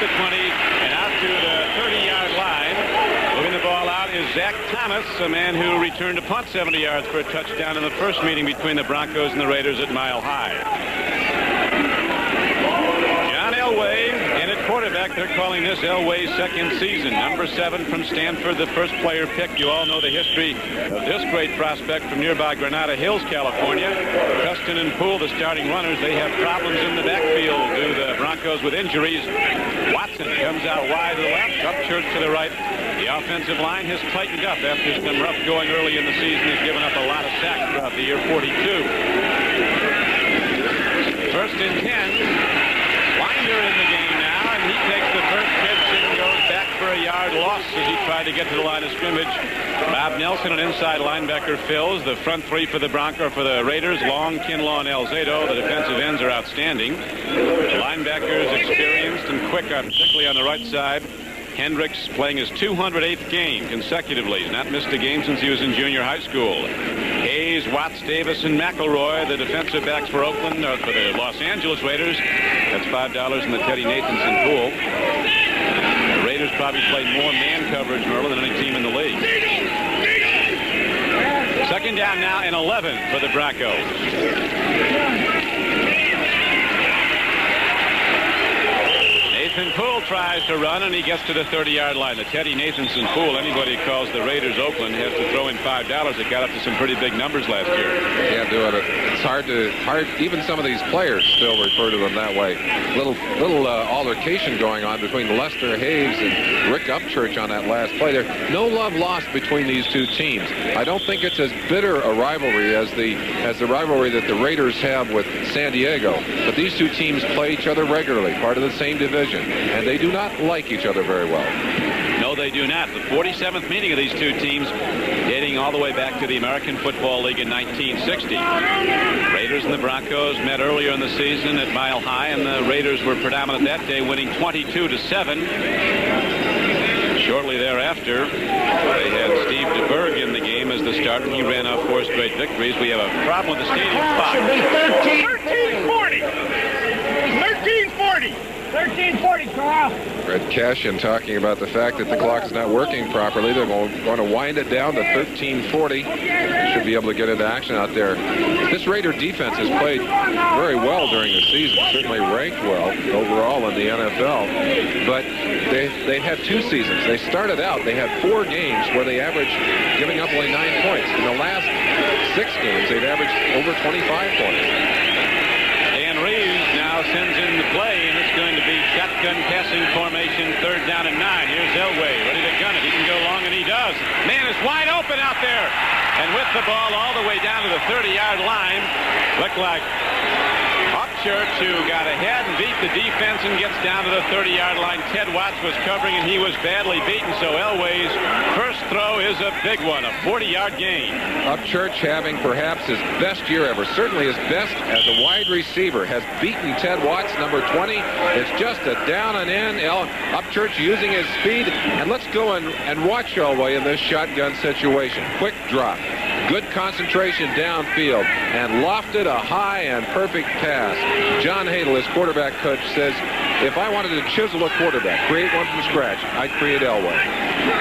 the 20 and out to the 30-yard line. Moving the ball out is Zach Thomas, a man who returned a punt 70 yards for a touchdown in the first meeting between the Broncos and the Raiders at Mile High. John Elway in at quarterback. They're calling this Elway's second season. Number 7 from Stanford, the first player picked. You all know the history of this great prospect from nearby Granada Hills, California. Custon and Poole, the starting runners, they have problems in the backfield due to the Broncos with injuries. Watson comes out wide to the left, Upchurch to the right. The offensive line has tightened up after some rough going early in the season. Has given up a lot of sacks throughout the year, 42. First and 10. Winder in the game now, and he takes the first pitch and goes back for a yard loss as he tried to get to the line of scrimmage. Bob Nelson, an inside linebacker, fills. The front three for the Raiders, Long, Kinlaw, and Elzado. The defensive ends are outstanding. The linebackers experienced and quick, particularly on the right side. Hendricks playing his 208th game consecutively. He's not missed a game since he was in junior high school. Hayes, Watts, Davis, and McElroy, the defensive backs for Oakland, or for the Los Angeles Raiders. That's $5 in the Teddy Nathanson pool. The Raiders probably played more man coverage, Merle, than any team in the league. Second down now and 11 for the Broncos. Nathan Poole tries to run, and he gets to the 30-yard line. The Teddy Nathanson Poole, anybody who calls the Raiders Oakland has to throw in $5. It got up to some pretty big numbers last year. Yeah, it's hard. Even some of these players still refer to them that way. Little altercation going on between Lester Hayes and Rick Upchurch on that last play. There's no love lost between these two teams. I don't think it's as bitter a rivalry as the rivalry that the Raiders have with San Diego. But these two teams play each other regularly, part of the same division. And they do not like each other very well. No, they do not. The 47th meeting of these two teams dating all the way back to the American Football League in 1960. Raiders and the Broncos met earlier in the season at Mile High, and the Raiders were predominant that day, winning 22-7. Shortly thereafter, they had Steve DeBerg in the game as the starter. He ran off 4 straight victories. We have a problem with the stadium clock. 13-40. 13-40. 13-40, Carl. Red Cashin talking about the fact that the clock is not working properly. They're going to wind it down to 13-40. Should be able to get into action out there. This Raider defense has played very well during the season, certainly ranked well overall in the NFL. But they've had 2 seasons. They started out, they had 4 games where they averaged giving up only 9 points. In the last 6 games, they've averaged over 25 points. Dan Reeves now sends in the play, and it's going to be shotgun passing formation, 3rd down and 9. Here's Elway, ready to gun it. He can go long, and he does. Man is wide open out there. And with the ball all the way down to the 30-yard line, looked like Upchurch, who got ahead and beat the defense and gets down to the 30-yard line. Ted Watts was covering, and he was badly beaten, so Elway's first throw is a big one, a 40-yard gain. Upchurch having perhaps his best year ever, certainly his best as a wide receiver, has beaten Ted Watts, number 20. It's just a down and in. Upchurch using his speed, and let's go and watch Elway in this shotgun situation. Quick drop, good concentration downfield, and lofted a high and perfect pass. John Hadel, his quarterback coach, says, if I wanted to chisel a quarterback, create one from scratch, I'd create Elway.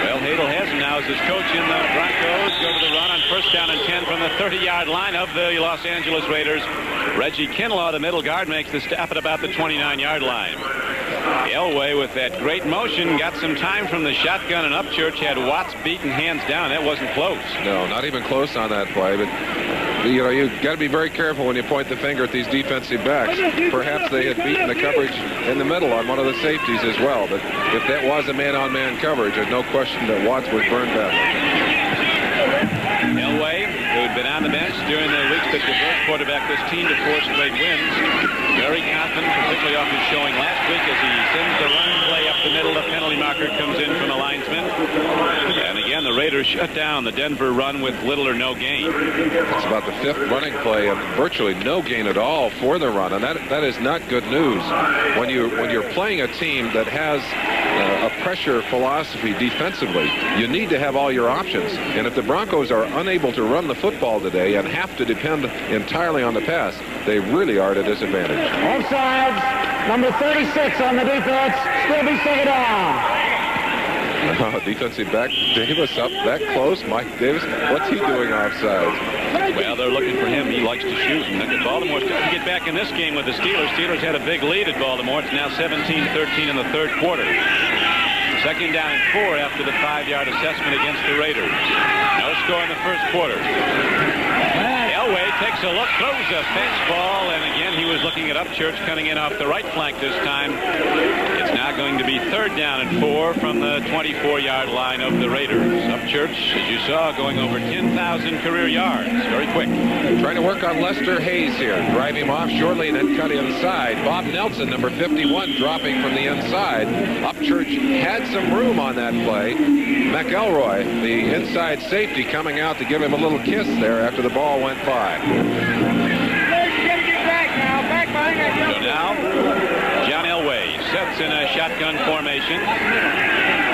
Well, Hadel has him now as his coach, in the Broncos go to the run on 1st down and 10 from the 30-yard line of the Los Angeles Raiders. Reggie Kinlaw, the middle guard, makes the stop at about the 29-yard line. Elway, with that great motion, got some time from the shotgun, and Upchurch had Watts beaten hands down. That wasn't close. No, not even close on that play, but you've got to be very careful when you point the finger at these defensive backs. Perhaps they had beaten the coverage in the middle on one of the safeties as well, but if that was a man-on-man coverage, there's no question that Watts was burned back. Elway, who had been on the bench during the weeks that DeBerg quarterback this team to 4 straight wins, very confident, particularly off his showing last week as he sends the run play up the middle. The penalty marker comes in from the linesman. And again, the Raiders shut down the Denver run with little or no gain. It's about the 5th running play of virtually no gain at all for the run, and that is not good news. When you're playing a team that has a pressure philosophy defensively, you need to have all your options. And if the Broncos are unable to run the football today and have to depend entirely on the pass, they really are at a disadvantage. Offsides. Number 36 on the defense. Still be second down. Defensive back Davis up that close. Mike Davis, what's he doing offside? Well, they're looking for him. He likes to shoot. And Baltimore's trying to get back in this game with the Steelers. Steelers had a big lead at Baltimore. It's now 17-13 in the third quarter. Second down and 4 after the 5-yard assessment against the Raiders. No score in the first quarter. Elway takes a look, throws a fastball, and again he was looking at Upchurch coming in off the right flank this time. It's now going to be third down and 4 from the 24-yard line of the Raiders. Upchurch, as you saw, going over 10,000 career yards. Very quick. Trying to work on Lester Hayes here. Drive him off shortly and then cut inside. Bob Nelson, number 51, dropping from the inside. Upchurch had some room on that play. McElroy, the inside safety, coming out to give him a little kiss there after the ball went by. So now, John Elway sets in a shotgun formation.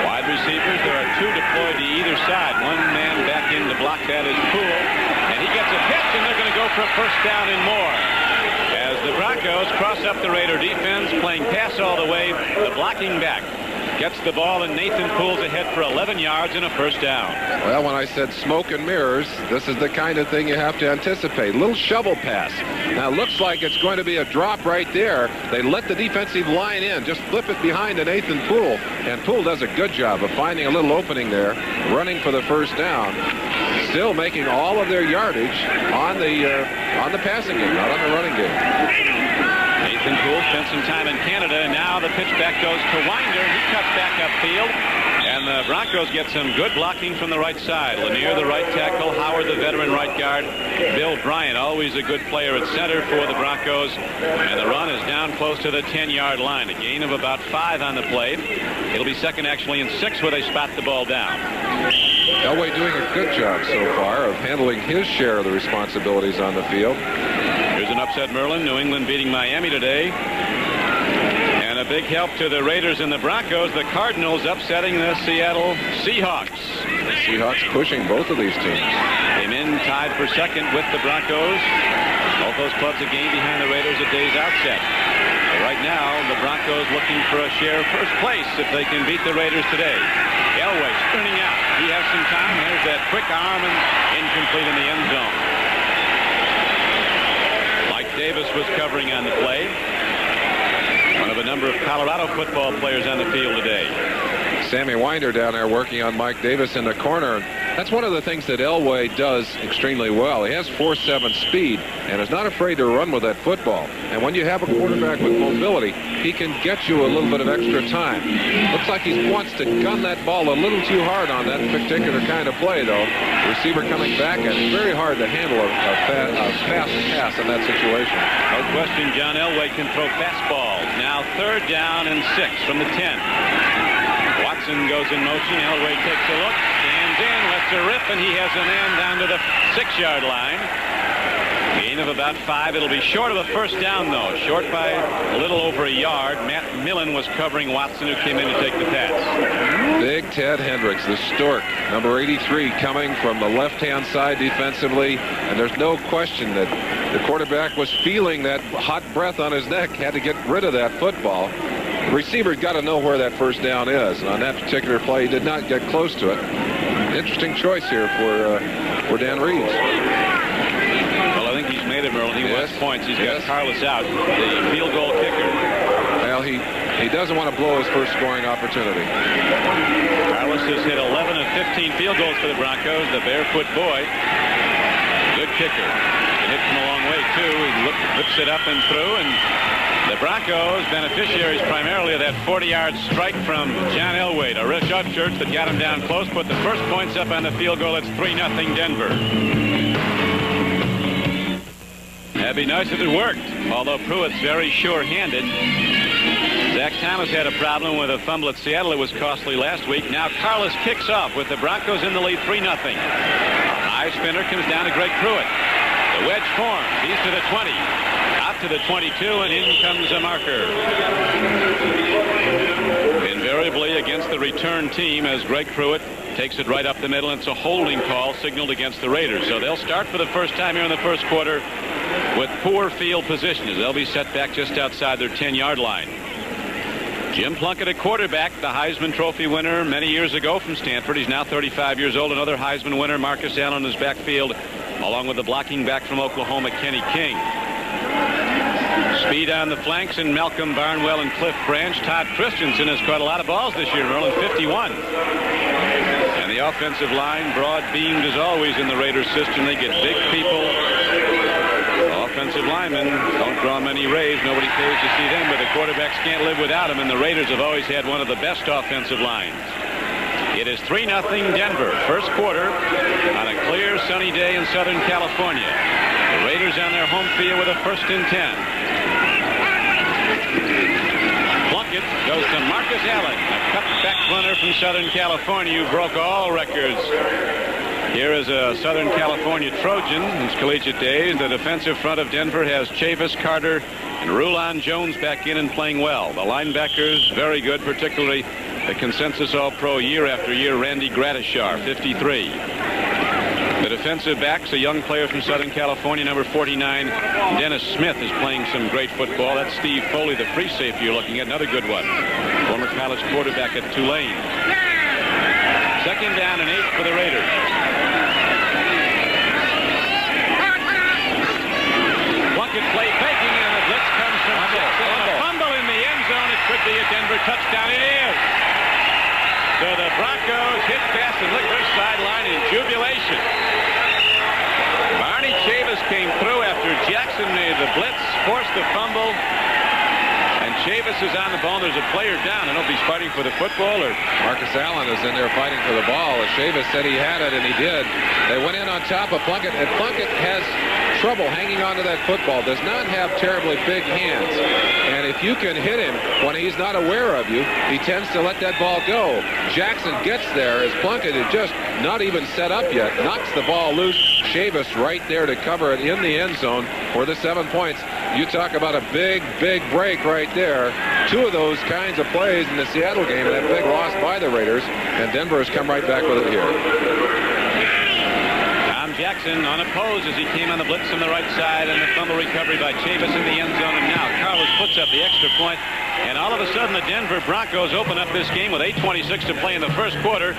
Wide receivers, there are 2 deployed to either side. One man back in to block that is Poole. And he gets a pitch, and they're going to go for a first down and more. As the Broncos cross up the Raider defense, playing pass all the way, the blocking back gets the ball, and Nathan Poole's ahead for 11 yards and a first down. Well, when I said smoke and mirrors, this is the kind of thing you have to anticipate. Little shovel pass. Now, it looks like it's going to be a drop right there. They let the defensive line in, just flip it behind to Nathan Poole, and Poole does a good job of finding a little opening there, running for the first down, still making all of their yardage on the passing game, not on the running game. Nathan Poole spent some time in Canada, and now the pitch back goes to Winder. He cuts back upfield, and the Broncos get some good blocking from the right side. Lanier, the right tackle, Howard, the veteran right guard, Bill Bryant, always a good player at center for the Broncos, and the run is down close to the 10-yard line. A gain of about 5 on the play. It'll be second actually and 6 where they spot the ball down. Elway doing a good job so far of handling his share of the responsibilities on the field. Here's an upset Merlin. New England beating Miami today. And a big help to the Raiders and the Broncos. The Cardinals upsetting the Seattle Seahawks. The Seahawks pushing both of these teams. Came in tied for second with the Broncos. Both those clubs a game behind the Raiders at day's outset. But right now, the Broncos looking for a share of first place if they can beat the Raiders today. Elway sprinting out. He has some time. There's that quick arm and incomplete in the end zone. Davis was covering on the play. One of a number of Colorado football players on the field today. Sammy Winder down there working on Mike Davis in the corner. That's one of the things that Elway does extremely well. He has 4.7 speed and is not afraid to run with that football. And when you have a quarterback with mobility, he can get you a little bit of extra time. Looks like he wants to gun that ball a little too hard on that particular kind of play, though. Receiver coming back, and it's very hard to handle a fast pass in that situation. No question, John Elway can throw fastballs. Now third down and 6 from the 10. Watson goes in motion. Elway takes a look, stands in, lets a rip, and he has a man down to the 6-yard line. Gain of about 5. It'll be short of a first down, though. Short by a little over a yard. Matt Millen was covering Watson, who came in to take the pass. Big Ted Hendricks, the Stork, number 83, coming from the left-hand side defensively. And there's no question that the quarterback was feeling that hot breath on his neck, had to get rid of that football. The receiver's got to know where that first down is. And on that particular play, he did not get close to it. Interesting choice here for Dan Reeves. Well, I think he's made it, Merlin. He wants points. He's got Carlos out, the field goal kicker. Well, he doesn't want to blow his first scoring opportunity. Carlos has hit 11 of 15 field goals for the Broncos. The barefoot boy. Good kicker. It hit from a long way, too. He whips it up and through, and the Broncos, beneficiaries primarily of that 40-yard strike from John Elway to Rich Upchurch that got him down close, put the first points up on the field goal. It's 3-0 Denver. That'd be nice if it worked, although Pruitt's very sure-handed. Zach Thomas had a problem with a fumble at Seattle. It was costly last week. Now Carlos kicks off with the Broncos in the lead, 3-0. High spinner comes down to Greg Pruitt. The wedge forms. He's to the 20. Out to the 22, and in comes a marker. Invariably against the return team, as Greg Pruitt takes it right up the middle, and it's a holding call signaled against the Raiders. So they'll start for the first time here in the first quarter with poor field position as they'll be set back just outside their 10-yard line. Jim Plunkett at quarterback, the Heisman Trophy winner many years ago from Stanford. He's now 35 years old. Another Heisman winner, Marcus Allen, in his backfield, along with the blocking back from Oklahoma, Kenny King. Speed on the flanks, and Malcolm Barnwell and Cliff Branch. Todd Christensen has caught a lot of balls this year, Merlin, 51. And the offensive line, broad-beamed as always in the Raiders system. They get big people. Offensive linemen don't draw many raves. Nobody pays to see them, but the quarterbacks can't live without them, and the Raiders have always had one of the best offensive lines. It is 3-0 Denver. First quarter on a clear, sunny day in Southern California. The Raiders on their home field with a 1st and 10. Plunkett goes to Marcus Allen, a cutback runner from Southern California who broke all records. Here is a Southern California Trojan in his collegiate days. The defensive front of Denver has Chavis, Carter, and Rulon Jones back in and playing well. The linebackers, very good, particularly the consensus All-Pro year after year, Randy Gradishar, 53. The defensive backs, a young player from Southern California, number 49, Dennis Smith, is playing some great football. That's Steve Foley, the free safety you're looking at, another good one. Former college quarterback at Tulane. 2nd down and 8 for the Raiders. Plunkett play faking, and the blitz comes from Jackson. A fumble in the end zone. It could be a Denver touchdown. It is. So the Broncos hit fast and lick their sideline in jubilation. Barney Chavis came through after Jackson made the blitz, forced the fumble, and Chavis is on the ball. There's a player down. I don't know if he's fighting for the football or... Marcus Allen is in there fighting for the ball. As Chavis said he had it, and he did. They went in on top of Plunkett, and Plunkett has trouble hanging on to that football. Does not have terribly big hands. And if you can hit him when he's not aware of you, he tends to let that ball go. Jackson gets there as Plunkett is just not even set up yet. Knocks the ball loose. Chavis right there to cover it in the end zone for the 7 points. You talk about a big, big break right there. 2 of those kinds of plays in the Seattle game, and that big loss by the Raiders. And Denver has come right back with it here. Jackson unopposed as he came on the blitz from the right side, and the fumble recovery by Chavis in the end zone. And now Carlos puts up the extra point, and all of a sudden the Denver Broncos open up this game with 8:26 to play in the first quarter.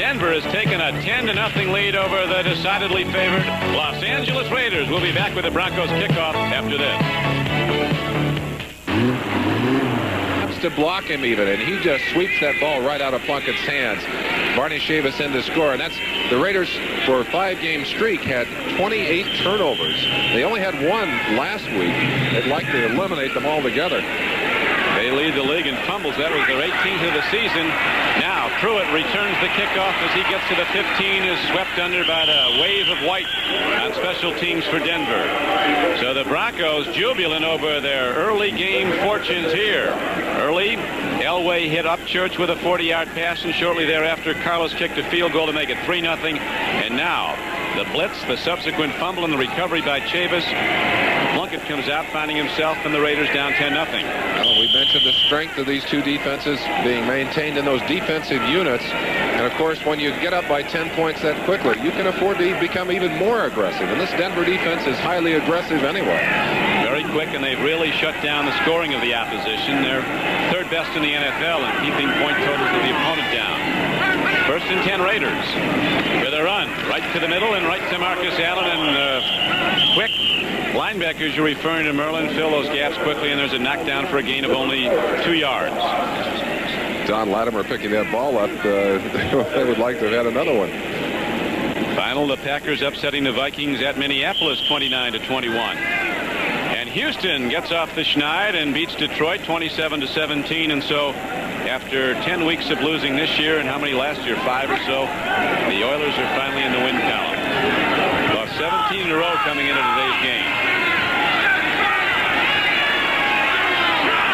Denver has taken a 10-0 lead over the decidedly favored Los Angeles Raiders. We'll be back with the Broncos kickoff after this. To block him even, and he just sweeps that ball right out of Plunkett's hands. Barney Chavis in to score, and that's the Raiders for a 5-game streak had 28 turnovers. They only had 1 last week. They'd like to eliminate them altogether. They lead the league in fumbles. That was their 18th of the season. Now Pruitt returns the kickoff as he gets to the 15, is swept under by the wave of white on special teams for Denver. So the Broncos jubilant over their early game fortunes here. Early, Elway hit Upchurch with a 40-yard pass, and shortly thereafter Carlos kicked a field goal to make it 3-0. And now the blitz, the subsequent fumble, and the recovery by Chavis. Plunkett comes out, finding himself and the Raiders down 10-0. Well, we mentioned the strength of these 2 defenses being maintained in those defensive units. And, of course, when you get up by 10 points that quickly, you can afford to become even more aggressive. And this Denver defense is highly aggressive anyway. Very quick, and they've really shut down the scoring of the opposition. They're 3rd best in the NFL in keeping point totals of the opponent down. 1st and 10 Raiders with a run right to the middle and right to Marcus Allen, and quick linebackers you're referring to, Merlin, fill those gaps quickly, and there's a knockdown for a gain of only 2 yards. Don Latimer picking that ball up. They would like to have had another one. Final, the Packers upsetting the Vikings at Minneapolis 29-21. And Houston gets off the schneid and beats Detroit 27-17. And so after 10 weeks of losing this year, and how many last year, 5 or so, the Oilers are finally in the win column. Lost 17 in a row coming into today's game.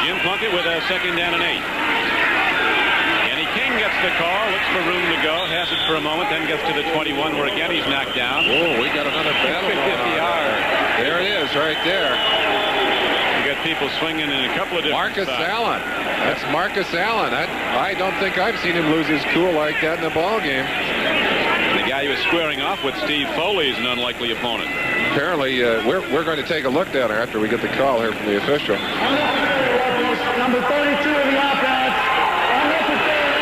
Jim Plunkett with a 2nd down and 8. Kenny King gets the call, looks for room to go, has it for a moment, then gets to the 21 where again he's knocked down. Oh, we got another battle. 50 yards. There it is right there. got people swinging in a couple of different Marcus spots. Allen. That's Marcus Allen. I don't think I've seen him lose his cool like that in a ball game. And the guy he was squaring off with, Steve Foley, is an unlikely opponent. Apparently, we're going to take a look down there after we get the call here from the official. Number 32 of the offense. Unnecessary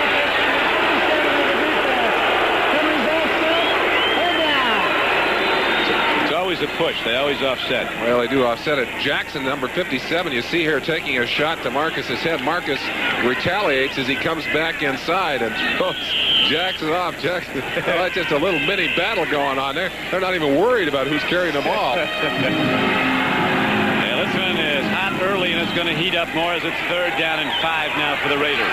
It's always a push. They always offset. Well, they do offset it. Jackson, number 57, you see here taking a shot to Marcus's head. Marcus retaliates as he comes back inside and throws Jackson off. Jackson, well, that's just a little mini battle going on there. They're not even worried about who's carrying the ball. Yeah, this one is hot early, and it's going to heat up more as it's 3rd down and 5 now for the Raiders.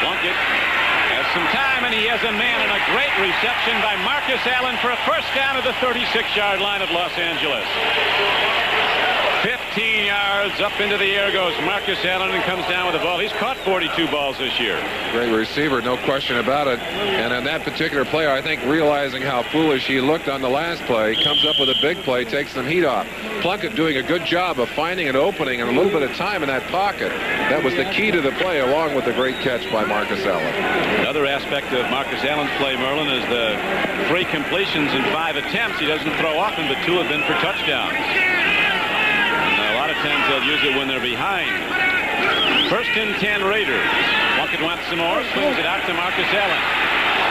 Plunkett has some time, and he has a man, and a great reception by Marcus Allen for a first down at the 36-yard line of Los Angeles. 15 yards up into the air goes Marcus Allen and comes down with the ball. He's caught 42 balls this year. Great receiver, no question about it. And on that particular play, I think realizing how foolish he looked on the last play, comes up with a big play, takes some heat off. Plunkett doing a good job of finding an opening and a little bit of time in that pocket. That was the key to the play, along with the great catch by Marcus Allen. Another aspect of Marcus Allen's play, Merlin, is the 3 completions in 5 attempts. He doesn't throw often, but 2 have been for touchdowns. A lot of times they'll use it when they're behind. 1st and 10 Raiders. Plunkett wants some more. Swings it out to Marcus Allen.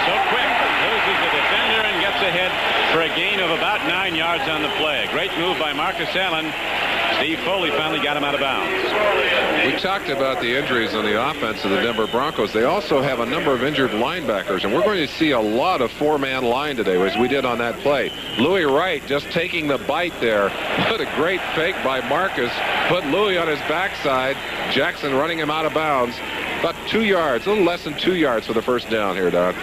So quick. Loses the defender and gets ahead for a gain of about 9 yards on the play. Great move by Marcus Allen. Steve Foley finally got him out of bounds. We talked about the injuries on the offense of the Denver Broncos. They also have a number of injured linebackers, and we're going to see a lot of 4-man line today, as we did on that play. Louis Wright just taking the bite there. What a great fake by Marcus. Put Louis on his backside. Jackson running him out of bounds. About 2 yards, a little less than 2 yards for the first down here, Don.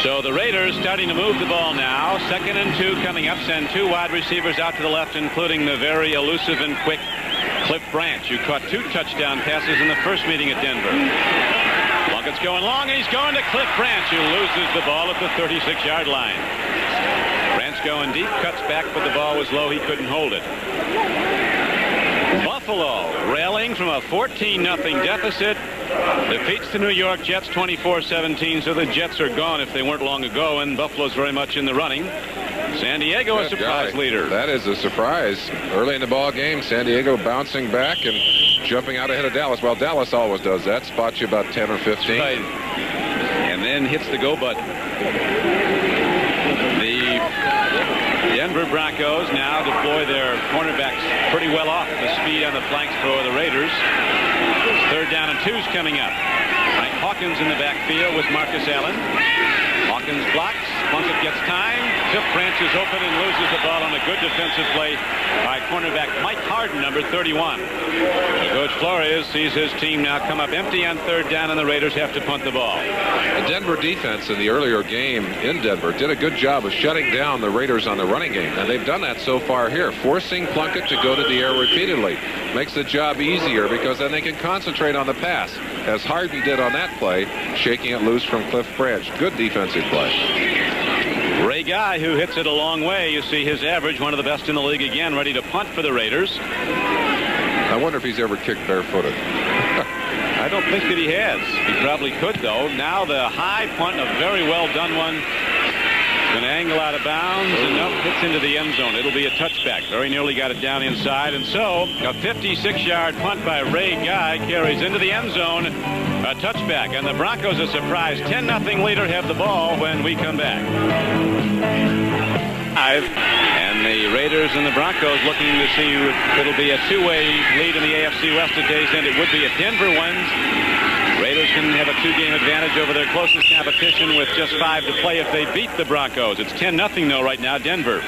So the Raiders starting to move the ball now. 2nd and 2 coming up. Send 2 wide receivers out to the left, including the very elusive and quick Cliff Branch, who caught 2 touchdown passes in the first meeting at Denver. Plunkett's going long, and he's going to Cliff Branch, who loses the ball at the 36-yard line. Branch going deep, cuts back, but the ball was low. He couldn't hold it. Buffalo railing from a 14-0 deficit. Defeats the New York Jets 24-17, so the Jets are gone if they weren't long ago, and Buffalo's very much in the running. San Diego a surprise leader. That is a surprise. Early in the ball game, San Diego bouncing back and jumping out ahead of Dallas. Well, Dallas always does that. Spots you about 10 or 15. Right. And then hits the go button. The Denver Broncos now deploy their cornerbacks pretty well off the speed on the flanks for the Raiders. 3rd down and 2's coming up. Frank Hawkins in the backfield with Marcus Allen. Hawkins blocks. Plunkett gets time. Cliff Branch is open and loses the ball on a good defensive play by cornerback Mike Harden, number 31. Coach Flores sees his team now come up empty on 3rd down, and the Raiders have to punt the ball. The Denver defense in the earlier game in Denver did a good job of shutting down the Raiders on the running game, and they've done that so far here, forcing Plunkett to go to the air repeatedly. Makes the job easier because then they can concentrate on the pass, as Harden did on that play, shaking it loose from Cliff Branch. Good defensive play. Ray Guy, who hits it a long way. You see his average, one of the best in the league again, ready to punt for the Raiders. I wonder if he's ever kicked barefooted. I don't think that he has. He probably could, though. Now the high punt, a very well done one. Going to angle out of bounds, and nope, hits into the end zone. It'll be a touchback. Very nearly got it down inside, and so a 56-yard punt by Ray Guy carries into the end zone. A touchback, and the Broncos, a surprise 10-0 leader, have the ball when we come back. And the Raiders and the Broncos looking to see if it'll be a 2-way lead in the AFC West at day's end. It would be if Denver wins. Raiders can have a 2-game advantage over their closest competition with just 5 to play if they beat the Broncos. It's 10-0 though right now, Denver.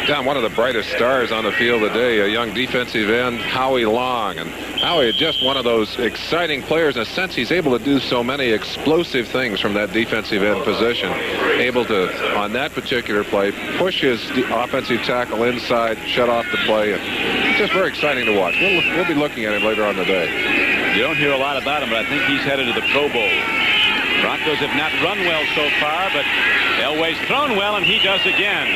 Don, one of the brightest stars on the field today, a young defensive end, Howie Long. And Howie is just one of those exciting players. In a sense, he's able to do so many explosive things from that defensive end position. Able to, on that particular play, push his offensive tackle inside, shut off the play. And just very exciting to watch. We'll be looking at him later on today. You don't hear a lot about him, but I think he's headed to the Pro Bowl. Broncos have not run well so far, but Elway's thrown well, and he does again.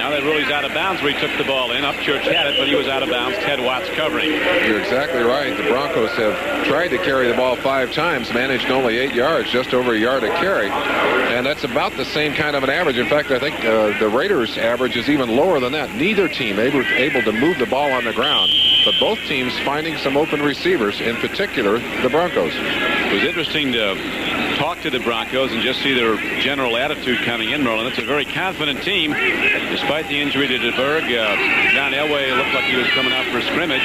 Now that Ruli's out of bounds where he took the ball in. Upchurch had it, but he was out of bounds. Ted Watts covering. You're exactly right. The Broncos have tried to carry the ball 5 times, managed only 8 yards, just over a yard a carry. And that's about the same kind of an average. In fact, I think the Raiders' average is even lower than that. Neither team able to move the ball on the ground, but both teams finding some open receivers, in particular the Broncos. It was interesting to talk to the Broncos and just see their general attitude coming in, Merlin. It's a very confident team. Despite the injury to DeBerg, John Elway looked like he was coming out for a scrimmage.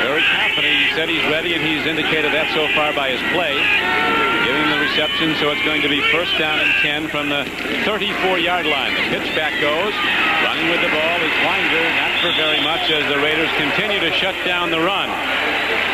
Very confident. He said he's ready, and he's indicated that so far by his play. Giving the reception, so it's going to be first down and 10 from the 34-yard line. The pitch back goes. Running with the ball is Winder, not for very much as the Raiders continue to shut down the run.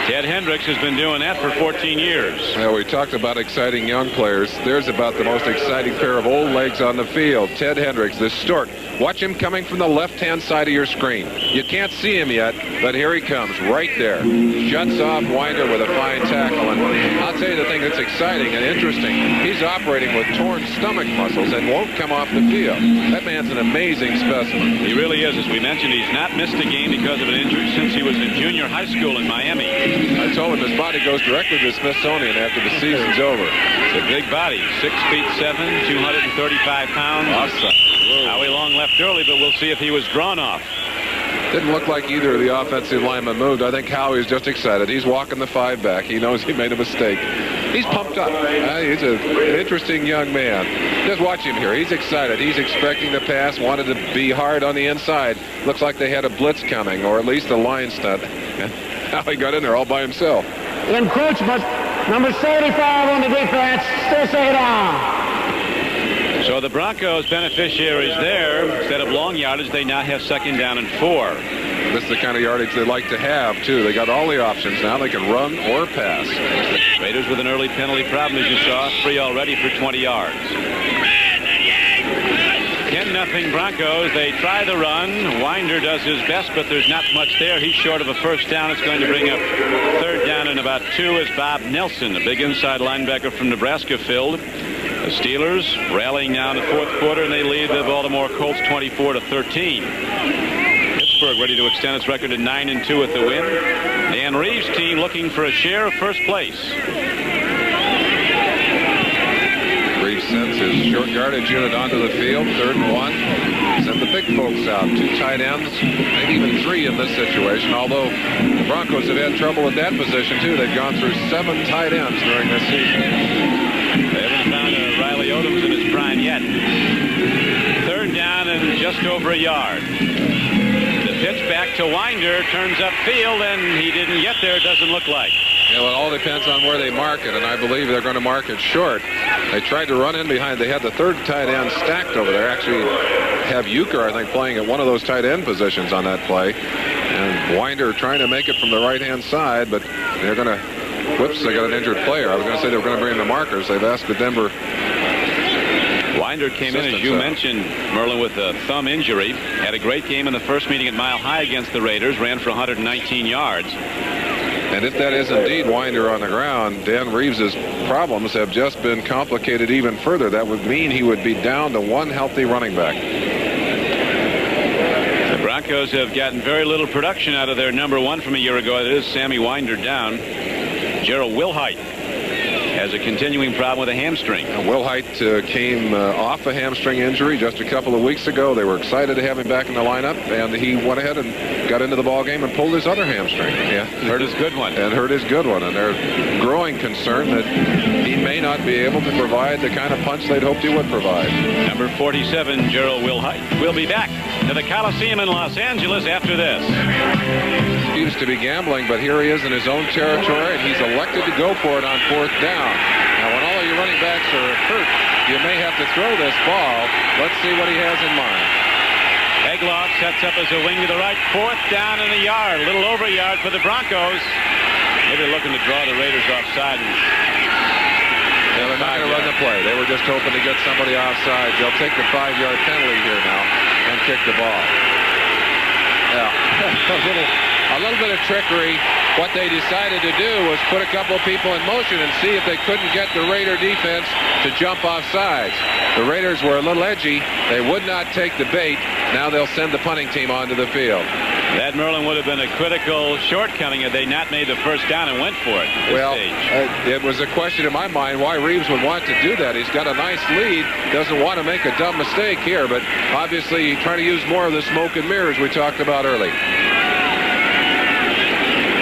Ted Hendricks has been doing that for 14 years. Well, we talked about exciting young players. There's about the most exciting pair of old legs on the field. Ted Hendricks, the stork. Watch him coming from the left-hand side of your screen. You can't see him yet, but here he comes right there. Shuts off Winder with a fine tackle. And I'll tell you the thing that's exciting and interesting. He's operating with torn stomach muscles and won't come off the field. That man's an amazing specimen. He really is. As we mentioned, he's not missed a game because of an injury since he was in junior high school in Miami. I told him his body goes directly to the Smithsonian after the season's over. It's a big body, 6'7", 235 pounds. Awesome. Howie Long left early, but we'll see if he was drawn off. Didn't look like either of the offensive linemen moved. I think Howie's just excited. He's walking the 5 back. He knows he made a mistake. He's pumped up. He's an interesting young man. Just watch him here. He's excited. He's expecting the pass, wanted to be hard on the inside. Looks like they had a blitz coming, or at least a line stunt. How he got in there all by himself. Encroachment. Number 75 on the defense. Still second down. So the Broncos beneficiaries there. Instead of long yardage, they now have second down and 4. This is the kind of yardage they like to have, too. They got all the options now. They can run or pass. Raiders with an early penalty problem, as you saw. 3 already for 20 yards. 10-0 Broncos. They try the run. Winder does his best, but there's not much there. He's short of a first down. It's going to bring up third down and about 2 as Bob Nelson, a big inside linebacker from Nebraska, filled. The Steelers rallying now in the fourth quarter, and they lead the Baltimore Colts 24-13. Pittsburgh ready to extend its record to 9-2 with the win. Dan Reeves' team looking for a share of first place. Reeves sends his short yardage unit onto the field, 3rd and 1. Send the big folks out, 2 tight ends, maybe even 3 in this situation, although the Broncos have had trouble at that position, too. They've gone through 7 tight ends during this season. They haven't found a Riley Odoms in his prime yet. 3rd down and just over a yard. The pitch back to Winder, turns upfield, and he didn't get there, it doesn't look like. Yeah, well, it all depends on where they mark it, and I believe they're going to mark it short. They tried to run in behind. They had the 3rd tight end stacked over there. Actually have Euchre, I think, playing at one of those tight end positions on that play. And Winder trying to make it from the right-hand side, but they're going to... Whoops, they got an injured player. I was going to say they were going to bring in the markers. They've asked the Denver... Winder came in, as you mentioned, Merlin, with a thumb injury. Had a great game in the first meeting at Mile High against the Raiders. Ran for 119 yards. And if that is indeed Winder on the ground, Dan Reeves' problems have just been complicated even further. That would mean he would be down to 1 healthy running back. The Broncos have gotten very little production out of their number 1 from a year ago. It is Sammy Winder down. Gerald Wilhite has a continuing problem with a hamstring. Wilhite came off a hamstring injury just a couple of weeks ago. They were excited to have him back in the lineup, and he went ahead and got into the ball game and pulled his other hamstring. Yeah, hurt his good one. And hurt his good one, and they're growing concern that he may not be able to provide the kind of punch they'd hoped he would provide. Number 47, Gerald Wilhite. We'll be back to the Coliseum in Los Angeles after this. He used to be gambling, but here he is in his own territory, and he's elected to go for it on 4th down. Now, when all of your running backs are hurt, you may have to throw this ball. Let's see what he has in mind. Egloff sets up as a wing to the right. 4th down and a yard. A little over a yard for the Broncos. Maybe they're looking to draw the Raiders offside. Yeah, they're not going to run the play. They were just hoping to get somebody offside. They'll take the 5-yard penalty here now and kick the ball. Yeah, a little bit of trickery. what they decided to do was put a couple of people in motion and see if they couldn't get the Raider defense to jump off sides. The Raiders were a little edgy. They would not take the bait. Now they'll send the punting team onto the field. That Merlin would have been a critical shortcoming had they not made the first down and went for it at this well, stage. It was a question in my mind why Reeves would want to do that. He's got a nice lead, doesn't want to make a dumb mistake here, but obviously trying to use more of the smoke and mirrors we talked about early.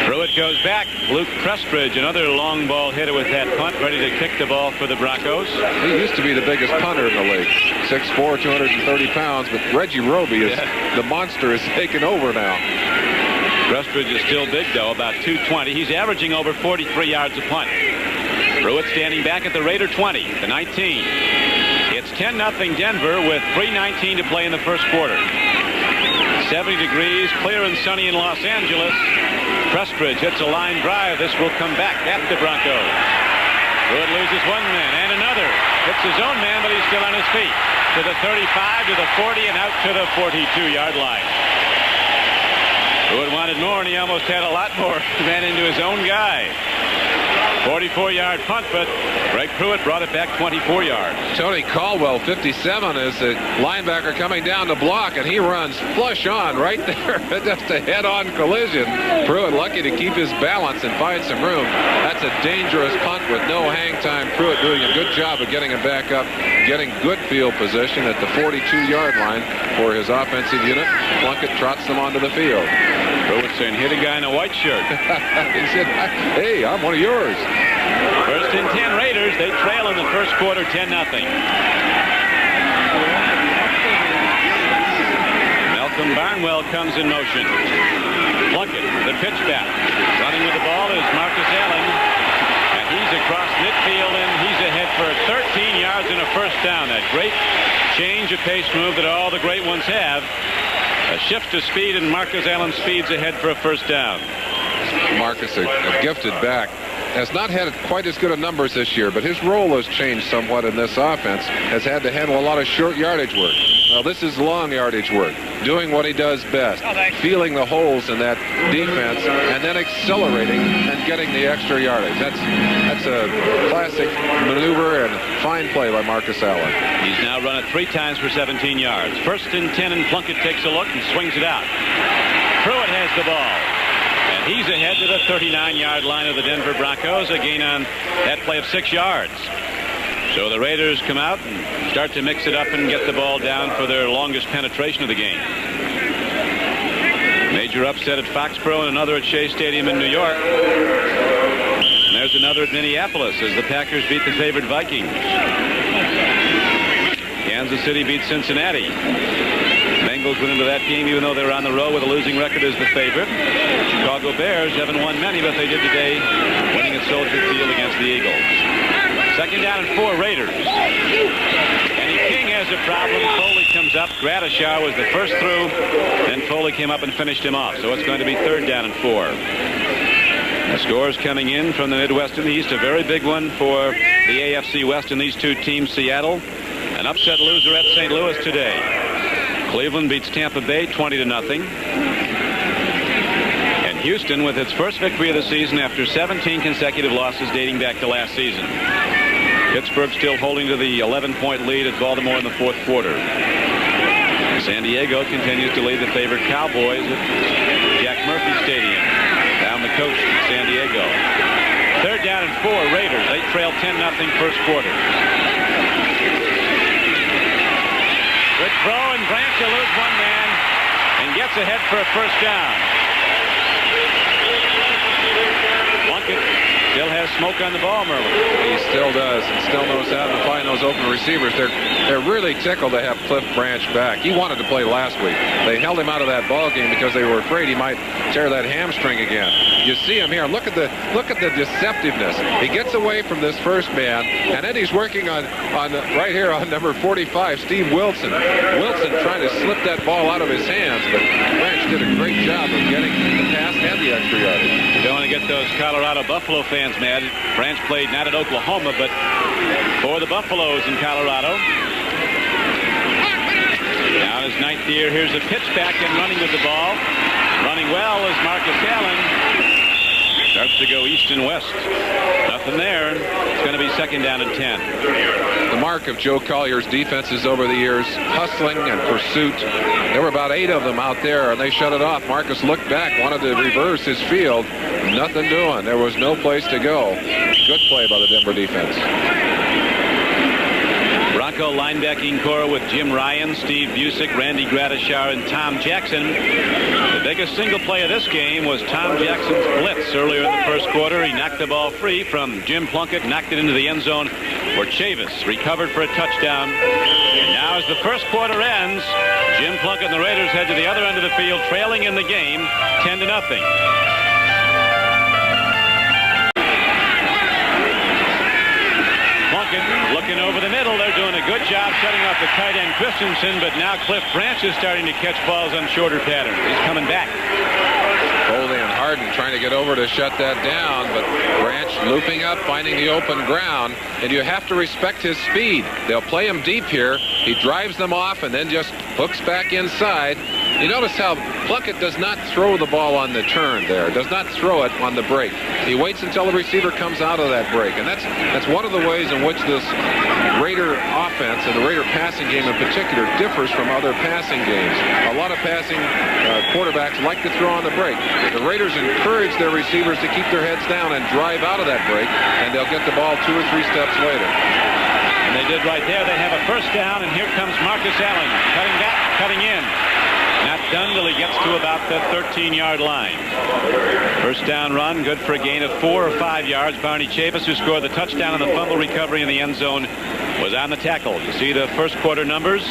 Pruitt goes back. Luke Prestridge, another long ball hitter with that punt, ready to kick the ball for the Broncos. He used to be the biggest punter in the league, 6'4", 230 pounds, but Reggie Roby is the monster has taken over now. Prestridge is still big, though, about 220. He's averaging over 43 yards a punt. Pruitt standing back at the Raider 20, the 19. It's 10-0 Denver with 3:19 to play in the first quarter. 70 degrees, clear and sunny in Los Angeles. Prestridge hits a line drive. This will come back at the Broncos. Pruitt loses one man and another. Hits his own man, but he's still on his feet. To the 35, to the 40, and out to the 42-yard line. Pruitt wanted more, and he almost had a lot more. Ran into his own guy. 44-yard punt, but Greg Pruitt brought it back 24 yards. Tony Caldwell, 57, is the linebacker coming down to block, and he runs flush on right there. Just a head-on collision. Pruitt lucky to keep his balance and find some room. That's a dangerous punt with no hang time. Pruitt doing a good job of getting him back up, getting good field position at the 42-yard line for his offensive unit. Plunkett trots them onto the field. Pruitt saying, hit a guy in a white shirt. He said, hey, I'm one of yours. First and 10 Raiders. They trail in the first quarter 10-0. Malcolm Barnwell comes in motion. Plunkett, the pitch back. Running with the ball is Marcus Allen. And he's across midfield, and he's ahead for 13 yards and a first down. That great change of pace move that all the great ones have. A shift to speed, and Marcus Allen speeds ahead for a first down. Marcus, a gifted back, has not had quite as good a numbers this year, but his role has changed somewhat in this offense. Has had to handle a lot of short yardage work. Well, this is long yardage work, doing what he does best, feeling the holes in that defense, and then accelerating and getting the extra yardage. That's a classic maneuver and fine play by Marcus Allen. He's now run it 3 times for 17 yards. First and 10, and Plunkett takes a look and swings it out. Pruitt has the ball. And he's ahead to the 39-yard line of the Denver Broncos, a gain on that play of 6 yards. So the Raiders come out and start to mix it up and get the ball down for their longest penetration of the game. Major upset at Foxborough and another at Shea Stadium in New York. And there's another at Minneapolis as the Packers beat the favored Vikings. Kansas City beat Cincinnati. Bengals went into that game even though they were on the road with a losing record as the favorite. Chicago Bears haven't won many, but they did today, winning at Soldier Field against the Eagles. Second down and 4 Raiders. Kenny King has a problem. Foley comes up. Gradishar was the first through. Then Foley came up and finished him off. So it's going to be third down and 4. The scores coming in from the Midwest and the East. A very big one for the AFC West and these two teams. Seattle, an upset loser at St. Louis today. Cleveland beats Tampa Bay 20-0. And Houston with its first victory of the season after 17 consecutive losses dating back to last season. Pittsburgh still holding to the 11-point lead at Baltimore in the fourth quarter. San Diego continues to lead the favored Cowboys at Jack Murphy Stadium. Down the coast in San Diego. Third down and 4 Raiders. They trail 10-0 first quarter. Good throw, and Branch will lose one man and gets ahead for a first down. Plunkett still has smoke on the ball, Merlin. He still does, and still knows how to find those open receivers. They're really tickled to have Cliff Branch back. He wanted to play last week. They held him out of that ball game because they were afraid he might tear that hamstring again. You see him here. Look at the deceptiveness. He gets away from this first man, and then he's working on right here on number 45, Steve Wilson. Wilson trying to slip that ball out of his hands, but Branch did a great job of getting the pass and the extra yardage. You don't want to get those Colorado Buffalo fans mad. Branch played not at Oklahoma, but for the Buffaloes in Colorado. Now his 9th year. Here's a pitch back and running with the ball. Running well is Marcus Allen. Starts to go east and west. Nothing there. It's going to be second down and 10. The mark of Joe Collier's defenses over the years, hustling and pursuit. There were about 8 of them out there, and they shut it off. Marcus looked back, wanted to reverse his field. Nothing doing. There was no place to go. Good play by the Denver defense. Bronco linebacking core with Jim Ryan, Steve Busick, Randy Gradishar, and Tom Jackson. The biggest single play of this game was Tom Jackson's blitz earlier in the first quarter. He knocked the ball free from Jim Plunkett, knocked it into the end zone where Chavis recovered for a touchdown. And now as the first quarter ends, Jim Plunkett and the Raiders head to the other end of the field, trailing in the game 10-0. Looking over the middle. They're doing a good job shutting off the tight end Christensen, but now Cliff Branch is starting to catch balls on shorter patterns. He's coming back. Foley and Harden trying to get over to shut that down, but Branch looping up, finding the open ground, and you have to respect his speed. They'll play him deep here. He drives them off and then just hooks back inside. You notice how Plunkett does not throw the ball on the turn there, does not throw it on the break. He waits until the receiver comes out of that break, and that's one of the ways in which this Raider offense and the Raider passing game in particular differs from other passing games. A lot of passing quarterbacks like to throw on the break. The Raiders encourage their receivers to keep their heads down and drive out of that break, and they'll get the ball 2 or 3 steps later. And they did right there. They have a first down, and here comes Marcus Allen, cutting back, cutting in. Not done till he gets to about the 13-yard line. First down run, good for a gain of 4 or 5 yards. Barney Chavis, who scored the touchdown on the fumble recovery in the end zone, was on the tackle. You see the first quarter numbers.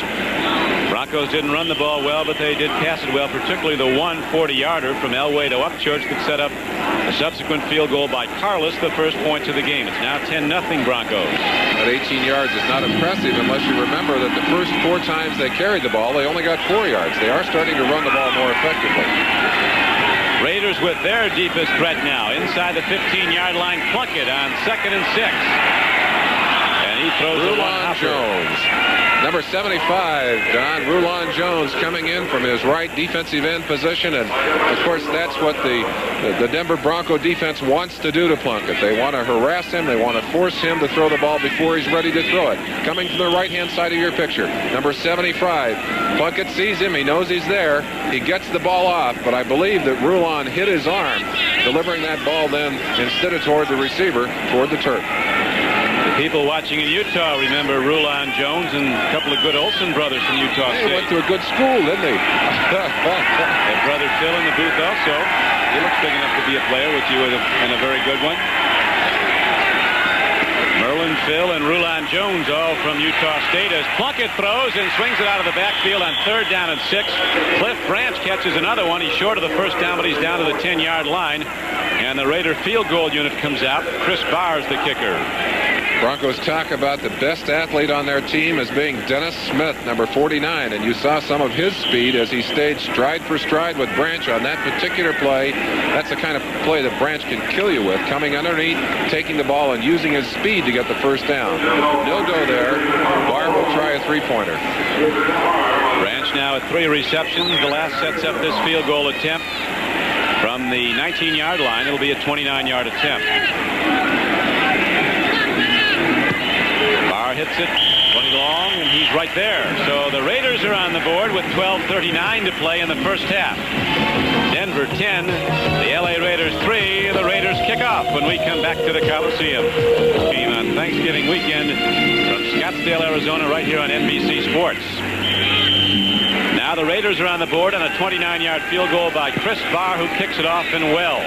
Broncos didn't run the ball well, but they did pass it well, particularly the 40-yarder from Elway to Upchurch that set up a subsequent field goal by Carlos, the first points of the game. It's now 10-0 Broncos. At 18 yards is not impressive unless you remember that the first 4 times they carried the ball, they only got 4 yards. They are starting to run the ball more effectively. Raiders with their deepest threat now. Inside the 15-yard line, Plunkett on 2nd and 6. And he throws the one Jones. Number 75, Don Rulon Jones, coming in from his right defensive end position, and of course that's what the Denver Bronco defense wants to do to Plunkett. They want to harass him, they want to force him to throw the ball before he's ready to throw it. Coming from the right-hand side of your picture, number 75. Plunkett sees him, he knows he's there, he gets the ball off, but I believe that Rulon hit his arm, delivering that ball then instead of toward the receiver, toward the turf. People watching in Utah remember Rulon Jones and a couple of good Olsen brothers from Utah State. He went to a good school, didn't he? And brother Phil in the booth also. He looks big enough to be a player with you and a very good one. Merlin, Phil, and Rulon Jones all from Utah State as Plunkett throws and swings it out of the backfield on 3rd down and 6. Cliff Branch catches another one. He's short of the first down, but he's down to the 10-yard line. And the Raider field goal unit comes out. Chris Barr is the kicker. Broncos talk about the best athlete on their team as being Dennis Smith, number 49, and you saw some of his speed as he stayed stride for stride with Branch on that particular play. That's the kind of play that Branch can kill you with, coming underneath, taking the ball, and using his speed to get the first down. No go there. Barr will try a 3-pointer. Branch now at 3 receptions. The last sets up this field goal attempt from the 19-yard line. It'll be a 29-yard attempt. Barr hits it, 20 long, and he's right there. So the Raiders are on the board with 12:39 to play in the first half. Denver 10, the LA Raiders 3. The Raiders kick off when we come back to the Coliseum. Game on Thanksgiving weekend from Scottsdale, Arizona, right here on NBC Sports. Now the Raiders are on the board on a 29-yard field goal by Chris Barr, who kicks it off and well.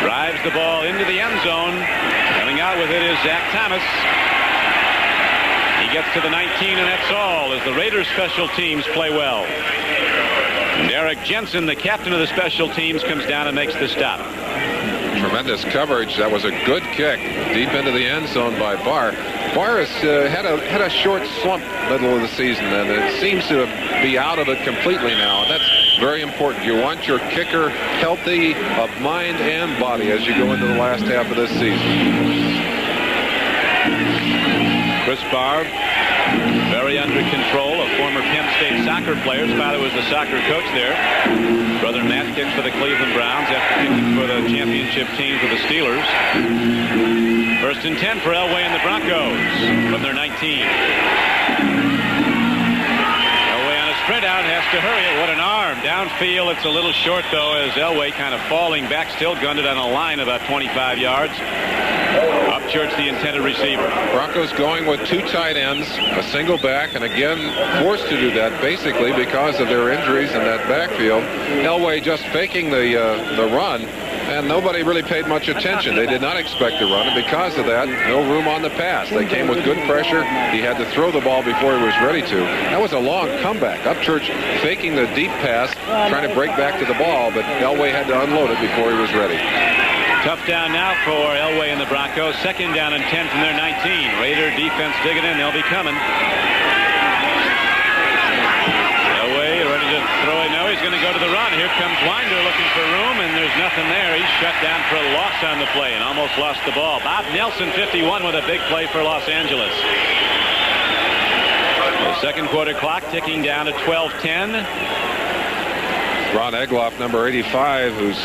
Drives the ball into the end zone. Coming out with it is Zach Thomas. He gets to the 19, and that's all as the Raiders special teams play well. Derek Jensen, the captain of the special teams, comes down and makes the stop. Tremendous coverage. That was a good kick deep into the end zone by Barr. Barr has had a short slump middle of the season, and it seems to be out of it completely now. And that's very important. You want your kicker healthy of mind and body as you go into the last half of this season. Chris Barr, very under control, a former Penn State soccer player. His father was the soccer coach there. Brother Matt kicks for the Cleveland Browns after kicking for the championship team for the Steelers. 1st and 10 for Elway and the Broncos from their 19. Sprint out, has to hurry it. What an arm. Downfield, it's a little short, though, as Elway kind of falling back, still gunned it on a line about 25 yards. Upchurch, the intended receiver. Broncos going with 2 tight ends, a single back, and again forced to do that basically because of their injuries in that backfield. Elway just faking the run, and nobody really paid much attention. They did not expect to run, and because of that, no room on the pass. They came with good pressure. He had to throw the ball before he was ready to. That was a long comeback. Upchurch faking the deep pass, trying to break back to the ball, but Elway had to unload it before he was ready. Tough down now for Elway and the Broncos. 2nd down and 10 from their 19. Raider defense digging in. They'll be coming. Elway ready to throw it. No, he's going to go to the run. Here comes Winder looking for room, and there's nothing there. He's shut down for a loss on the play and almost lost the ball. Bob Nelson, 51, with a big play for Los Angeles. The second quarter clock ticking down to 12:10. Ron Egloff, number 85, who's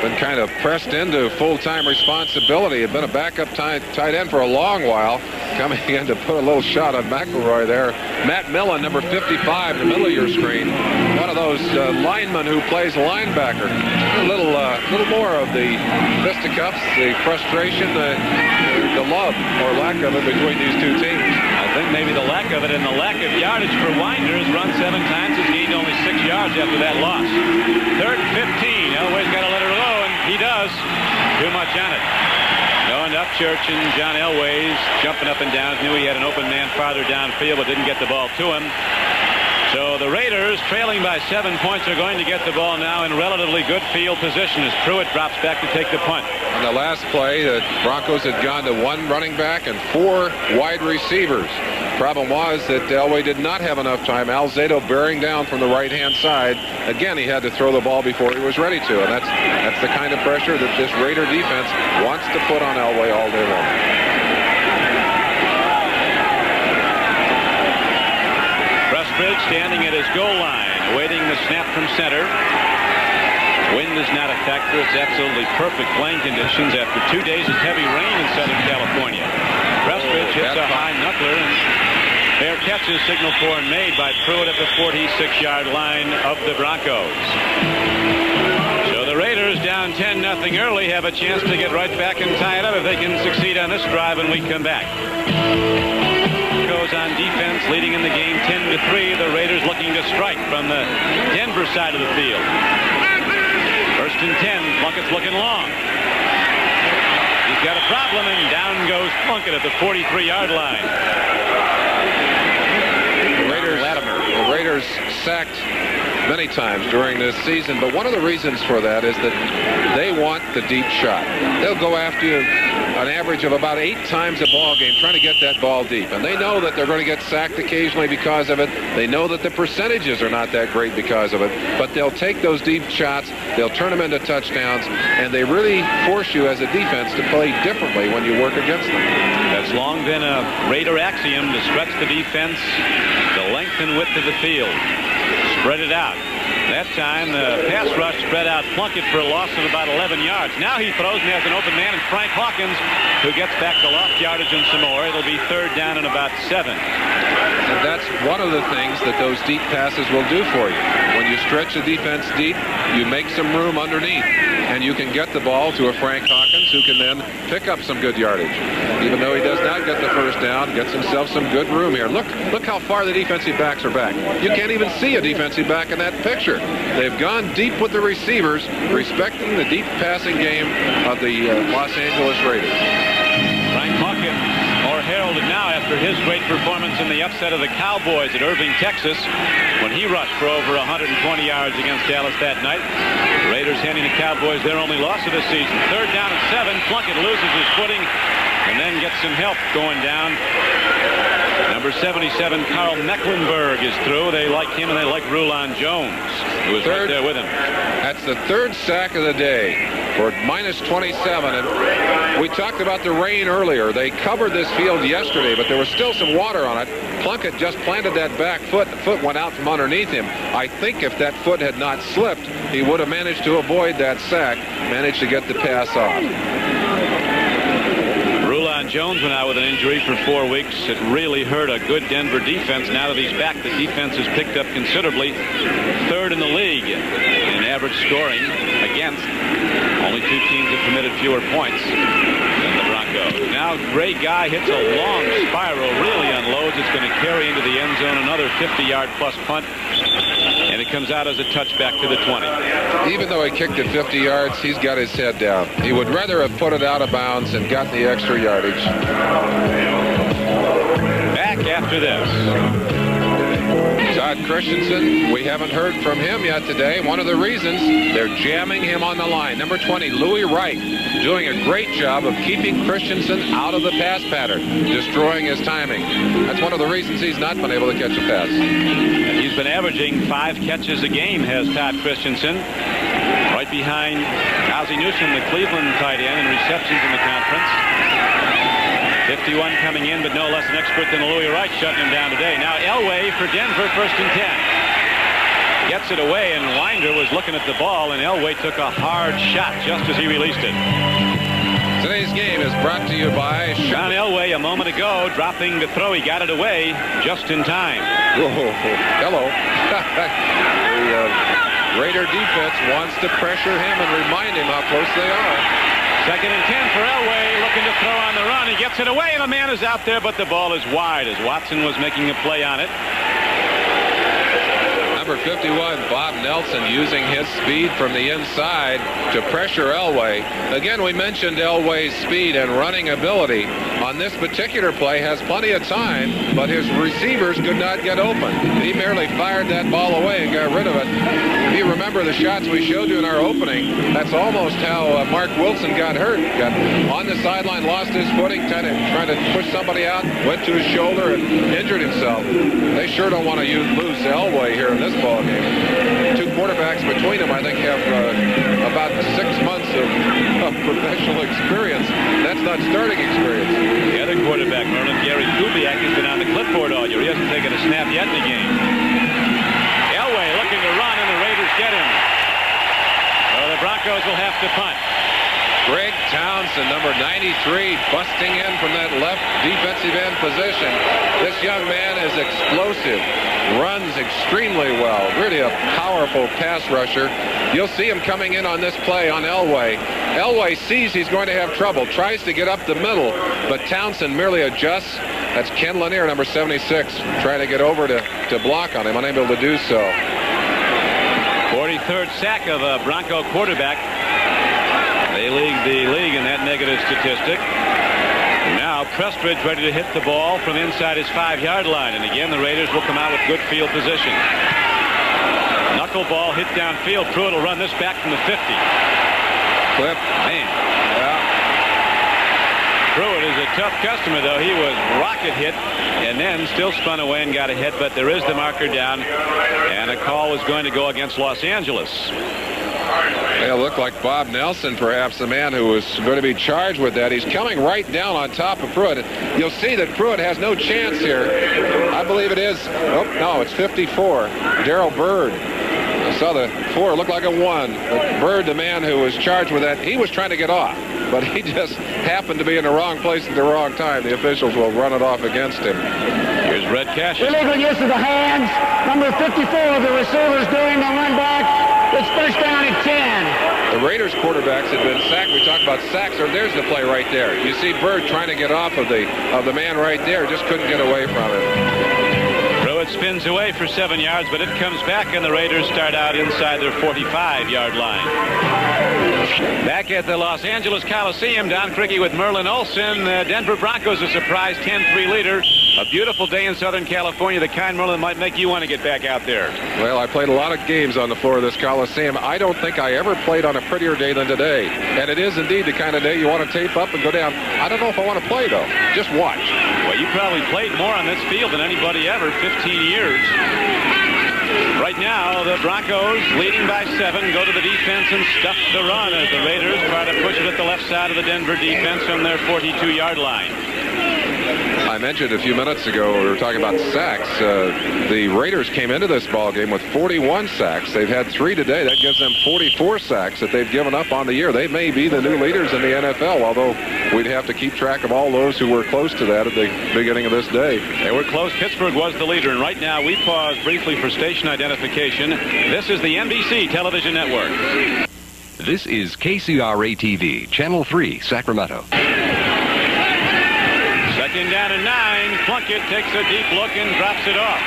been kind of pressed into full-time responsibility, had been a backup tight end for a long while, coming in to put a little shot on McElroy there. Matt Millen, number 55, in the middle of your screen, one of those linemen who plays linebacker. A little more of the fisticuffs, the frustration, the love or lack of it between these two teams. I think maybe the lack of it and the lack of yardage for Winder. Has run 7 times, has gained only 6 yards after that loss. 3rd and 15. Elway's got to let her go, and he does. Too much on it. Going to Upchurch, and John Elway's jumping up and down. Knew he had an open man farther downfield, but didn't get the ball to him. So the Raiders, trailing by 7 points, are going to get the ball now in relatively good field position as Pruitt drops back to take the punt. On the last play, the Broncos had gone to 1 running back and 4 wide receivers. Problem was that Elway did not have enough time. Alzado bearing down from the right-hand side. Again, he had to throw the ball before he was ready to, and that's the kind of pressure that this Raider defense wants to put on Elway all day long. Pressbridge standing at his goal line, awaiting the snap from center. Wind is not a factor. It's absolutely perfect playing conditions after 2 days of heavy rain in Southern California. Pressbridge hits a high knuckler, and fair catch is signaled for and made by Pruitt at the 46-yard line of the Broncos. So the Raiders, down 10-0 early, have a chance to get right back and tie it up if they can succeed on this drive when we come back. Goes on defense, leading in the game 10-3. The Raiders looking to strike from the Denver side of the field. 1st and 10. Plunkett's looking long. He's got a problem, and down goes Plunkett at the 43-yard line. The Raiders sacked many times during this season, but one of the reasons for that is that they want the deep shot. They'll go after you an average of about 8 times a ball game trying to get that ball deep, and they know that they're going to get sacked occasionally because of it. They know that the percentages are not that great because of it, but they'll take those deep shots, they'll turn them into touchdowns, and they really force you as a defense to play differently when you work against them. That's long been a Raider axiom, to stretch the defense the length and width of the field. Spread it out. That time, the pass rush spread out Plunkett for a loss of about 11 yards. Now he throws and has an open man, and Frank Hawkins, who gets back to lost yardage and some more. It'll be 3rd down and about 7. And that's one of the things that those deep passes will do for you. When you stretch the defense deep, you make some room underneath, and you can get the ball to a Frank Hawkins, who can then pick up some good yardage. Even though he does not get the 1st down, gets himself some good room here. Look how far the defensive backs are back. You can't even see a defensive back in that picture. They've gone deep with the receivers, respecting the deep passing game of the Los Angeles Raiders. Frank Hawkins, more heralded now after his great performance in the upset of the Cowboys at Irving, Texas, when he rushed for over 120 yards against Dallas that night. The Raiders handing the Cowboys their only loss of the season. 3rd down and 7. Plunkett loses his footing and then gets some help going down. Number Number 77, Carl Mecklenburg, is through. They like him, and they like Rulon Jones, who was right there with him. That's the third sack of the day for -27. And we talked about the rain earlier. They covered this field yesterday, but there was still some water on it. Plunkett just planted that back foot. The foot went out from underneath him. I think if that foot had not slipped, he would have managed to avoid that sack, managed to get the pass off. Rulon Jones went out with an injury for 4 weeks. It really hurt a good Denver defense. Now that he's back, the defense has picked up considerably. Third in the league in average scoring against. Only 2 teams have committed fewer points than the Broncos. Now Ray Guy hits a long spiral, really unloads. It's going to carry into the end zone, another 50-yard plus punt. And it comes out as a touchback to the 20. Even though he kicked it 50 yards, he's got his head down. He would rather have put it out of bounds and gotten the extra yardage. Back after this. Todd Christensen, we haven't heard from him yet today. One of the reasons, they're jamming him on the line. Number 20, Louis Wright, doing a great job of keeping Christensen out of the pass pattern, destroying his timing. That's one of the reasons he's not been able to catch a pass. And he's been averaging 5 catches a game, has Todd Christensen. Right behind Ozzie Newsome, the Cleveland tight end, in receptions in the conference. 51 coming in, but no less an expert than Louis Wright, shutting him down today. Now Elway for Denver, 1st and 10. Gets it away, and Winder was looking at the ball, and Elway took a hard shot just as he released it. Today's game is brought to you by John Elway a moment ago, dropping the throw. He got it away just in time. Whoa, hello. The Raider defense wants to pressure him and remind him how close they are. 2nd and 10 for Elway, looking to throw on the run. He gets it away, and the man is out there, but the ball is wide as Watson was making a play on it. Number 51, Bob Nelson, using his speed from the inside to pressure Elway. Again, we mentioned Elway's speed and running ability. On this particular play, has plenty of time, but his receivers could not get open. He merely fired that ball away and got rid of it. If you remember the shots we showed you in our opening, that's almost how Mark Wilson got hurt. Got on the sideline, lost his footing, trying to push somebody out, went to his shoulder and injured himself. They sure don't want to lose Elway here in this ball game. 2 quarterbacks between them, I think, have about 6 months of professional experience. That's not starting experience. The other quarterback, Merlin, Gary Kubiak, has been on the clipboard all year. He hasn't taken a snap yet in the game. Elway looking to run, and the Raiders get him. So the Broncos will have to punt. Greg Townsend, number 93, busting in from that left defensive end position. This young man is explosive, runs extremely well, really a powerful pass rusher. You'll see him coming in on this play on Elway. Elway sees he's going to have trouble, tries to get up the middle, but Townsend merely adjusts. That's Ken Lanier, number 76, trying to get over to block on him, unable to do so. 43rd sack of a Bronco quarterback. They lead the league in that negative statistic. Now Prestridge ready to hit the ball from inside his 5-yard line. And again, the Raiders will come out with good field position. Knuckleball hit downfield. Pruitt will run this back from the 50. Clip. Man. Yeah. Pruitt is a tough customer, though. He was rocket hit and then still spun away and got ahead. But there is the marker down. And a call is going to go against Los Angeles. It looked like Bob Nelson, perhaps the man who was going to be charged with that. He's coming right down on top of Pruitt. You'll see that Pruitt has no chance here. I believe it is. Oh, no, it's 54. Darrell Byrd. I saw the 4 look like a 1. But Byrd, the man who was charged with that, he was trying to get off. But he just happened to be in the wrong place at the wrong time. The officials will run it off against him. Here's Red Cassius. Illegal use of the hands. Number 54 of the receivers doing the run back. It's 1st down at 10. The Raiders quarterbacks had been sacked. We talked about sacks. There's the play right there. You see Byrd trying to get off of the man right there. Just couldn't get away from it. Pruitt spins away for 7 yards, but it comes back, and the Raiders start out inside their 45-yard line. Back at the Los Angeles Coliseum, Don Criqui with Merlin Olsen. Denver Broncos a surprise 10-3 leader. A beautiful day in Southern California, the kind, Merlin, might make you want to get back out there. Well, I played a lot of games on the floor of this Coliseum. I don't think I ever played on a prettier day than today. And it is indeed the kind of day you want to tape up and go down. I don't know if I want to play, though. Just watch. Well, you probably played more on this field than anybody ever, 15 years. Right now, the Broncos, leading by 7, go to the defense and stuff the run as the Raiders try to push it at the left side of the Denver defense from their 42-yard line. I mentioned a few minutes ago, we were talking about sacks. The Raiders came into this ball game with 41 sacks. They've had 3 today. That gives them 44 sacks that they've given up on the year. They may be the new leaders in the NFL, although we'd have to keep track of all those who were close to that at the beginning of this day. They were close. Pittsburgh was the leader, and right now we pause briefly for station identification. This is the NBC Television Network. This is KCRA-TV, Channel 3, Sacramento. Second down and 9. Plunkett takes a deep look and drops it off.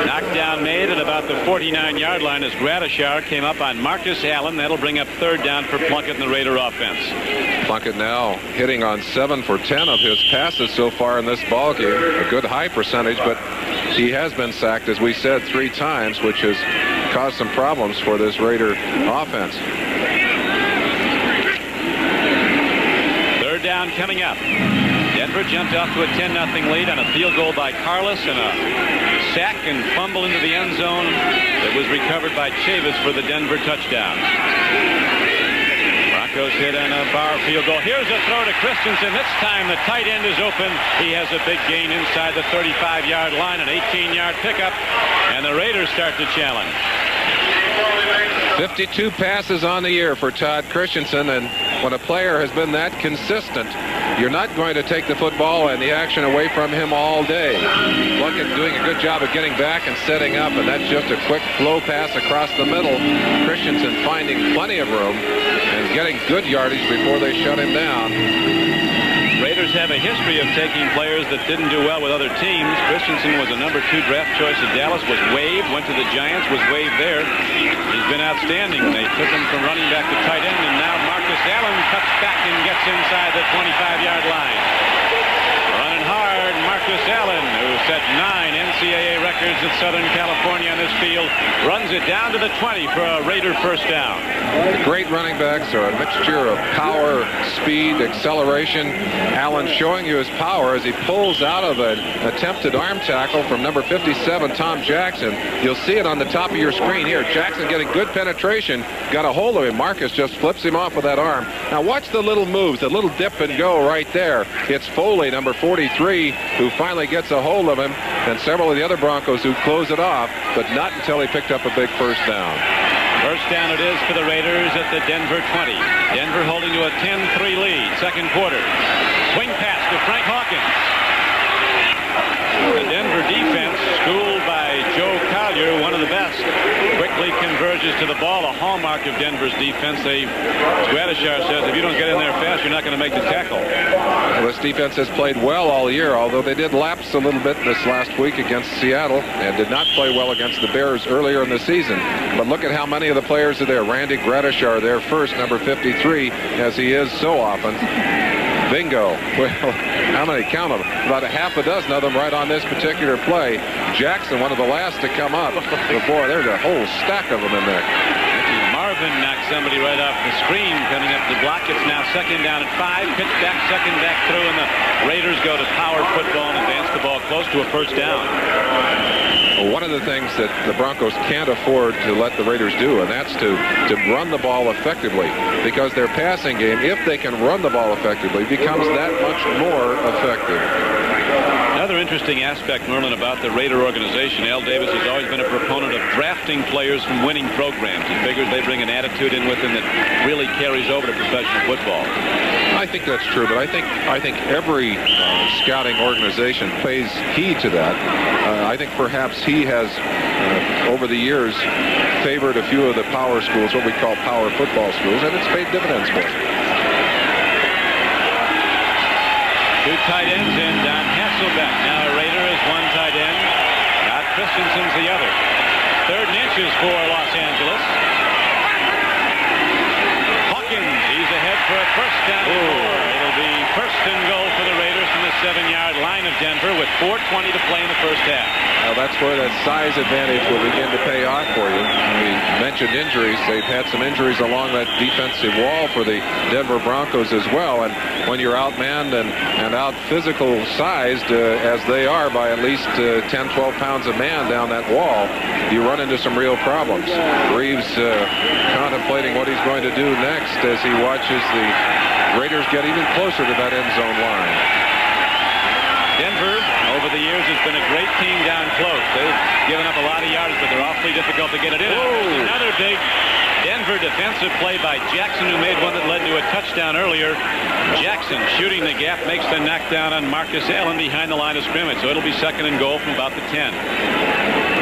Knockdown made at about the 49-yard line as Gradishar came up on Marcus Allen. That'll bring up third down for Plunkett and the Raider offense. Plunkett now hitting on 7 for 10 of his passes so far in this ball game. A good high percentage, but he has been sacked, as we said, 3 times, which has caused some problems for this Raider offense. Third down coming up. Denver jumped off to a 10-0 lead on a field goal by Carlos and a sack and fumble into the end zone that was recovered by Chavis for the Denver touchdown. Broncos hit on a bar field goal. Here's a throw to Christensen. This time the tight end is open. He has a big gain inside the 35-yard line, an 18-yard pickup, and the Raiders start to challenge. 52 passes on the year for Todd Christensen, and when a player has been that consistent, you're not going to take the football and the action away from him all day. Plunkett doing a good job of getting back and setting up, and that's just a quick flow pass across the middle. Christensen finding plenty of room and getting good yardage before they shut him down. Raiders have a history of taking players that didn't do well with other teams. Christensen was a number 2 draft choice at Dallas, was waived, went to the Giants, was waived there. He's been outstanding. They took him from running back to tight end, and now Marcus Allen cuts back and gets inside the 25-yard line. Running hard, Marcus Allen, who set 9 NCAA records at Southern California on this field, runs it down to the 20 for a Raider first down. The great running backs are a mixture of power, speed, acceleration. Allen showing you his power as he pulls out of an attempted arm tackle from number 57, Tom Jackson. You'll see it on the top of your screen here. Jackson getting good penetration, got a hold of him. Marcus just flips him off with that arm. Now watch the little moves, the little dip and go right there. It's Foley, number 43, who finally gets a hold of him, and several of the other Broncos who close it off, but not until he picked up a big first down. First down it is for the Raiders at the Denver 20. Denver holding to a 10-3 lead, second quarter. Swing pass to Frank Hawkins. The Denver defense, schooled by Joe Collier, one of the best, quickly converges to the ball, a hallmark of Denver's defense. Gradishar says if you don't get in there fast, you're not going to make the tackle. Well, this defense has played well all year, although they did lapse a little bit this last week against Seattle and did not play well against the Bears earlier in the season. But look at how many of the players are there. Randy Gradishar there first, number 53, as he is so often. Bingo. Well, how many? Count them. About a half a dozen of them right on this particular play. Jackson, one of the last to come up. But boy, there's a whole stack of them in there. Marvin knocked somebody right off the screen coming up the block. It's now second down at 5. Pitch back, second back through, and the Raiders go to power football and advance the ball close to a first down. Well, one of the things that the Broncos can't afford to let the Raiders do, and that's to run the ball effectively, because their passing game, if they can run the ball effectively, becomes that much more effective. Another interesting aspect, Merlin, about the Raider organization, Al Davis has always been a proponent of drafting players from winning programs. He figures they bring an attitude in with them that really carries over to professional football. I think that's true, but I think every scouting organization pays heed to that. I think perhaps he has, over the years, favored a few of the power schools, what we call power football schools, and it's paid dividends for him. Two tight ends in. Don Hasselbeck, now a Raider, is one tight end. Todd Christensen's the other. 3rd and inches for Los Angeles. Hawkins, he's ahead for a first down. It'll be first and goal for the Raiders from the 37-yard line of Denver with 4:20 to play in the first half. Well, that's where that size advantage will begin to pay off for you. We mentioned injuries. They've had some injuries along that defensive wall for the Denver Broncos as well. And when you're outmanned and out physical sized as they are by at least 10, 12 pounds a man down that wall, you run into some real problems. Reeves contemplating what he's going to do next as he watches the Raiders get even closer to that end zone line. Denver, over the years, has been a great team down close. They've given up a lot of yards, but they're awfully difficult to get it in. Another big Denver defensive play by Jackson, who made one that led to a touchdown earlier. Jackson shooting the gap, makes the knockdown on Marcus Allen behind the line of scrimmage. So it'll be 2nd and goal from about the 10.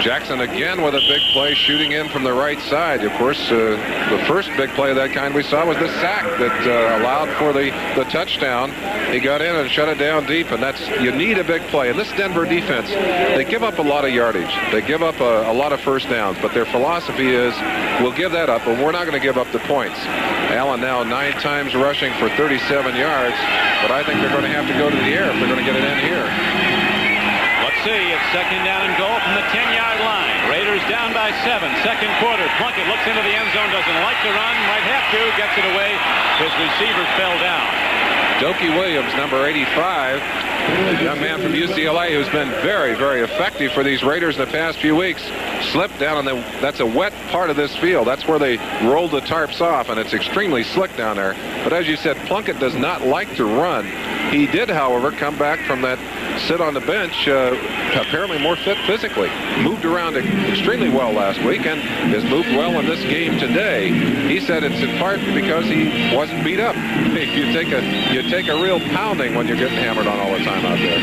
Jackson again with a big play shooting in from the right side. Of course, the first big play of that kind we saw was the sack that allowed for the touchdown. He got in and shut it down deep, and you need a big play. And this Denver defense, they give up a lot of yardage. They give up a lot of first downs, but their philosophy is, we'll give that up, but we're not going to give up the points. Allen now 9 times rushing for 37 yards, but I think they're going to have to go to the air if they're going to get it in here. Let's see, it's 2nd down and goal from the 10-yard line. Raiders down by 7, 2nd quarter. Plunkett looks into the end zone, doesn't like to run, might have to, gets it away. His receiver fell down. Dokie Williams, number 85, a young man from UCLA who's been very, very effective for these Raiders in the past few weeks, slipped down on that's a wet part of this field. That's where they rolled the tarps off, and it's extremely slick down there. But as you said, Plunkett does not like to run. He did, however, come back from that sit on the bench, apparently more fit physically. Moved around extremely well last week and has moved well in this game today. He said it's in part because he wasn't beat up. You take a real pounding when you're getting hammered on all the time out there.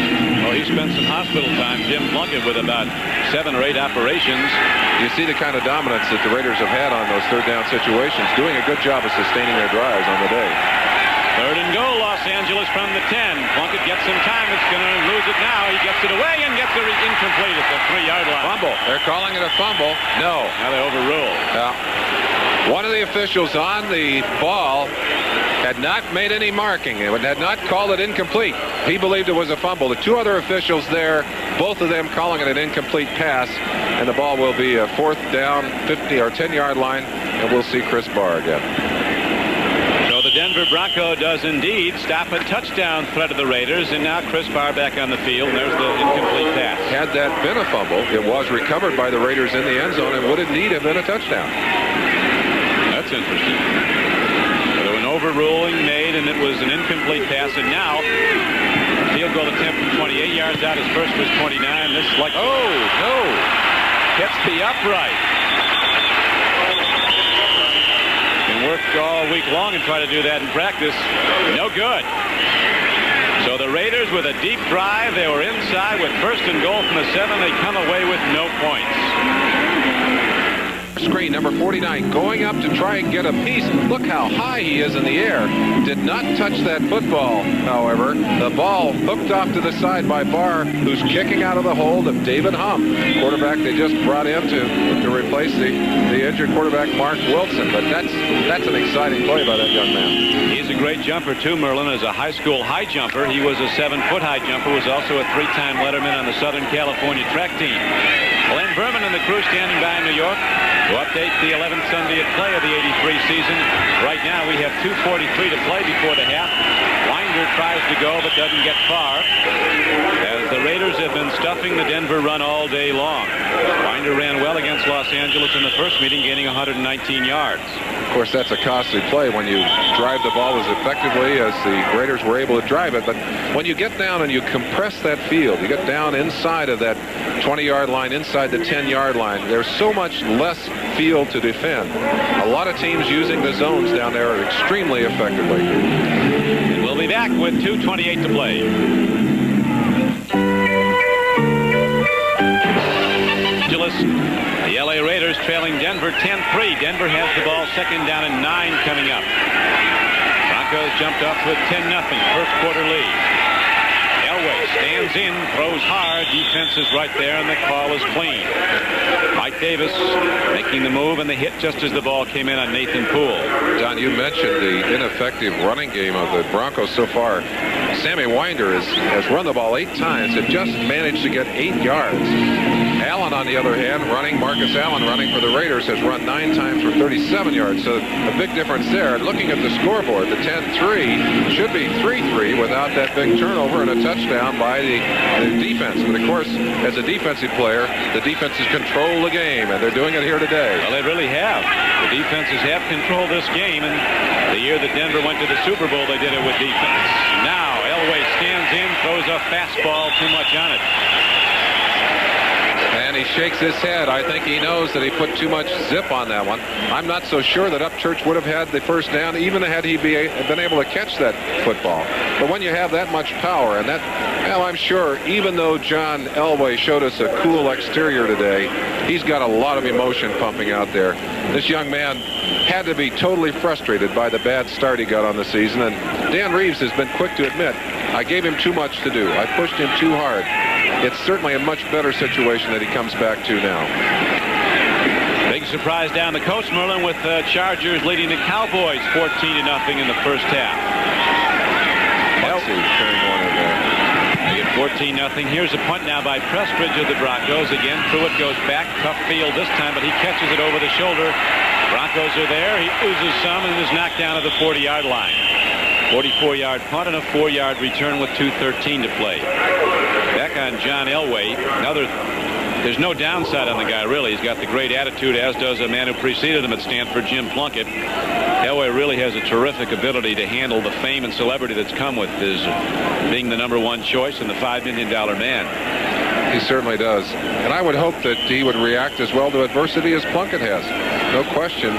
Well, he spent some hospital time, Jim Plunkett, with about 7 or 8 operations. You see the kind of dominance that the Raiders have had on those third down situations, doing a good job of sustaining their drives on the day. 3rd and goal, Los Angeles from the 10. Plunkett gets some time. It's going to lose it now. He gets it away and gets it incomplete at the 3-yard line. Fumble. They're calling it a fumble. No. Now they overrule. One of the officials on the ball had not made any marking. It had not called it incomplete. He believed it was a fumble. The 2 other officials there, both of them calling it an incomplete pass, and the ball will be a 4th down, 50 or 10-yard line, and we'll see Chris Barr again. So the Denver Bronco does indeed stop a touchdown threat of the Raiders, and now Chris Barr back on the field. And there's the incomplete pass. Had that been a fumble, it was recovered by the Raiders in the end zone and would indeed have been a touchdown. That's interesting. So an overruling made, and it was an incomplete pass, and now field goal attempt from 28 yards out. His first was 29. This is like, oh, no. Hits the upright. Worked all week long and try to do that in practice. No good. So the Raiders with a deep drive. They were inside with 1st and goal from the 7. They come away with no points. Screen number 49 going up to try and get a piece. Look how high he is in the air. Did not touch that football, however. The ball hooked off to the side by Barr, who's kicking out of the hold of David Humm, quarterback they just brought in to replace the injured quarterback Mark Wilson. But that's an exciting play by that young man. He's a great jumper too, Merlin. As a high school high jumper, he was a 7-foot high jumper, was also a 3-time letterman on the Southern California track team. Glenn Berman and the crew standing by in New York to update the 11th Sunday at play of the 83 season. Right now we have 2:43 to play before the half. Winder tries to go but doesn't get far, as the Raiders have been stuffing the Denver run all day long. Winder ran well against Los Angeles in the first meeting, gaining 119 yards. Of course, that's a costly play when you drive the ball as effectively as the Raiders were able to drive it. But when you get down and you compress that field, you get down inside of that 20-yard line, inside the 10-yard line, there's so much less field to defend. A lot of teams using the zones down there extremely effectively. And we'll be back with 2:28 to play. The LA Raiders trailing Denver 10-3. Denver has the ball, 2nd down and 9 coming up. Broncos jumped off with 10-0 first quarter lead. Elway stands in, throws hard. Defense is right there, and the call is clean. Mike Davis making the move, and the hit just as the ball came in on Nathan Poole. Don, you mentioned the ineffective running game of the Broncos so far. 6 Sammy Winder has run the ball 8 times and just managed to get 8 yards. Allen, on the other hand, Marcus Allen running for the Raiders, has run 9 times for 37 yards. So a big difference there. Looking at the scoreboard, the 10-3 should be 3-3 without that big turnover and a touchdown by the defense. And, of course, as a defensive player, the defenses control the game, and they're doing it here today. Well, they really have. The defenses have controlled this game, and the year that Denver went to the Super Bowl, they did it with defense. Now Elway stands in, throws a fastball, too much on it. And he shakes his head. I think he knows that he put too much zip on that one. I'm not so sure that Upchurch would have had the first down, even had he been able to catch that football. But when you have that much power, and that, well, I'm sure, even though John Elway showed us a cool exterior today, he's got a lot of emotion pumping out there. This young man had to be totally frustrated by the bad start he got on the season. And Dan Reeves has been quick to admit, I gave him too much to do. I pushed him too hard. It's certainly a much better situation that he comes back to now. Big surprise down the coast, Merlin, with the Chargers leading the Cowboys 14-0 in the first half. Let's see, turning corner there. They get 14-0. Here's a punt now by Prestridge of the Broncos. Again, Pruitt goes back. Tough field this time, but he catches it over the shoulder. Broncos are there. He oozes some and is knocked down at the 40-yard line. 44-yard punt and a 4-yard return with 2:13 to play. Back on John Elway. There's no downside on the guy, really. He's got the great attitude, as does a man who preceded him at Stanford, Jim Plunkett. Elway really has a terrific ability to handle the fame and celebrity that's come with his being the #1 choice and the $5 million man. He certainly does. And I would hope that he would react as well to adversity as Plunkett has. No question.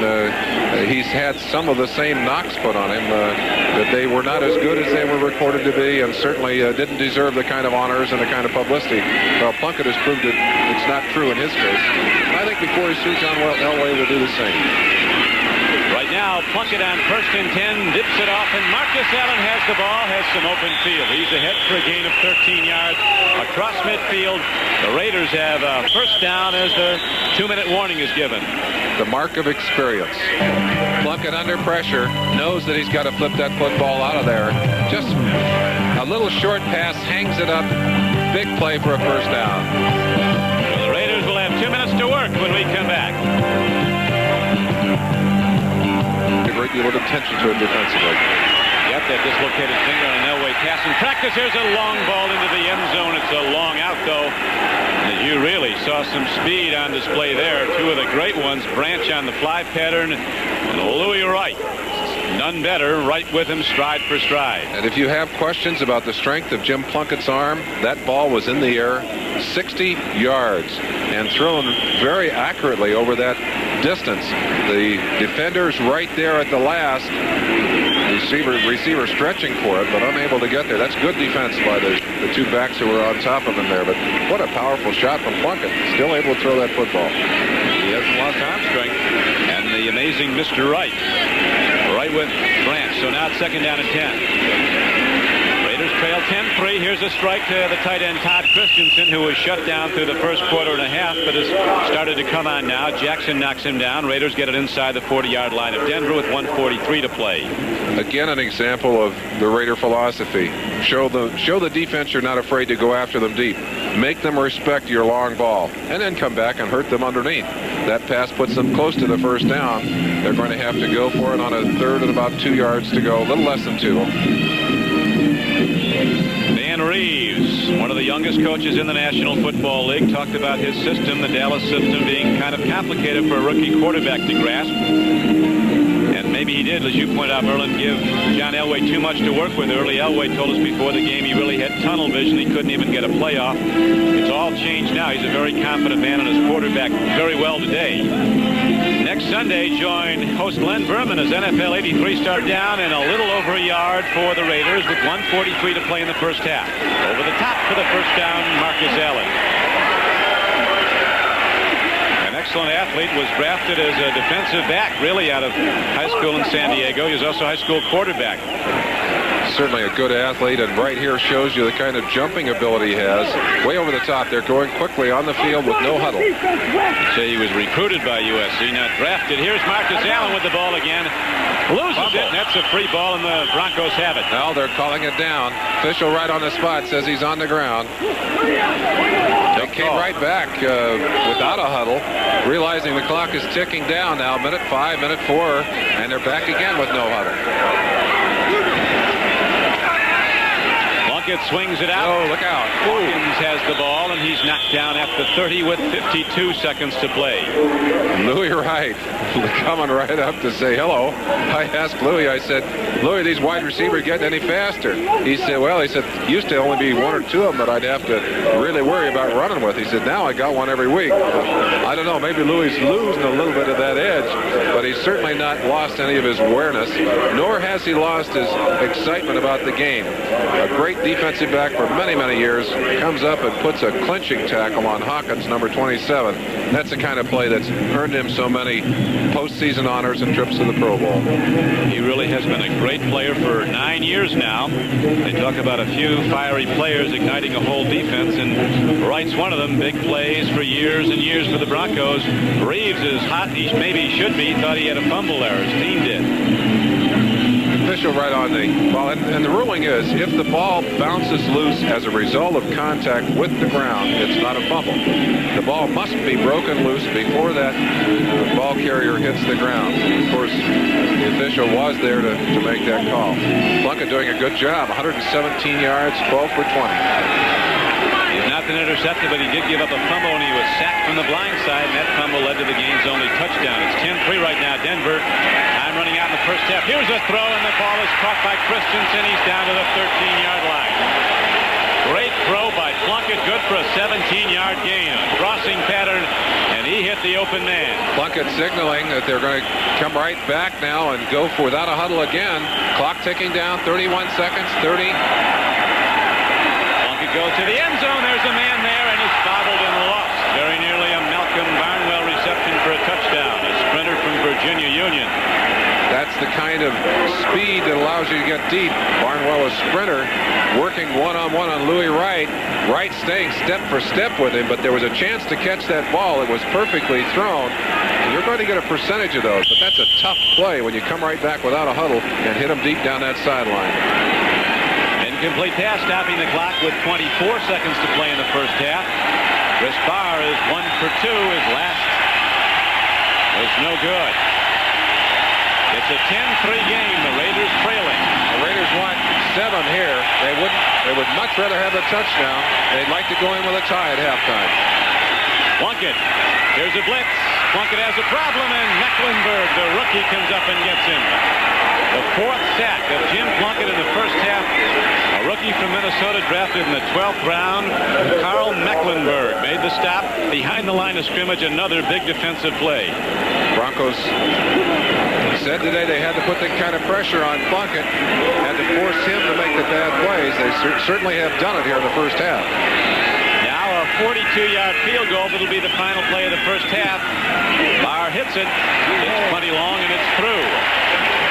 He's had some of the same knocks put on him, that they were not as good as they were reported to be, and certainly didn't deserve the kind of honors and the kind of publicity. Well, Plunkett has proved that it's not true in his case. I think before he's through, John Elway will do the same. Right now, Plunkett on 1st and 10, dips it off, and Marcus Allen has the ball, has some open field. He's ahead for a gain of 13 yards across midfield. The Raiders have a first down as the 2-minute warning is given. The mark of experience. Plunkett under pressure knows that he's got to flip that football out of there. Just a little short pass, hangs it up. Big play for a first down. Well, the Raiders will have 2 minutes to work when we come back. A great deal of attention to it defensively. Yep, that dislocated finger on an Elway pass in practice. There's a long ball into the end zone. It's a long out, though. And you really saw some speed on display there. 2 of the great ones, Branch on the fly pattern, and Louis Wright. None better, right with him, stride for stride. And if you have questions about the strength of Jim Plunkett's arm, that ball was in the air 60 yards and thrown very accurately over that distance. The defender's right there at the last. Receiver stretching for it, but unable to get there. That's good defense by the 2 backs who were on top of him there. But what a powerful shot from Plunkett. Still able to throw that football. He has a lot of arm strength. And the amazing Mr. Wright. Right with Branch. So now it's 2nd down and 10. Raiders trail 10-3. Here's a strike to the tight end Todd Christensen, who was shut down through the first quarter and a half, but has started to come on now. Jackson knocks him down. Raiders get it inside the 40-yard line of Denver with 1:43 to play. Again, an example of the Raider philosophy. Show the defense you're not afraid to go after them deep. Make them respect your long ball, and then come back and hurt them underneath. That pass puts them close to the first down. They're going to have to go for it on a 3rd and about 2 yards to go. A little less than 2. Dan Reeves, one of the youngest coaches in the National Football League, talked about his system, the Dallas system, being kind of complicated for a rookie quarterback to grasp. And maybe he did, as you pointed out, Merlin, give John Elway too much to work with early. Elway told us before the game he really had tunnel vision. He couldn't even get a playoff. It's all changed now. He's a very confident man, and his quarterback very well today. Next Sunday, join host Len Berman as NFL 83 start down and a little over a yard for the Raiders with 1:43 to play in the first half. Over the top for the first down, Marcus Allen. Excellent athlete, was drafted as a defensive back, really, out of high school in San Diego. He was also a high school quarterback. certainly a good athlete, and right here shows you the kind of jumping ability he has. Way over the top. They're going quickly on the field with no huddle. Say he was recruited by USC, not drafted. Here's Marcus Allen with the ball again. Loses it, and that's a free ball, and the Broncos have it. Now they're calling it down. Official right on the spot says he's on the ground. They came right back without a huddle, realizing the clock is ticking down now. Minute 5, minute 4, and they're back again with no huddle. Plunkett swings it out. Oh, look out. Hawkins has the ball, and he's knocked down at the 30 with 52 seconds to play. Louis Wright coming right up to say hello. I asked Louis, I said, Louis, these wide receivers getting any faster? He said, well, he said, used to only be 1 or 2 of them that I'd have to really worry about running with. He said, now I got one every week. I don't know, maybe Louis is losing a little bit of that edge, but he's certainly not lost any of his awareness, nor has he lost his excitement about the game. A great defensive back for many, many years comes up and puts a clinching tackle on Hawkins, number 27. That's the kind of play that's earned him so many postseason honors and trips to the Pro Bowl. He really has been a great player for 9 years now. They talk about a few fiery players igniting a whole defense, and Wright's one of them. Big plays for years and years for the Broncos. Reeves is hot. He maybe should be. Thought he had a fumble there. His team did. Official right on the ball, and the ruling is if the ball bounces loose as a result of contact with the ground, it's not a fumble. The ball must be broken loose before that ball carrier hits the ground. Of course, the official was there to make that call. Plunkett doing a good job. 117 yards, 12 for 20. He's not been intercepted, but he did give up a fumble, and he was sacked from the blind side, and that fumble led to the game's only touchdown. It's 10-3 right now, Denver. Time running out in the first half. Here's a throw, and the ball is caught by Christensen. He's down to the 13-yard line. Great throw by Plunkett, good for a 17-yard gain. A crossing pattern, and he hit the open man. Plunkett signaling that they're going to come right back now and go for without a huddle again. Clock ticking down, 31 seconds, 30. Goes to the end zone. There's a man there, and it's bobbled and lost. Very nearly a Malcolm Barnwell reception for a touchdown. A sprinter from Virginia Union. That's the kind of speed that allows you to get deep. Barnwell, a sprinter, working one-on-one on Louis Wright. Wright staying step for step with him, but there was a chance to catch that ball. It was perfectly thrown. And you're going to get a percentage of those, but that's a tough play when you come right back without a huddle and hit them deep down that sideline. Incomplete pass, stopping the clock with 24 seconds to play in the first half. Chris Barr is 1 for 2. His last was no good. It's a 10-3 game. The Raiders trailing. The Raiders want 7 here. They would much rather have a touchdown. They'd like to go in with a tie at halftime. Plunkett. Here's a blitz. Plunkett has a problem, and Mecklenburg, the rookie, comes up and gets him. The 4th sack of Jim Plunkett in the first half. A rookie from Minnesota drafted in the 12th round. Carl Mecklenburg made the stop behind the line of scrimmage. Another big defensive play. Broncos said today they had to put that kind of pressure on Plunkett, had to force him to make the bad plays. They certainly have done it here in the first half. Now a 42-yard field goal. It'll be the final play of the first half. Barr hits it. It's plenty long, and it's through.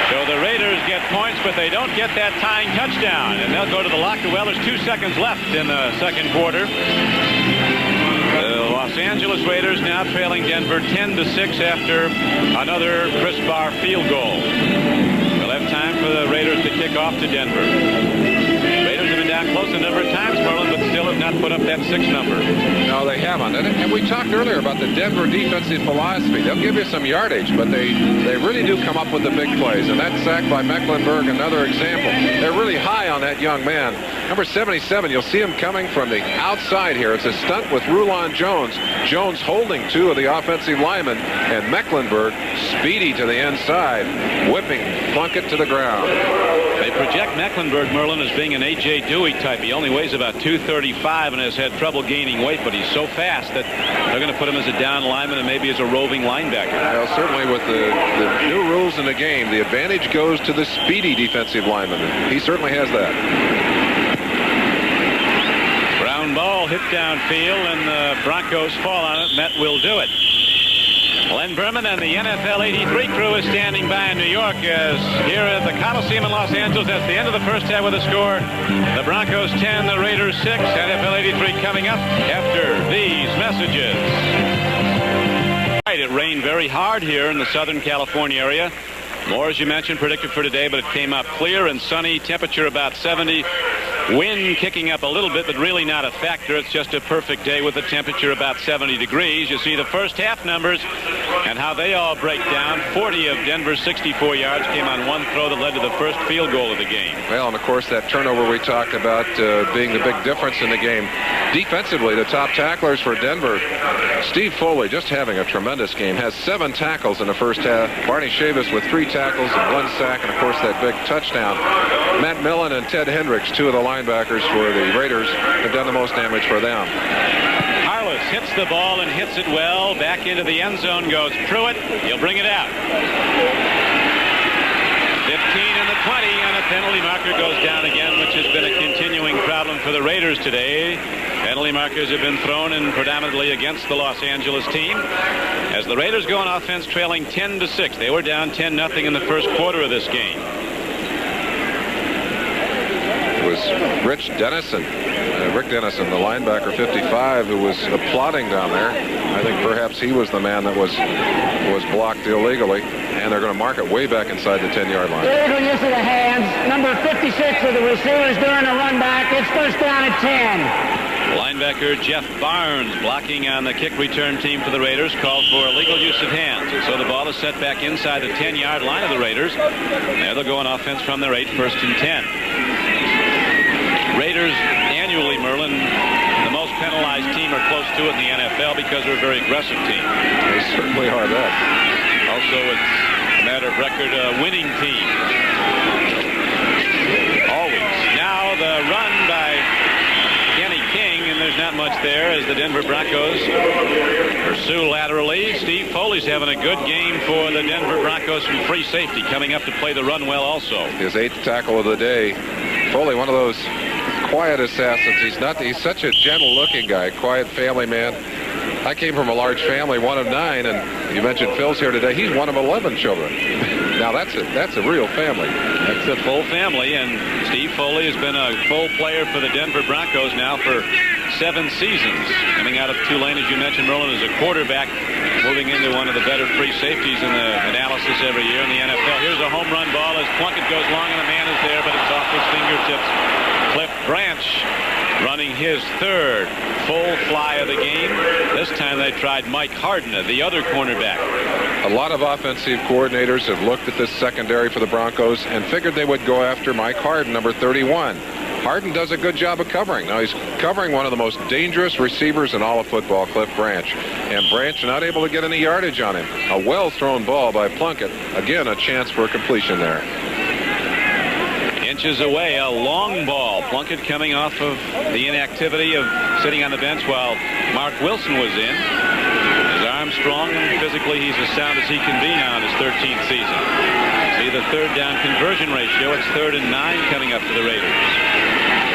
So the Raiders get points, but they don't get that tying touchdown. And they'll go to the locker. Well, there's 2 seconds left in the second quarter. The Los Angeles Raiders now trailing Denver 10-6 after another Chris Barr field goal. We'll have time for the Raiders to kick off to Denver. Raiders have been down close a number of times, Merlin, but still have not put up that 6 number. No, they haven't. And we talked earlier about the Denver defensive philosophy. They'll give you some yardage, but they really do come up with the big plays. And that sack by Mecklenburg, another example. They're really high on that young man. Number 77, you'll see him coming from the outside here. It's a stunt with Rulon Jones. Jones holding 2 of the offensive linemen, and Mecklenburg speedy to the inside, whipping Plunkett to the ground. They project Mecklenburg, Merlin, as being an A.J. Dewey type. He only weighs about 235 and has had trouble gaining weight, but he's so fast that they're going to put him as a down lineman and maybe as a roving linebacker. Well, certainly with the new rules in the game, the advantage goes to the speedy defensive lineman. He certainly has that. Ground ball hit downfield, and the Broncos fall on it, and that will do it. Len Berman and the NFL 83 crew is standing by in New York as here at the Coliseum in Los Angeles. That's the end of the first half with a score. The Broncos 10, the Raiders 6. NFL 83 coming up after these messages. It rained very hard here in the Southern California area. More, as you mentioned, predicted for today, but it came up clear and sunny. Temperature about 70. Wind kicking up a little bit, but really not a factor. It's just a perfect day with a temperature about 70 degrees. You see the first half numbers and how they all break down. 40 of Denver's 64 yards came on one throw that led to the first field goal of the game. Well, and of course, that turnover we talked about being the big difference in the game. Defensively, the top tacklers for Denver, Steve Foley, just having a tremendous game, has 7 tackles in the first half. Barney Chavis with 3 tackles and 1 sack, and of course that big touchdown. Matt Millen and Ted Hendricks, 2 of the linebackers for the Raiders, have done the most damage for them. Harless hits the ball and hits it well. Back into the end zone goes Pruitt. He'll bring it out. 15 and the 20, and a penalty marker goes down again, which has been a continuing problem for the Raiders today. Penalty markers have been thrown in predominantly against the Los Angeles team. As the Raiders go on offense trailing 10-6. They were down 10-0 in the first quarter of this game. It was Rick Dennison, the linebacker, 55, who was applauding down there. I think perhaps he was the man that was blocked illegally, and they're going to mark it way back inside the 10-yard line. Illegal use of the hands. Number 56 of the receivers doing a run back. It's first down at 10. Linebacker Jeff Barnes blocking on the kick return team for the Raiders called for illegal use of hands. And so the ball is set back inside the 10-yard line of the Raiders. There they'll go on offense from their 8, first and 10. Raiders annually, Merlin, the most penalized team or close to it in the NFL because they're a very aggressive team. They certainly are that. Also, it's a matter of record winning team. Always. Now the run by Kenny King, and there's not much there as the Denver Broncos pursue laterally. Steve Foley's having a good game for the Denver Broncos from free safety, coming up to play the run well also. His 8th tackle of the day. Foley, one of those quiet assassins. He's such a gentle-looking guy, quiet family man. I came from a large family, one of 9, and you mentioned Phil's here today. He's one of 11 children. Now that's a real family. That's a full family, and Steve Foley has been a full player for the Denver Broncos now for 7 seasons. Coming out of Tulane, as you mentioned, Merlin, as a quarterback, moving into one of the better free safeties in the analysis every year in the NFL. Here's a home run ball as Plunkett goes long, and the man is there, but it's off his fingertips. Cliff Branch running his 3rd full fly of the game. This time they tried Mike Harden, the other cornerback. A lot of offensive coordinators have looked at this secondary for the Broncos and figured they would go after Mike Harden, number 31. Harden does a good job of covering. Now he's covering one of the most dangerous receivers in all of football, Cliff Branch. And Branch not able to get any yardage on him. A well-thrown ball by Plunkett. Again, a chance for a completion there. Inches away, a long ball. Plunkett coming off of the inactivity of sitting on the bench while Mark Wilson was in. His arm strong, and physically he's as sound as he can be now in his 13th season. See the 3rd down conversion ratio. It's 3rd and 9 coming up for the Raiders.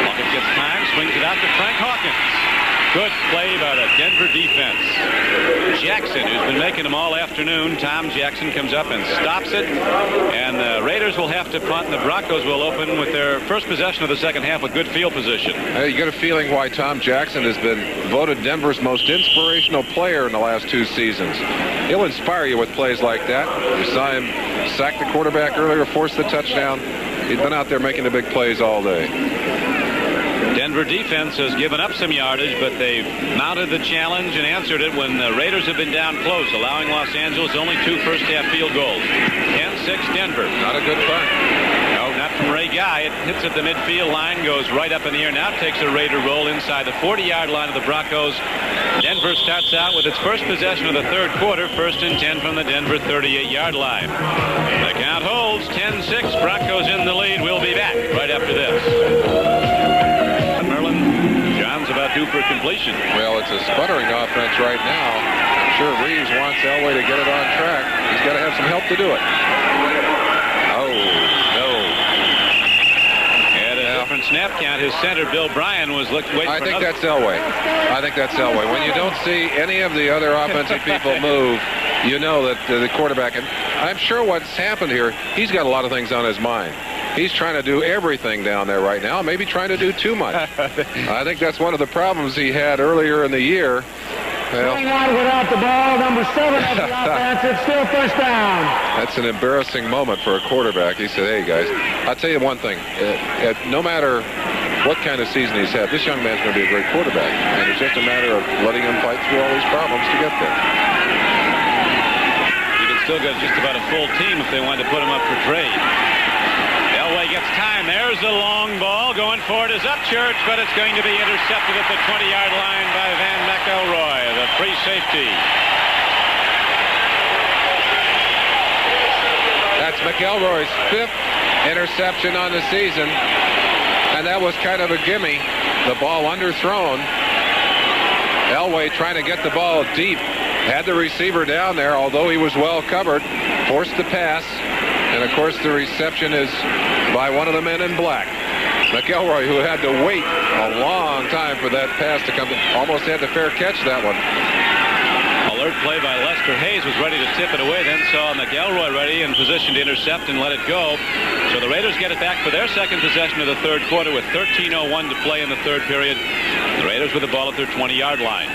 Plunkett gets time, swings it out to Frank Hawkins. Good play by the Denver defense. Jackson, who's been making them all afternoon, Tom Jackson comes up and stops it. And the Raiders will have to punt, and the Broncos will open with their first possession of the second half with good field position. You get a feeling why Tom Jackson has been voted Denver's most inspirational player in the last 2 seasons. He'll inspire you with plays like that. You saw him sack the quarterback earlier, force the touchdown. He's been out there making the big plays all day. Denver defense has given up some yardage, but they've mounted the challenge and answered it when the Raiders have been down close, allowing Los Angeles only 2 first-half field goals. 10-6 Denver. Not a good punt. No, not from Ray Guy. It hits at the midfield line, goes right up in the air. Now takes a Raider roll inside the 40-yard line of the Broncos. Denver starts out with its first possession of the 3rd quarter, 1st and 10 from the Denver 38-yard line. The count holds 10-6. Broncos in the lead. We'll be back right after this. Merlin, John's about due for completion. Well, it's a sputtering offense right now. I'm sure Reeves wants Elway to get it on track. He's got to have some help to do it. Oh, no. At a different snap count, his center, Bill Bryan, was waiting for I think that's Elway. I think that's Elway. When you don't see any of the other offensive people move, you know that the quarterback, and I'm sure what's happened here, he's got a lot of things on his mind. He's trying to do everything down there right now, maybe trying to do too much. I think that's one of the problems he had earlier in the year. Well, out without the ball, number 7 of the offense. It's still first down. That's an embarrassing moment for a quarterback. He said, hey, guys, I'll tell you one thing. No matter what kind of season he's had, this young man's going to be a great quarterback. And it's just a matter of letting him fight through all these problems to get there. You could still get just about a full team if they wanted to put him up for trade. Elway gets time. There's the long ball. Going for it is Upchurch, but it's going to be intercepted at the 20-yard line by Van McElroy, the free safety. That's McElroy's 5th interception on the season, and that was kind of a gimme. The ball underthrown. Elway trying to get the ball deep. Had the receiver down there, although he was well covered. Forced the pass. And, of course, the reception is by one of the men in black. McElroy, who had to wait a long time for that pass to come, almost had to fair catch that one. Alert play by Lester Hayes was ready to tip it away, then saw McElroy ready in position to intercept and let it go. So the Raiders get it back for their second possession of the third quarter with 13:01 to play in the third period. The Raiders with the ball at their 20-yard line.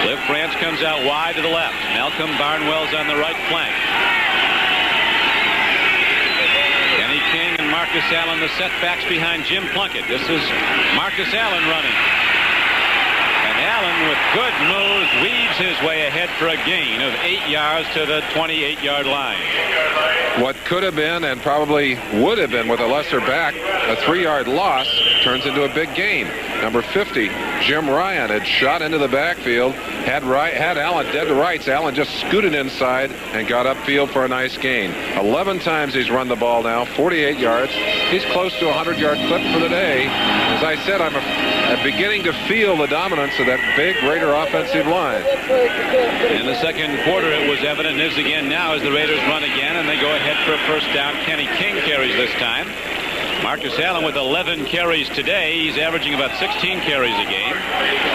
Cliff Branch comes out wide to the left. Malcolm Barnwell's on the right flank. King and Marcus Allen, the setbacks behind Jim Plunkett. This is Marcus Allen running. And Allen, with good moves, weaves his way ahead for a gain of 8 yards to the 28-yard line. What could have been and probably would have been with a lesser back, a 3-yard loss, turns into a big gain. Number 50, Jim Ryan, had shot into the backfield, had Allen dead to rights. Allen just scooted inside and got upfield for a nice gain. 11 times he's run the ball now, 48 yards. He's close to a 100-yard clip for the day. As I said, I'm beginning to feel the dominance of that big Raider offensive line. In the second quarter, it was evident, and is again now, as the Raiders run again, and they go ahead for a first down. Kenny King carries this time. Marcus Allen with 11 carries today. He's averaging about 16 carries a game.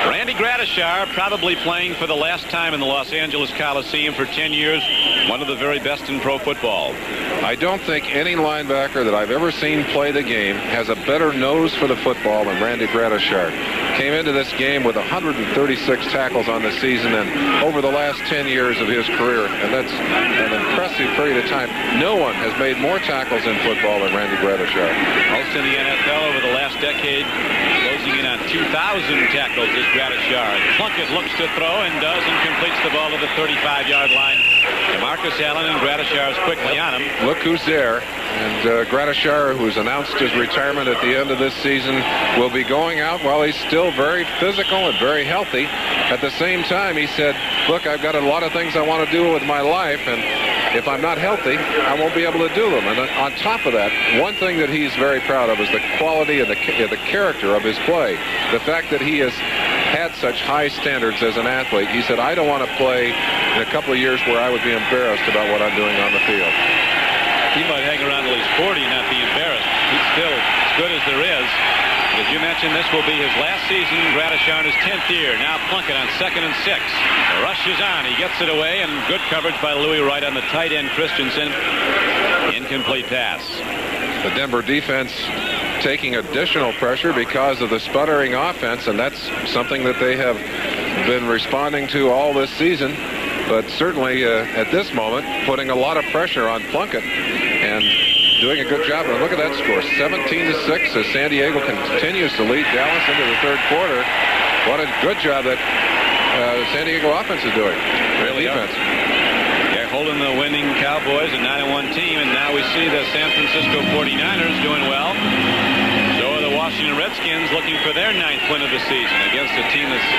Randy Gradishar probably playing for the last time in the Los Angeles Coliseum for 10 years. One of the very best in pro football. I don't think any linebacker that I've ever seen play the game has a better nose for the football than Randy Gradishar. Came into this game with 136 tackles on the season and over the last 10 years of his career. And that's an impressive period of time. No one has made more tackles in football than Randy Gradishar. Most in the NFL over the last decade, closing in on 2,000 tackles is Gradishar. Plunkett looks to throw and does, and completes the ball to the 35-yard line. Marcus Allen and Gradishar is quickly on him. Look who's there. And Gradishar, who's announced his retirement at the end of this season, will be going out while he's still very physical and very healthy. At the same time, he said, look, I've got a lot of things I want to do with my life, and if I'm not healthy, I won't be able to do them. And on top of that, one thing that he's very proud of is the quality and the character of his play. The fact that he has had such high standards as an athlete. He said, I don't want to play in a couple of years where I would be embarrassed about what I'm doing on the field. He might hang around till he's 40 and not be embarrassed. He's still as good as there is. As you mentioned, this will be his last season. Gradishar in his 10th year. Now Plunkett on 2nd and 6. The rush is on. He gets it away, and good coverage by Louis Wright on the tight end Christensen. Incomplete pass. The Denver defense taking additional pressure because of the sputtering offense, and that's something that they have been responding to all this season. But certainly at this moment, putting a lot of pressure on Plunkett and doing a good job. And look at that score, 17-6, as San Diego continues to lead Dallas into the third quarter. What a good job that San Diego offense is doing. Really defense. They're holding the winning Cowboys, a 9-1 team, and now we see the San Francisco 49ers doing well. So are the Washington Redskins looking for their 9th win of the season against a team that's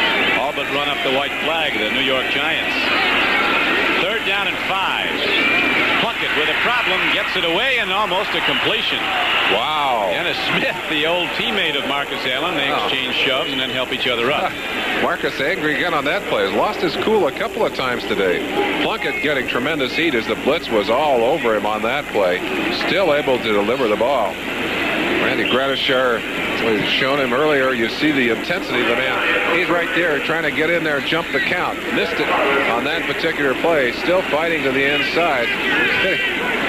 all but run up the white flag, the New York Giants. 3rd down and 5. Plunkett with a problem, gets it away, and almost a completion. Wow. Dennis Smith, the old teammate of Marcus Allen, they exchange shoves and then help each other up. Marcus angry again on that play. Has lost his cool a couple of times today. Plunkett getting tremendous heat as the blitz was all over him on that play. Still able to deliver the ball. Randy Gradishar We've shown him earlier. You see the intensity of the man. He's right there trying to get in there and jump the count. Missed it on that particular play. Still fighting to the inside.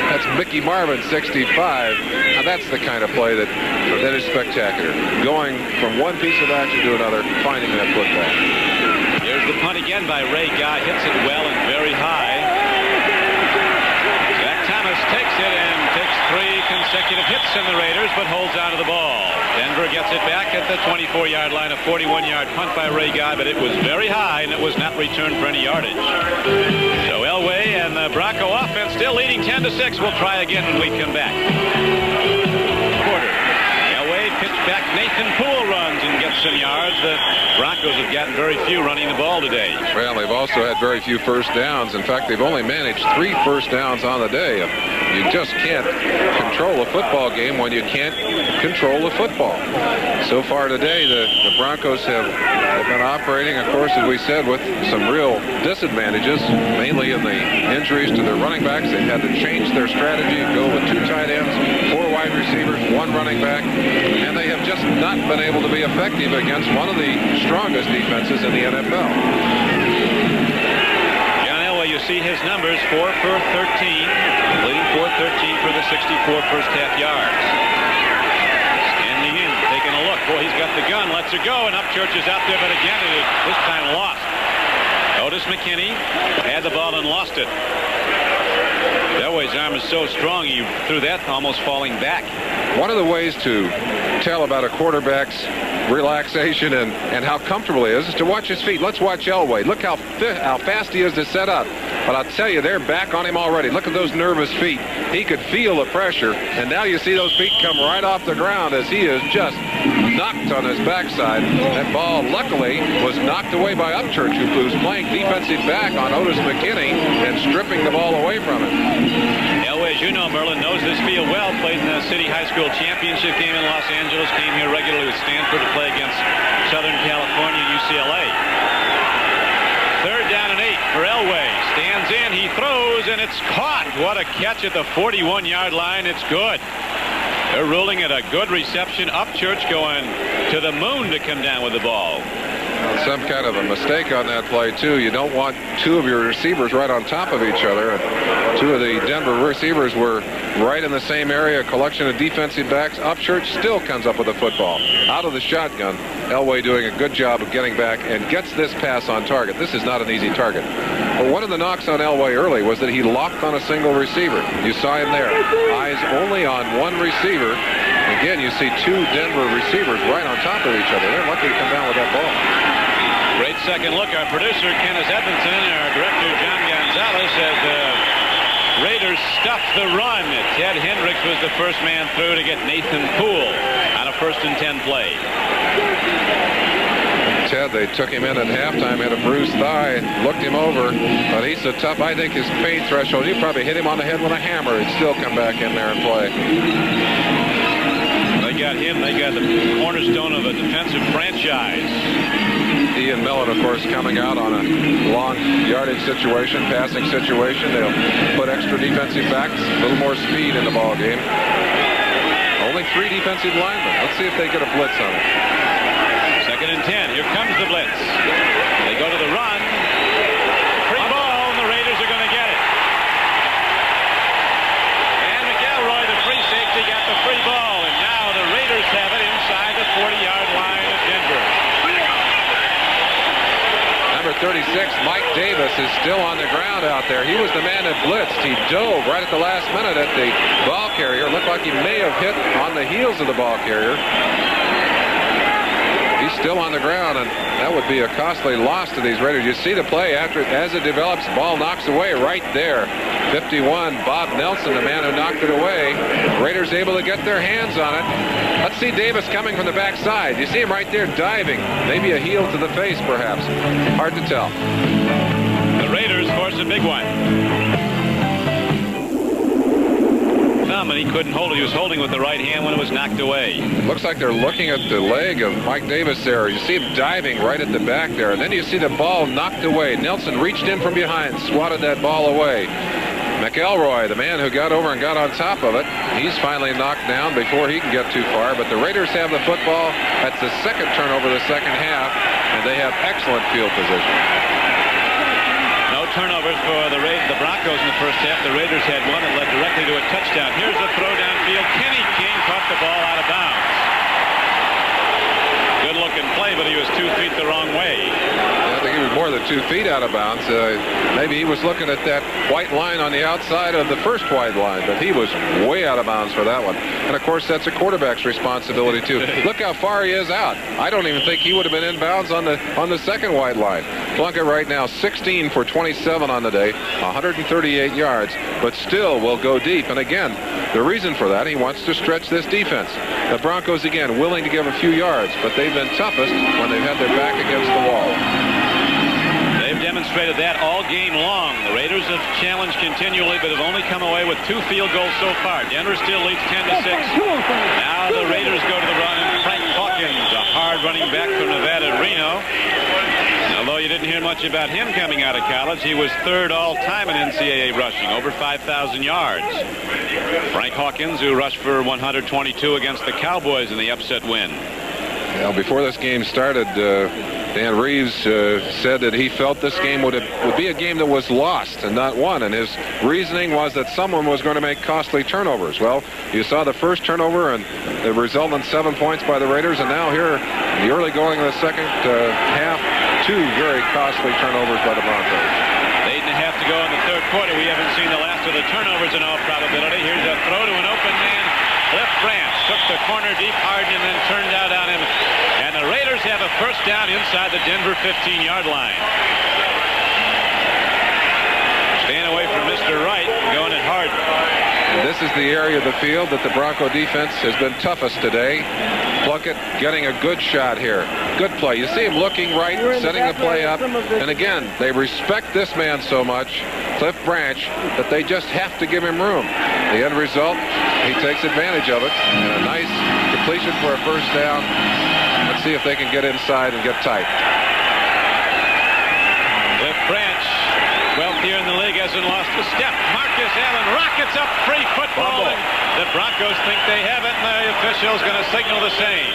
That's Mickey Marvin, 65. Now that's the kind of play that is spectacular. Going from one piece of action to another, finding that football. Here's the punt again by Ray Guy. Hits it well and very high. Zach Thomas takes it and takes 3 consecutive hits in the Raiders, but holds on to the ball. Denver gets it back at the 24-yard line. A 41-yard punt by Ray Guy, but it was very high and it was not returned for any yardage. So Elway and the Bronco offense still leading 10-6. We'll try again when we come back. Quarter. Elway pitched back. Nathan Poole runs and gets some yards. The Broncos have gotten very few running the ball today. Well, they've also had very few first downs. In fact, they've only managed 3 first downs on the day. You just can't control a football game when you can't control the football. So far today, the Broncos have been operating, of course, as we said, with some real disadvantages, mainly in the injuries to their running backs. They've had to change their strategy, go with 2 tight ends, 4 wide receivers, 1 running back, and they have just not been able to be effective against one of the strongest defenses in the NFL. John Elway, you see his numbers, 4 for 13, leading 413 for the 64 first half yards. Standing in, taking a look. Boy, he's got the gun, lets it go, and Upchurch is out there, but again, it is this time lost. Otis McKinney had the ball and lost it. Elway's arm is so strong, he threw that almost falling back. One of the ways to tell about a quarterback's relaxation and how comfortable he is to watch his feet. Let's watch Elway. Look how fast he is to set up. But I'll tell you, they're back on him already. Look at those nervous feet. He could feel the pressure, and now you see those feet come right off the ground as he is just knocked on his backside. That ball, luckily, was knocked away by Upchurch, who's playing defensive back on Otis McKinney and stripping the ball away from him. Elway, as you know, Merlin, knows this field well. Played in the City High School Championship game in Los Angeles. Came here regularly with Stanford to play against Southern California and UCLA. 3rd down and 8 for Elway. Stands in, he throws, and it's caught. What a catch at the 41-yard line. It's good. They're ruling it a good reception. Upchurch going to the moon to come down with the ball. Some kind of a mistake on that play, too. You don't want 2 of your receivers right on top of each other. And 2 of the Denver receivers were right in the same area, a collection of defensive backs. Upchurch still comes up with the football. Out of the shotgun, Elway doing a good job of getting back and gets this pass on target. This is not an easy target. But one of the knocks on Elway early was that he locked on a single receiver. You saw him there. Eyes only on 1 receiver. Again, you see 2 Denver receivers right on top of each other. They're lucky to come down with that ball. Great second look. Our producer, Kenneth Edmondson, and our director, John Gonzalez, said the Raiders stuffed the run. Ted Hendricks was the first man through to get Nathan Poole on a 1st and 10 play. Ted, they took him in at halftime, had a bruised thigh, looked him over, but he's so tough. I think his pain threshold, you probably hit him on the head with a hammer. He'd still come back in there and play. They got him. They got the cornerstone of a defensive franchise. Ian Millen, of course, coming out on a long yardage situation, passing situation. They'll put extra defensive backs, a little more speed in the ball game. Only 3 defensive linemen. Let's see if they get a blitz on it. 2nd and 10. Here comes the blitz. They go to the run. Free ball, and the Raiders are going to get it. And McElroy, the free safety, got the free ball, and now the Raiders have it inside the 40-yard line of Denver. Number 36, Mike Davis, is still on the ground out there. He was the man that blitzed. He dove right at the last minute at the ball carrier. Looked like he may have hit on the heels of the ball carrier. He's still on the ground, and that would be a costly loss to these Raiders. You see the play after as it develops, ball knocks away right there. 51, Bob Nelson, the man who knocked it away. Raiders able to get their hands on it. Let's see Davis coming from the backside. You see him right there diving. Maybe a heel to the face, perhaps. Hard to tell. The Raiders force a big one. And he couldn't hold it. He was holding with the right hand when it was knocked away. Looks like they're looking at the leg of Mike Davis there. You see him diving right at the back there. And then you see the ball knocked away. Nelson reached in from behind, swatted that ball away. McElroy, the man who got over and got on top of it, he's finally knocked down before he can get too far. But the Raiders have the football. That's the second turnover of the second half, and they have excellent field position. No turnovers for the Broncos in the first half. The Raiders had one that led directly to a touchdown. Here's a throw downfield. Kenny King caught the ball out of bounds. Good-looking play, but he was 2 feet the wrong way. I think he was more than 2 feet out of bounds. Maybe he was looking at that white line on the outside of the first white line, but he was way out of bounds for that one. And, of course, that's a quarterback's responsibility, too. Look how far he is out. I don't even think he would have been in bounds on the second white line. Plunkett right now 16 for 27 on the day, 138 yards, but still will go deep. And, again, the reason for that, he wants to stretch this defense. The Broncos, again, willing to give a few yards, but they've been toughest when they've had their back against the wall. They've demonstrated that all game long. The Raiders have challenged continually, but have only come away with 2 field goals so far. Denver still leads 10-6. Now the Raiders go to the run, and Frank Hawkins, a hard running back from Nevada, Reno. Although you didn't hear much about him coming out of college, he was third all-time in NCAA rushing, over 5,000 yards. Frank Hawkins, who rushed for 122 against the Cowboys in the upset win. Well, before this game started, Dan Reeves said that he felt this game would be a game that was lost and not won, and his reasoning was that someone was going to make costly turnovers. Well, you saw the first turnover and the result in 7 points by the Raiders, and now here in the early going of the second half, 2 very costly turnovers by the Broncos. 8.5 to go in the third quarter. We haven't seen the last of the turnovers in all probability. Here's a throw to an open man. Cliff Branch took the corner deep hard and then turned out on him. And the Raiders have a first down inside the Denver 15-yard line. Staying away from Mr. Wright, going it hard. And this is the area of the field that the Bronco defense has been toughest today. Plunkett getting a good shot here. Good play. You see him looking right, setting the play up. And again, they respect this man so much, Cliff Branch, that they just have to give him room. The end result, he takes advantage of it. And a nice completion for a first down. Let's see if they can get inside and get tight. Cliff Branch, 12th year in the league, hasn't lost a step. Marcus Allen rockets up free football. The Broncos think they have it, and the official's going to signal the same.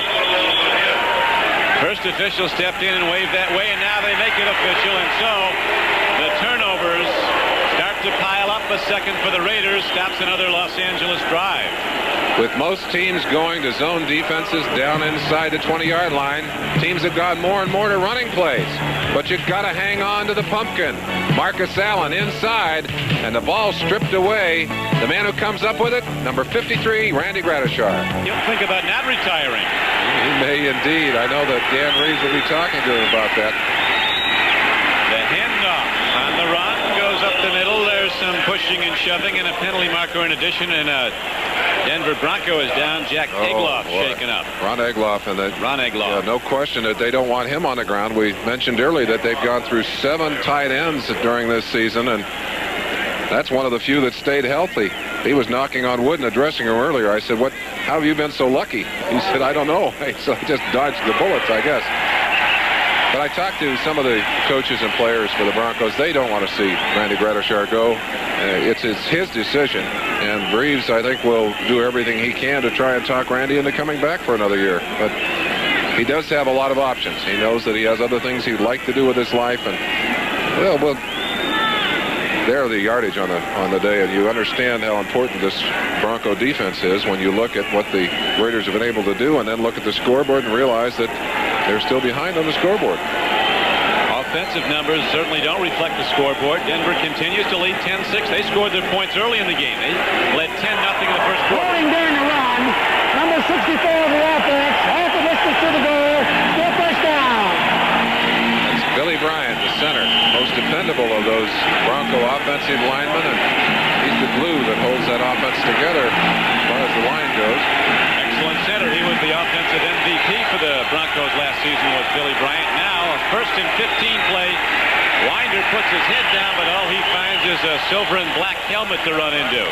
First official stepped in and waved that way, and now they make it official, and so the turnovers start to pile up. A second for the Raiders stops another Los Angeles drive. With most teams going to zone defenses down inside the 20-yard line, teams have gone more and more to running plays. But you've got to hang on to the pumpkin. Marcus Allen inside, and the ball stripped away. The man who comes up with it, number 53, Randy Gradishar. You'll think about not retiring. He may indeed. I know that Dan Reeves will be talking to him about that. The handoff on the run goes up the middle. There's some pushing and shoving and a penalty marker in addition, and Denver Bronco is down. Jack Egloff shaken up. Ron Egloff. Ron Egloff. Yeah, no question that they don't want him on the ground. We mentioned earlier that they've gone through 7 tight ends during this season, and that's one of the few that stayed healthy. He was knocking on wood in the dressing room earlier. I said, how have you been so lucky? He said, I don't know. So I just dodged the bullets, I guess. But I talked to some of the coaches and players for the Broncos. They don't want to see Randy Gradishar go. It's his decision. And Reeves, I think, will do everything he can to try and talk Randy into coming back for another year. But he does have a lot of options. He knows that he has other things he'd like to do with his life. And, well, there the yardage on the day. And you understand how important this Bronco defense is when you look at what the Raiders have been able to do and then look at the scoreboard and realize that they're still behind on the scoreboard. Offensive numbers certainly don't reflect the scoreboard. Denver continues to lead 10-6. They scored their points early in the game. They led 10-0 in the first quarter. Rolling down the run, number 64 of the offense, half the distance to the goal, still first down. That's Billy Bryant, the center, most dependable of those Bronco offensive linemen, and he's the glue that holds that offense together as far as the line goes. Excellent center. He was the offensive MVP for the Broncos last season, was Billy Bryant. Now, a 1st and 15 play. Winder puts his head down, but all he finds is a silver and black helmet to run into.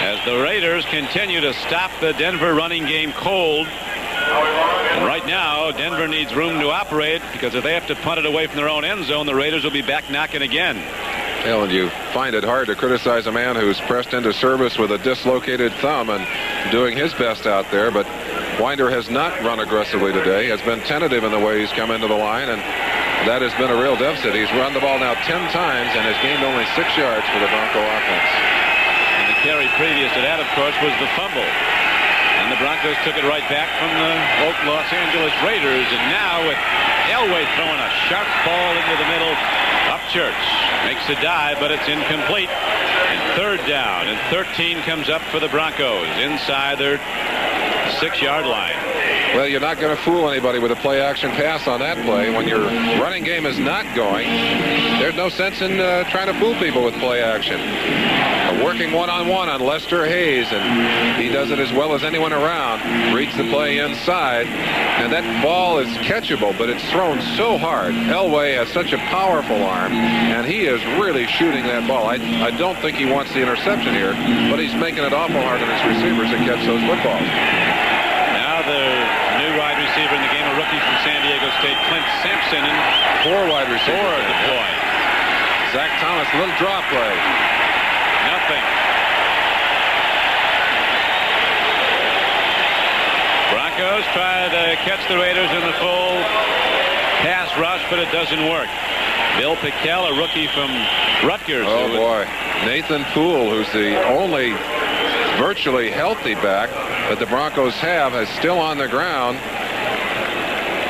As the Raiders continue to stop the Denver running game cold. And right now, Denver needs room to operate, because if they have to punt it away from their own end zone, the Raiders will be back knocking again. Well, and you find it hard to criticize a man who's pressed into service with a dislocated thumb and doing his best out there, but Winder has not run aggressively today, has been tentative in the way he's come into the line, and that has been a real deficit. He's run the ball now 10 times and has gained only 6 yards for the Bronco offense. And the carry previous to that, of course, was the fumble. And the Broncos took it right back from the Los Angeles Raiders. And now with Elway throwing a sharp ball into the middle, Upchurch makes a dive, but it's incomplete. And third down, and 13 comes up for the Broncos inside their 6-yard line. Well, you're not going to fool anybody with a play-action pass on that play. When your running game is not going, there's no sense in trying to fool people with play-action. Working one-on-one on Lester Hayes, and he does it as well as anyone around. Reads the play inside, and that ball is catchable, but it's thrown so hard. Elway has such a powerful arm, and he is really shooting that ball. I don't think he wants the interception here, but he's making it awful hard on his receivers to catch those footballs. Now the new wide receiver in the game, a rookie from San Diego State, Clint Sampson, and 4 wide receivers deployed. Zach Thomas, a little draw play. Nothing. Broncos try to catch the Raiders in the full pass rush, but it doesn't work. Bill Pickell, a rookie from Rutgers. Oh, boy. Nathan Poole, who's the only virtually healthy back that the Broncos have, is still on the ground.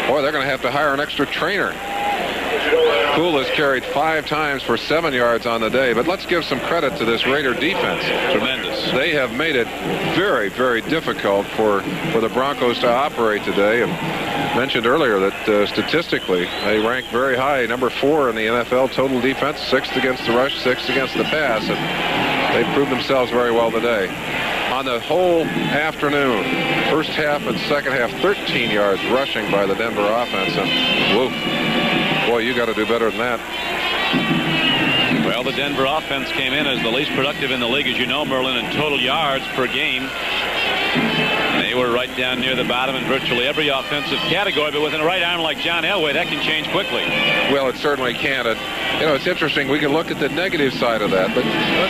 Boy, they're going to have to hire an extra trainer. Poole has carried 5 times for 7 yards on the day, but let's give some credit to this Raider defense. Tremendous. They have made it very, very difficult for the Broncos to operate today. And mentioned earlier that statistically they rank very high, number 4 in the NFL total defense, 6th against the rush, 6th against the pass, and they've proved themselves very well today. On the whole afternoon, first half and second half, 13 yards rushing by the Denver offense, and woof. Boy, you got to do better than that. Well, the Denver offense came in as the least productive in the league, as you know, Merlin, in total yards per game. They were right down near the bottom in virtually every offensive category, but with a right arm like John Elway, that can change quickly. Well, it certainly can. You know, it's interesting. We can look at the negative side of that, but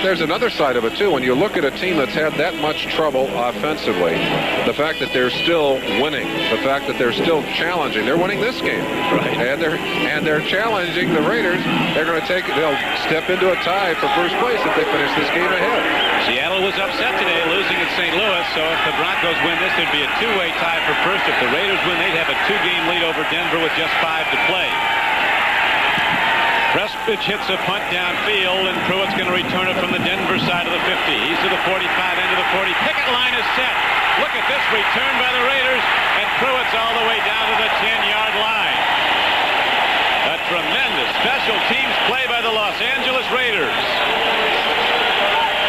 there's another side of it, too. When you look at a team that's had that much trouble offensively, the fact that they're still winning, the fact that they're still challenging. They're winning this game. Right. And they're challenging the Raiders. They'll step into a tie for first place if they finish this game ahead. Seattle was upset today, losing at St. Louis, so if the Broncos win this, there'd be a 2-way tie for first. If the Raiders win, they'd have a 2-game lead over Denver with just 5 to play. Prestwich hits a punt downfield, and Pruitt's going to return it from the Denver side of the 50. He's to the 45, end of the 40. Picket line is set. Look at this return by the Raiders, and Pruitt's all the way down to the 10-yard line. A tremendous special teams play by the Los Angeles Raiders.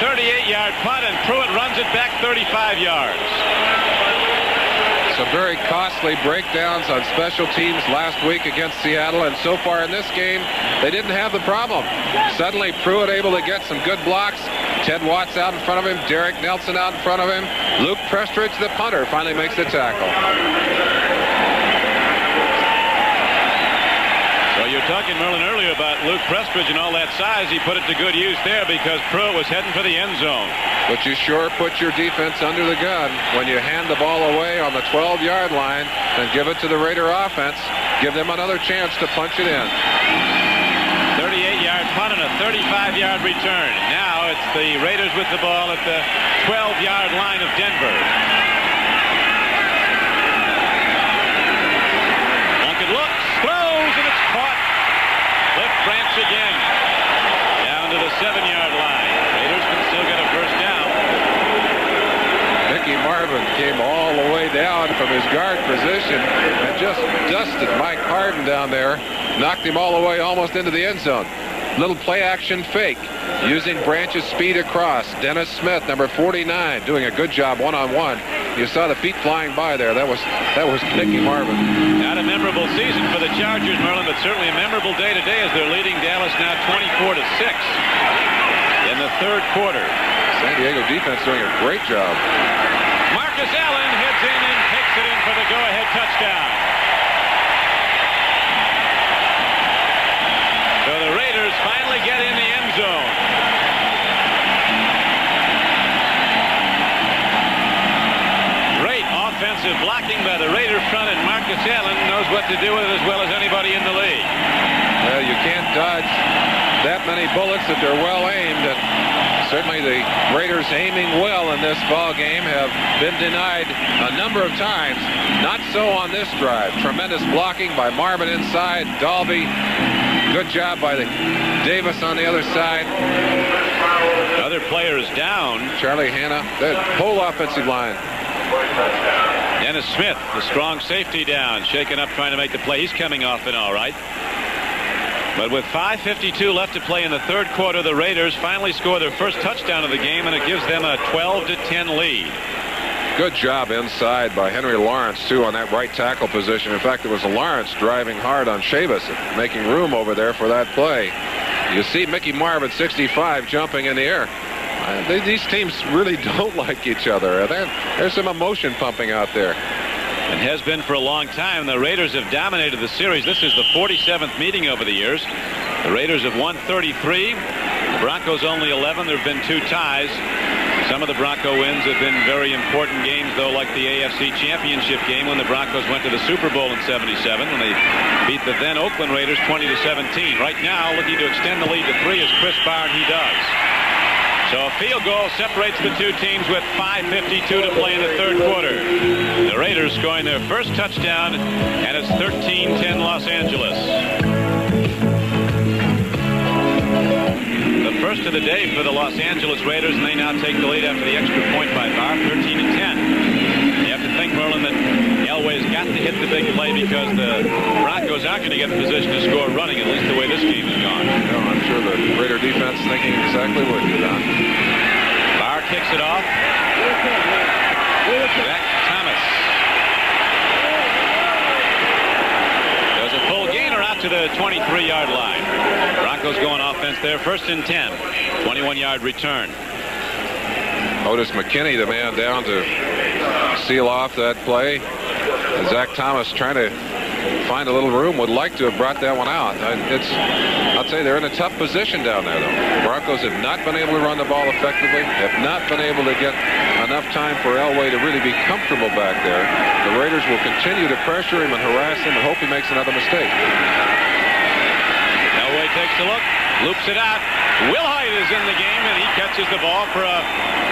38-yard punt, and Pruitt runs it back 35 yards. Some very costly breakdowns on special teams last week against Seattle, and so far in this game, they didn't have the problem. Suddenly, Pruitt able to get some good blocks. Ted Watts out in front of him, Derek Nelson out in front of him. Luke Prestridge, the punter, finally makes the tackle. Well, you're talking, Merlin, earlier about Luke Prestridge and all that size. He put it to good use there because Pruitt was heading for the end zone. But you sure put your defense under the gun when you hand the ball away on the 12-yard line and give it to the Raider offense. Give them another chance to punch it in. 38-yard punt and a 35-yard return. Now it's the Raiders with the ball at the 12-yard line of Denver. Plunkett looks, throws, and it's caught. Cliff Branch again. Down to the 7-yard line. Raiders can still get a first down. Mickey Marvin came all the way down from his guard position and just dusted Mike Harden down there. Knocked him all the way almost into the end zone. Little play-action fake using Branch's speed across. Dennis Smith, number 49, doing a good job one-on-one. You saw the feet flying by there. That was Mickey Marvin. Not a memorable season for the Chargers, Merlin, but certainly a memorable day today as they're leading Dallas now 24-6 in the third quarter. San Diego defense doing a great job. Marcus Allen heads in and takes it in for the go-ahead touchdown. So the Raiders finally get in the end zone. what to do with it as well as anybody in the league. Well, you can't dodge that many bullets if they're well aimed. And certainly the Raiders aiming well in this ball game have been denied a number of times. Not so on this drive. Tremendous blocking by Marvin inside. Dalby. Good job by Davis on the other side. Other players down. Charlie Hanna. The whole offensive line. Dennis Smith, the strong safety, down. Shaken up trying to make the play. He's coming off it all right. But with 5:52 left to play in the third quarter, the Raiders finally score their first touchdown of the game, and it gives them a 12-10 lead. Good job inside by Henry Lawrence, too, on that right tackle position. In fact, it was Lawrence driving hard on Chavis, making room over there for that play. You see Mickey Marvin, 65, jumping in the air. These teams really don't like each other. There's some emotion pumping out there. And has been for a long time. The Raiders have dominated the series. This is the 47th meeting over the years. The Raiders have won 33. The Broncos only 11. There have been 2 ties. Some of the Bronco wins have been very important games, though, like the AFC Championship game when the Broncos went to the Super Bowl in '77 when they beat the then Oakland Raiders 20-17. Right now, looking to extend the lead to 3 is Chris Barr, and he does. So a field goal separates the two teams with 5:52 to play in the third quarter. The Raiders scoring their first touchdown, and it's 13-10 Los Angeles. The first of the day for the Los Angeles Raiders, and they now take the lead after the extra point by Barr, 13-10. You have to think, Merlin, that Elway's got to hit the big play because the Broncos aren't going to get in position to score running, at least the way this game has gone. No, I'm sure the Raider defense thinking exactly what you done. Barr kicks it off. Zach Thomas. There's a full gainer out to the 23-yard line. Broncos going offense there. 1st and 10. 21-yard return. Otis McKinney, the man down to seal off that play. Zach Thomas trying to find a little room, would like to have brought that one out. I'd say they're in a tough position down there, though. The Broncos have not been able to run the ball effectively, have not been able to get enough time for Elway to really be comfortable back there. The Raiders will continue to pressure him and harass him and hope he makes another mistake. Elway takes a look, loops it out. Will Hyde is in the game, and he catches the ball for a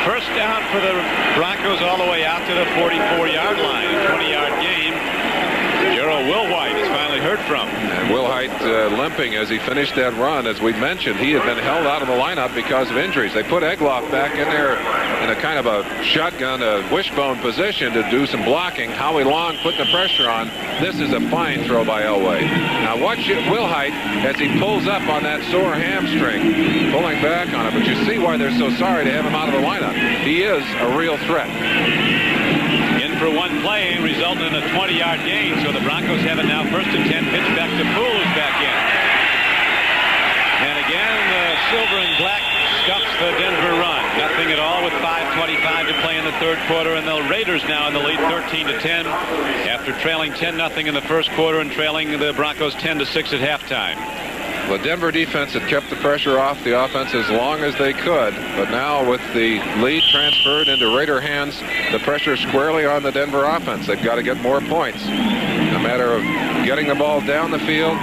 first down for the Broncos all the way out to the 44-yard line. A 20-yard game. Gerald Wilhite is finally heard from. And Wilhite limping as he finished that run. As we mentioned, he had been held out of the lineup because of injuries. They put Egloff back in there in a kind of a shotgun, a wishbone position to do some blocking. Howie Long putting the pressure on. This is a fine throw by Elway. Now watch Wilhite as he pulls up on that sore hamstring, pulling back on it. But you see why they're so sorry to have him out of the lineup. He is a real threat. In for one play, resulting in a 20-yard gain. So the Broncos have it now 1st and 10. Pitch back to Poole, who's back in. And again, the silver and black stuffs the Denver run. Nothing at all with 5:25 to play in the third quarter, and the Raiders now in the lead 13-10 after trailing 10-0 in the first quarter and trailing the Broncos 10-6 at halftime. The Denver defense had kept the pressure off the offense as long as they could, but now with the lead transferred into Raider hands, the pressure is squarely on the Denver offense. They've got to get more points. A matter of getting the ball down the field.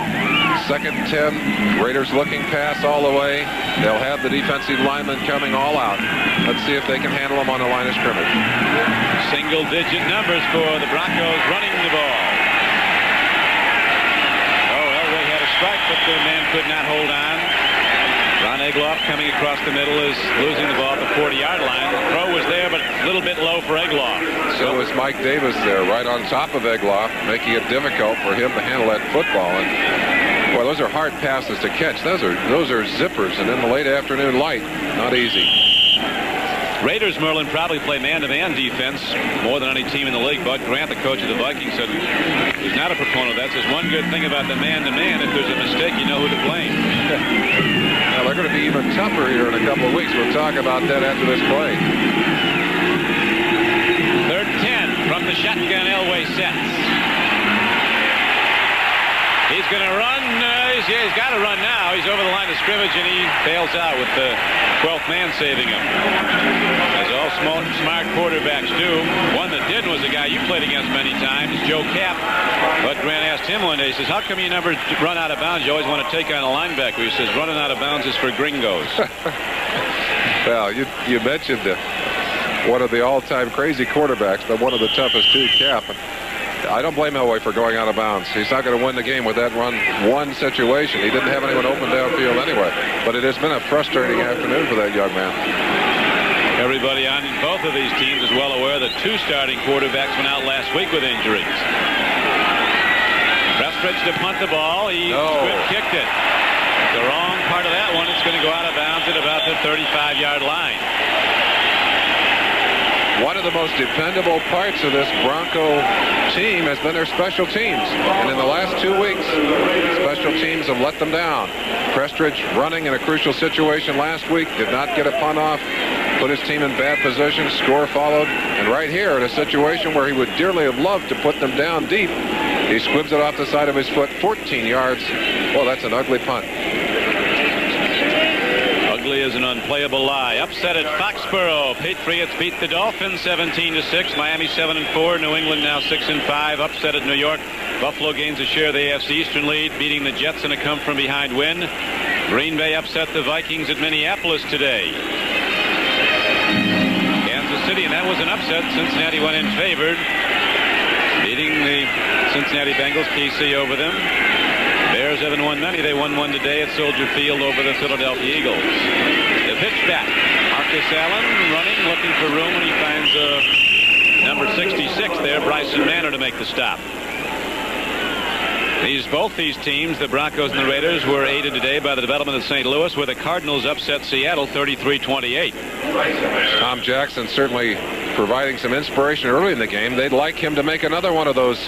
2nd and 10. Raiders looking pass all the way. They'll have the defensive linemen coming all out. Let's see if they can handle them on the line of scrimmage. Single-digit numbers for the Broncos running the ball. Strike, but the man could not hold on. Ron Egloff coming across the middle is losing the ball at the 40-yard line. The throw was there, but a little bit low for Egloff. So was Mike Davis there, right on top of Egloff, making it difficult for him to handle that football. And boy, those are hard passes to catch. Those are zippers, and in the late afternoon light, not easy. Raiders, Merlin, probably play man-to-man defense more than any team in the league. Bud Grant, the coach of the Vikings, said he's not a proponent of that. Says one good thing about the man-to-man, if there's a mistake, you know who to blame. Now, they're going to be even tougher here in a couple of weeks. We'll talk about that after this play. 3rd and 10 from the shotgun. Elway sets. He's going to run. plays. Yeah, he's got to run now. He's over the line of scrimmage, and he bails out with the 12th man saving him. As all smart quarterbacks do. One that did was a guy you played against many times, Joe Kapp. But Grant asked him one day, he says, how come you never run out of bounds? You always want to take on a linebacker. He says, running out of bounds is for gringos. Well, you mentioned one of the all-time crazy quarterbacks, but one of the toughest too, Kapp. I don't blame Elway for going out of bounds. He's not going to win the game with that one situation. He didn't have anyone open downfield anyway. But it has been a frustrating afternoon for that young man. Everybody on both of these teams is well aware that 2 starting quarterbacks went out last week with injuries. Prestridge to punt the ball. He kicked it. The wrong part of that one. It's going to go out of bounds at about the 35-yard line. One of the most dependable parts of this Bronco team has been their special teams. And in the last 2 weeks, special teams have let them down. Prestridge running in a crucial situation last week, did not get a punt off, put his team in bad position, score followed. And right here in a situation where he would dearly have loved to put them down deep, he squibs it off the side of his foot, 14 yards. Well, that's an ugly punt. Ugly is an unplayable lie. Upset at Foxborough. Patriots beat the Dolphins 17-6. Miami 7-4. New England now 6-5. Upset at New York. Buffalo gains a share of the AFC Eastern lead, beating the Jets in a come-from-behind win. Green Bay upset the Vikings at Minneapolis today. Kansas City, and that was an upset. Cincinnati went in favored, beating the Cincinnati Bengals. KC over them. Bears haven't won many. They won one today at Soldier Field over the Philadelphia Eagles. The pitch back. Marcus Allen running, looking for room, and he finds number 66 there, Bryson Manor, to make the stop. Both these teams, the Broncos and the Raiders, were aided today by the development of St. Louis, where the Cardinals upset Seattle 33-28. Tom Jackson certainly providing some inspiration early in the game. They'd like him to make another one of those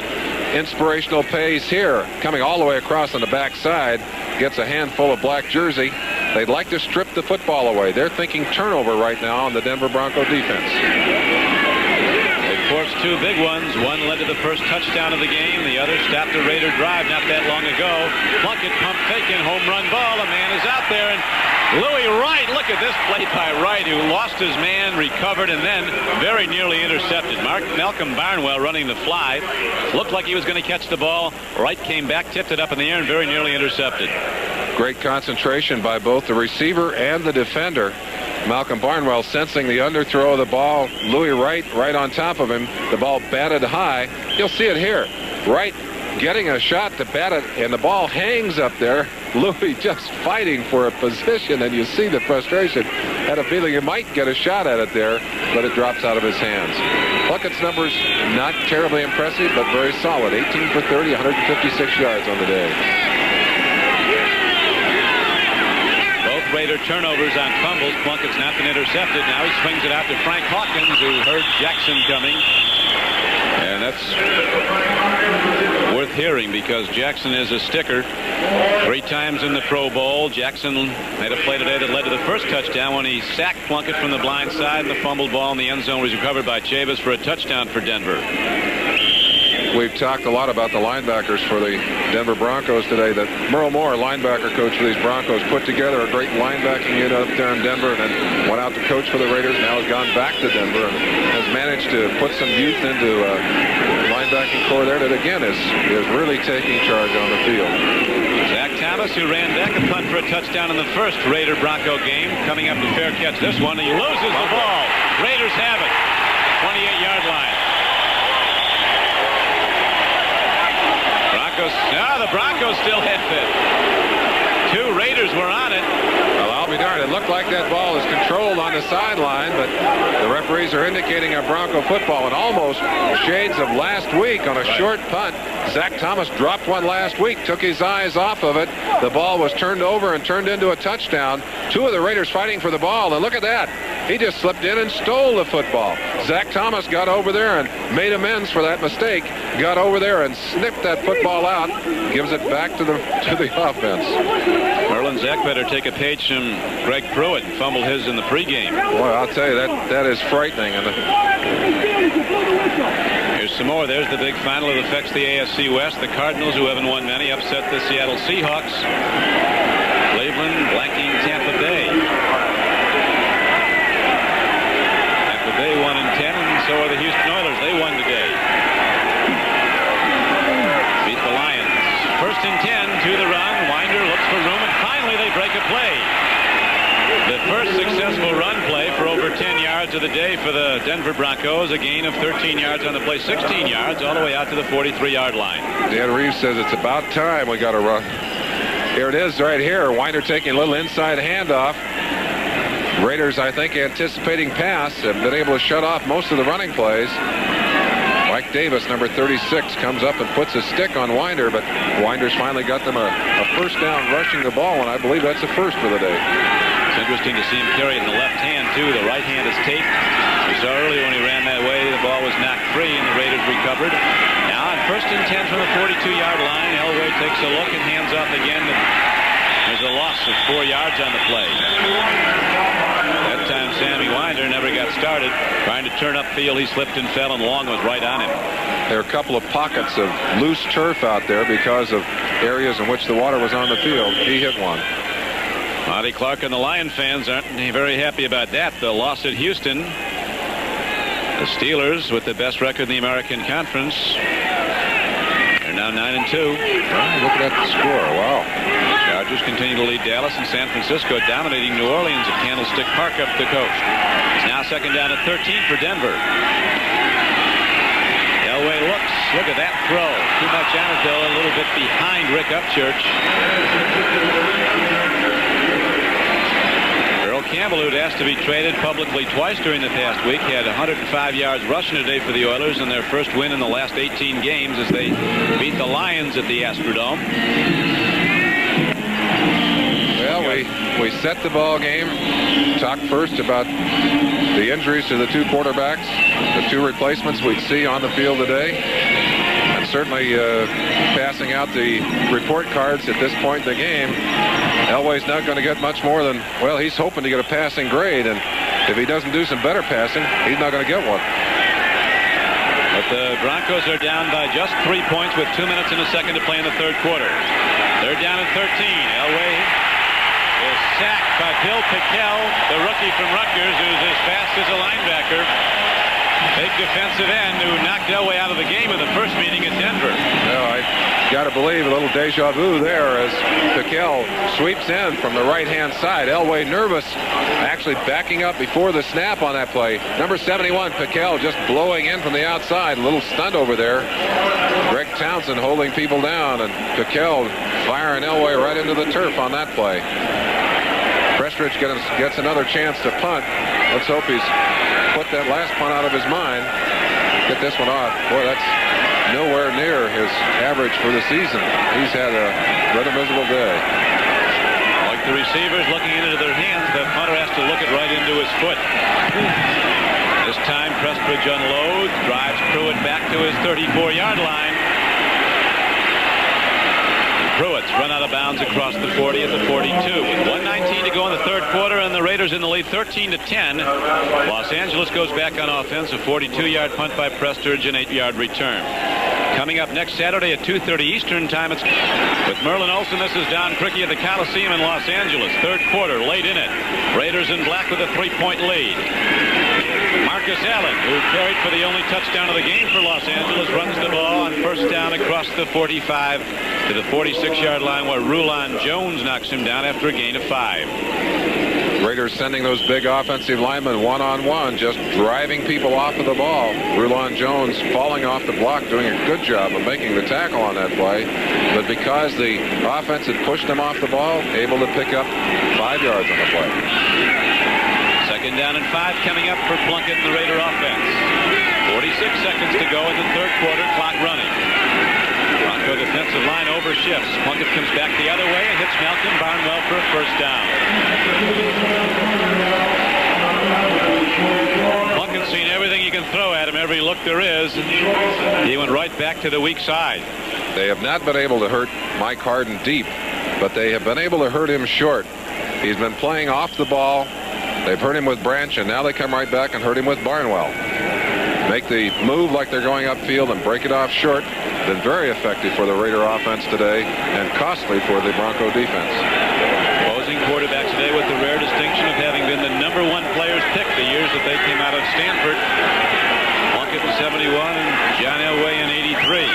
inspirational plays here, coming all the way across on the backside, gets a handful of black jersey. They'd like to strip the football away. They're thinking turnover right now on the Denver Bronco defense. They forced 2 big ones. One led to the first touchdown of the game. The other stopped a Raider drive not that long ago. Plunkett pump faking, home run ball. A man is out there, and Louis Wright, look at this play by Wright, who lost his man, recovered, and then very nearly intercepted. Malcolm Barnwell running the fly. Looked like he was going to catch the ball. Wright came back, tipped it up in the air, and very nearly intercepted. Great concentration by both the receiver and the defender. Malcolm Barnwell sensing the underthrow of the ball. Louis Wright right on top of him. The ball batted high. You'll see it here. Wright getting a shot to bat it, and the ball hangs up there. Louis just fighting for a position, and you see the frustration. Had a feeling he might get a shot at it there, but it drops out of his hands. Plunkett's numbers not terribly impressive, but very solid. 18 for 30, 156 yards on the day. Raider turnovers on fumbles. Plunkett's not been intercepted. Now he swings it out to Frank Hawkins, who heard Jackson coming. And that's worth hearing because Jackson is a sticker. 3 times in the Pro Bowl. Jackson made a play today that led to the first touchdown when he sacked Plunkett from the blind side, and the fumbled ball in the end zone was recovered by Chavis for a touchdown for Denver. We've talked a lot about the linebackers for the Denver Broncos today. That Merle Moore, linebacker coach for these Broncos, put together a great linebacking unit up there in Denver and then went out to coach for the Raiders. Now has gone back to Denver and has managed to put some youth into a linebacking core there that, again, is really taking charge on the field. Zach Thomas, who ran back a punt for a touchdown in the first Raider-Bronco game, coming up to fair catch this one. He loses the ball. Raiders have it. 28-yard line. The Broncos still have it. 2 Raiders were on it. Well, I'll be darned. It looked like that ball is controlled on the sideline, but the referees are indicating a Bronco football, and almost shades of last week on a short punt. Zach Thomas dropped one last week, took his eyes off of it. The ball was turned over and turned into a touchdown. 2 of the Raiders fighting for the ball, and look at that. He just slipped in and stole the football. Zach Thomas got over there and made amends for that mistake. Got over there and snipped that football out. Gives it back to the offense. Merlin and Zach better take a page from Greg Pruitt and fumbled his in the pregame. Well, I'll tell you, that is frightening. And here's some more. There's the big final. It affects the AFC West. The Cardinals, who haven't won many, upset the Seattle Seahawks. Cleveland blanking Tampa Bay. Tampa Bay 1-10, and so are the Houston Oilers. They won today. Beat the Lions. 1st and 10 to the run. Winder looks for room, and finally they break a play. The first successful run play for over 10 yards of the day for the Denver Broncos. A gain of 13 yards on the play, 16 yards all the way out to the 43-yard line. Dan Reeves says it's about time we got to run. Here it is right here. Winder taking a little inside handoff. Raiders, I think, anticipating pass, have been able to shut off most of the running plays. Mike Davis, number 36, comes up and puts a stick on Winder, but Winder's finally got them a first down rushing the ball, and I believe that's a first for the day. It's interesting to see him carry it in the left hand, too. The right hand is taped. We saw earlier when he ran that way, the ball was knocked free, and the Raiders recovered. Now on 1st and 10 from the 42-yard line, Elway takes a look and hands off again. There's a loss of 4 yards on the play. That time Sammy Winder never got started. Trying to turn upfield, he slipped and fell, and Long was right on him. There are a couple of pockets of loose turf out there because of areas in which the water was on the field. He hit one. Monty Clark and the Lion fans aren't very happy about that. The loss at Houston. The Steelers, with the best record in the American Conference, they're now 9-2. Look at that score. Wow. Chargers continue to lead Dallas and San Francisco, dominating New Orleans at Candlestick Park up the coast. It's now 2nd down at 13 for Denver. Elway looks. Look at that throw. Too much on it, though. A little bit behind Rick Upchurch. Earl Campbell, who'd asked to be traded publicly twice during the past week, had 105 yards rushing today for the Oilers in their first win in the last 18 games as they beat the Lions at the Astrodome. Well, we set the ball game. Talked first about the injuries to the two quarterbacks, the two replacements we'd see on the field today, and certainly passing out the report cards at this point in the game. Elway's not going to get much more than, well, he's hoping to get a passing grade, and if he doesn't do some better passing, he's not going to get one. But the Broncos are down by just 3 points with 2 minutes and a second to play in the third quarter. They're down at 13. Elway is sacked by Bill Pickell, the rookie from Rutgers, who's as fast as a linebacker. Big defensive end who knocked Elway out of the game in the first meeting at Denver. Well, I got to believe a little deja vu there as Pickell sweeps in from the right-hand side. Elway nervous, actually backing up before the snap on that play. Number 71, Pickell, just blowing in from the outside. A little stunt over there. Greg Townsend holding people down, and Pickell firing Elway right into the turf on that play. Prestridge gets another chance to punt. Let's hope he's put that last punt out of his mind. Get this one off. Boy, that's nowhere near his average for the season. He's had a rather miserable day. Like the receivers looking into their hands, the punter has to look it right into his foot. This time, Prestridge unloads, drives Pruitt back to his 34-yard line. Pruitt's run out of bounds across the 40 at the 42. With 1:19 to go in the third quarter, and the Raiders in the lead 13-10. Los Angeles goes back on offense. A 42-yard punt by Prestridge, an 8-yard return. Coming up next Saturday at 2:30 Eastern time, it's with Merlin Olsen. This is Don Criqui at the Coliseum in Los Angeles. Third quarter, late in it. Raiders in black with a 3-point lead. Marcus Allen, who carried for the only touchdown of the game for Los Angeles, runs the ball on first down across the 45 to the 46-yard line, where Rulon Jones knocks him down after a gain of 5. Raiders sending those big offensive linemen one-on-one, just driving people off of the ball. Rulon Jones falling off the block, doing a good job of making the tackle on that play. But because the offense had pushed him off the ball, able to pick up 5 yards on the play. 2nd down and 5 coming up for Plunkett and the Raider offense. 46 seconds to go in the third quarter, clock running. Bronco defensive line overshifts. Plunkett comes back the other way and hits Malcolm Barnwell for a first down. Plunkett's seen everything you can throw at him, every look there is. He went right back to the weak side. They have not been able to hurt Mike Harden deep. but they have been able to hurt him short. He's been playing off the ball. They've hurt him with Branch, and now they come right back and hurt him with Barnwell. Make the move like they're going upfield and break it off short. Been very effective for the Raider offense today and costly for the Bronco defense. Opposing quarterback today with the rare distinction of having been the #1 players picked the years that they came out of Stanford. Plunkett in 71 and John Elway in 83.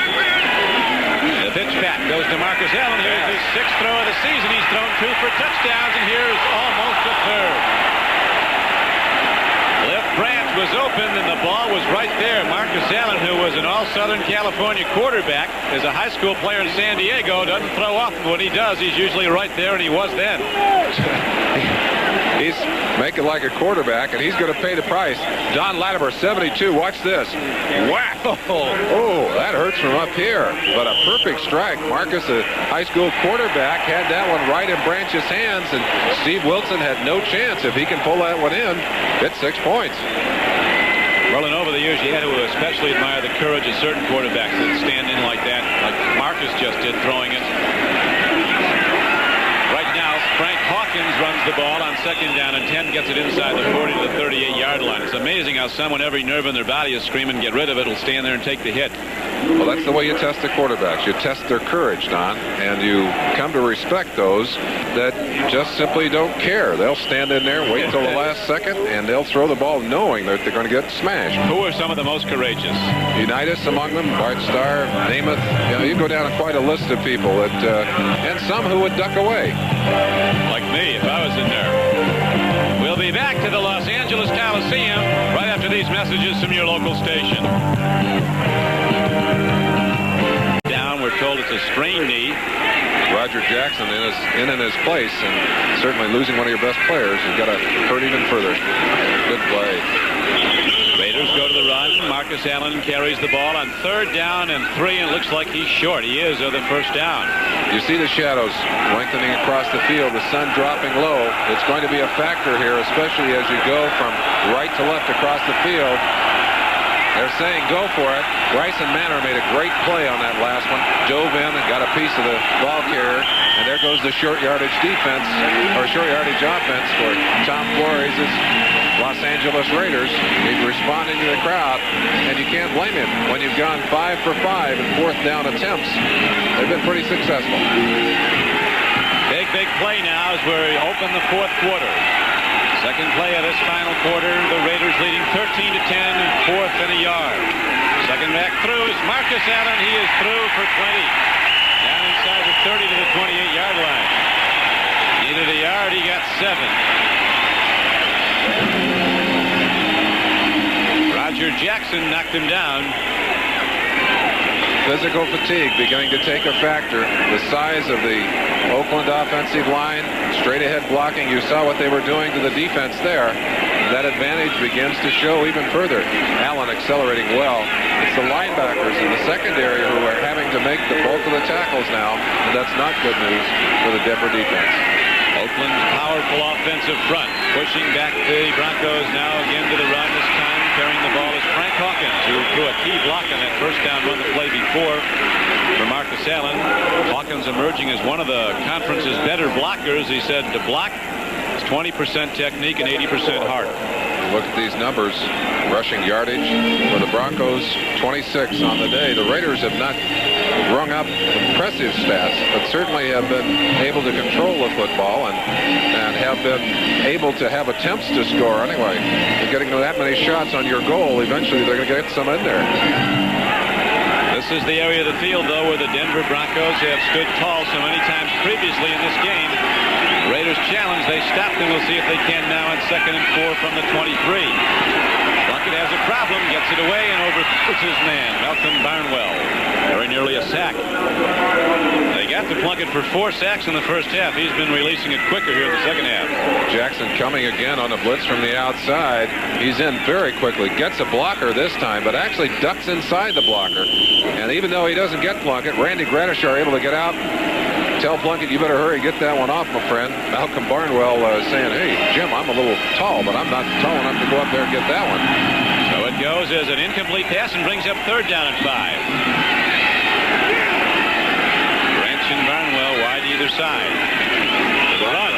The pitch back goes to Marcus Allen. Here's his 6th throw of the season. He's thrown 2 for touchdowns, and here's almost a third. Left Branch was open, and the ball was right there. Marcus Allen, who was an all-Southern California quarterback, is a high school player in San Diego, doesn't throw often. When he does, he's usually right there, and he was then. He's making like a quarterback, and he's going to pay the price. Don Latimer, 72. Watch this. Wow. Oh, that hurts from up here. But a perfect strike. Marcus, a high school quarterback, had that one right in Branch's hands, and Steve Wilson had no chance. If he can pull that one in, it's 6 points. Well, and over the years, you had to especially admire the courage of certain quarterbacks that stand in like that, like Marcus just did, throwing it. Right now, Frank Hawkins runs the ball on 2nd down and 10, gets it inside the 40 to the 38-yard line. It's amazing how someone, every nerve in their body is screaming, get rid of it, will stand there and take the hit. Well, that's the way you test the quarterbacks. You test their courage, Don, and you come to respect those that just simply don't care. They'll stand in there, wait till the last second, and they'll throw the ball knowing that they're going to get smashed. Who are some of the most courageous? Unitas among them, Bart Starr, Namath. You know, you go down quite a list of people that, and some who would duck away. Like me, if I was in there. We'll be back to the Los Angeles Coliseum right after these messages from your local station. Down, we're told it's a strained knee. Roger Jackson in his place, and certainly losing one of your best players has got to hurt even further. Good play. Raiders go to the run. Marcus Allen carries the ball on 3rd down and 3, and it looks like he's short. He is of the 1st down. You see the shadows lengthening across the field, the sun dropping low. It's going to be a factor here, especially as you go from right to left across the field. They're saying go for it. Bryson Manor made a great play on that last one. Dove in and got a piece of the ball carrier. And there goes the short yardage defense, or short yardage offense for Tom Flores' Los Angeles Raiders. He's responding to the crowd, and you can't blame him. When you've gone 5 for 5 in 4th down attempts, they've been pretty successful. Big play now as we open the 4th quarter. Second play of this final quarter, the Raiders leading 13 to 10, 4th and a yard. Second back through is Marcus Allen. He is through for 20. Down inside the 30 to the 28-yard line. Needed a yard, he got 7. Roger Jackson knocked him down. Physical fatigue beginning to take a factor. The size of the Oakland offensive line, straight ahead blocking. You saw what they were doing to the defense there. That advantage begins to show even further. Allen accelerating well. It's the linebackers in the secondary who are having to make the bulk of the tackles now, and that's not good news for the Denver defense. Oakland's powerful offensive front pushing back the Broncos now again to the run. This time carrying the ball is Frank Hawkins, who threw a key block on that 1st down run the play before for Marcus Allen. Hawkins emerging as one of the conference's better blockers. He said to block is 20% technique and 80% heart. Look at these numbers. Rushing yardage for the Broncos, 26 on the day. The Raiders have not rung up impressive stats, but certainly have been able to control the football and have been able to have attempts to score anyway. You're getting that many shots on your goal, eventually they're going to get some in there. This is the area of the field, though, where the Denver Broncos have stood tall so many times previously in this game. The Raiders challenge. They stopped, and we'll see if they can now on 2nd and 4 from the 23. Plunkett has a problem, gets it away, and overthrows his man, Malcolm Barnwell. Very nearly a sack. They got to Plunkett for 4 sacks in the 1st half. He's been releasing it quicker here in the 2nd half. Jackson coming again on a blitz from the outside. He's in very quickly. Gets a blocker this time, but actually ducks inside the blocker. And even though he doesn't get Plunkett, Randy Gradishar able to get out. Tell Plunkett, you better hurry, get that one off, my friend. Malcolm Barnwell saying, hey, Jim, I'm a little tall, but I'm not tall enough to go up there and get that one. So it goes as an incomplete pass and brings up 3rd down and 5. Branch and Barnwell, why do you either side. The run.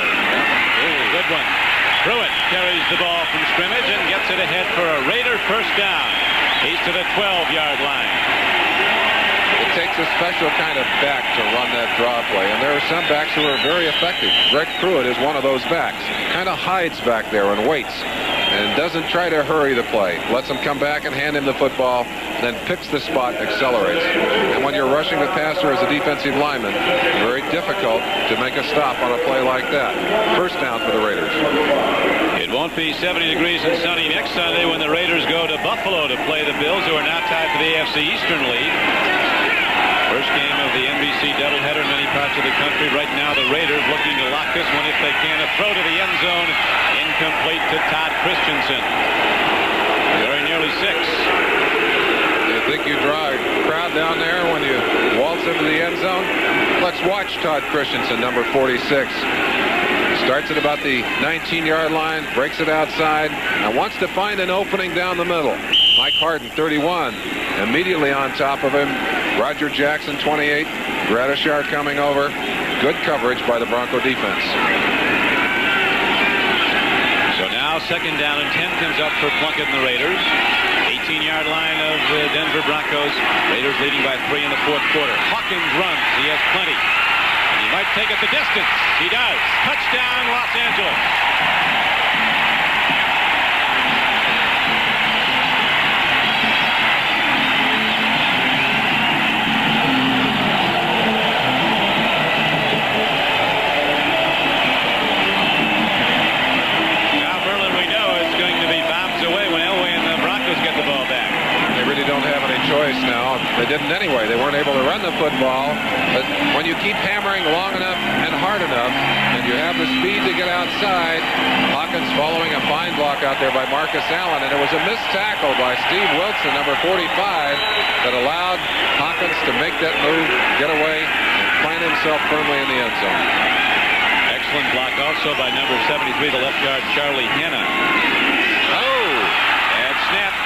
Good one. Pruitt carries the ball from scrimmage and gets it ahead for a Raider first down. He's to the 12-yard line. It takes a special kind of back to run that draw play, and there are some backs who are very effective. Greg Pruitt is one of those backs. Kind of hides back there and waits and doesn't try to hurry the play. Lets him come back and hand him the football, then picks the spot, accelerates. And when you're rushing the passer as a defensive lineman, very difficult to make a stop on a play like that. First down for the Raiders. It won't be 70 degrees and sunny next Sunday when the Raiders go to Buffalo to play the Bills, who are now tied for the AFC Eastern League. First game of the NBC doubleheader in many parts of the country. Right now, the Raiders looking to lock this one if they can. A throw to the end zone, incomplete to Todd Christensen. Very nearly 6. You think you draw a crowd down there when you waltz into the end zone? Let's watch Todd Christensen, number 46. Starts at about the 19-yard line, breaks it outside, and wants to find an opening down the middle. Mike Harden, 31, immediately on top of him. Roger Jackson, 28. Gradishar coming over. Good coverage by the Bronco defense. So now second down and 10 comes up for Plunkett and the Raiders. 18-yard line of the Denver Broncos. Raiders leading by 3 in the fourth quarter. Hawkins runs. He has plenty. And he might take it the distance. He does. Touchdown, Los Angeles. Choice now. They didn't anyway. They weren't able to run the football. But when you keep hammering long enough and hard enough, and you have the speed to get outside, Hawkins following a fine block out there by Marcus Allen, and it was a missed tackle by Steve Wilson, number 45, that allowed Hawkins to make that move, get away, and plant himself firmly in the end zone. Excellent block also by number 73, the left guard Charlie Hanna. Oh, bad snap.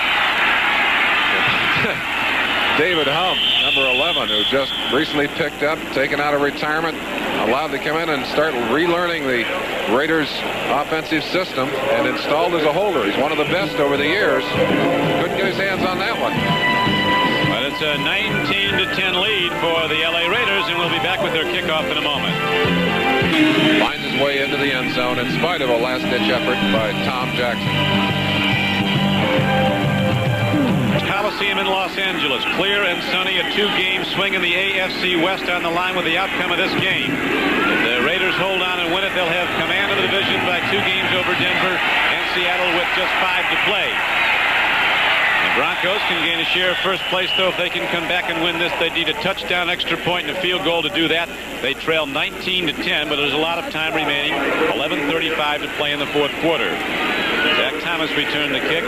David Hum, number 11, who just recently picked up, taken out of retirement, allowed to come in and start relearning the Raiders' offensive system and installed as a holder. He's one of the best over the years. Couldn't get his hands on that one. But it's a 19-10 lead for the LA Raiders, and we'll be back with their kickoff in a moment. Finds his way into the end zone in spite of a last-ditch effort by Tom Jackson. Coliseum in Los Angeles, clear and sunny, a 2-game swing in the AFC West on the line with the outcome of this game. If the Raiders hold on and win it, they'll have command of the division by 2 games over Denver and Seattle with just 5 to play. The Broncos can gain a share of first place, though. If they can come back and win this, they need a touchdown, extra point, and a field goal to do that. They trail 19-10, but there's a lot of time remaining. 11:35 to play in the fourth quarter. Zach Thomas returned the kick.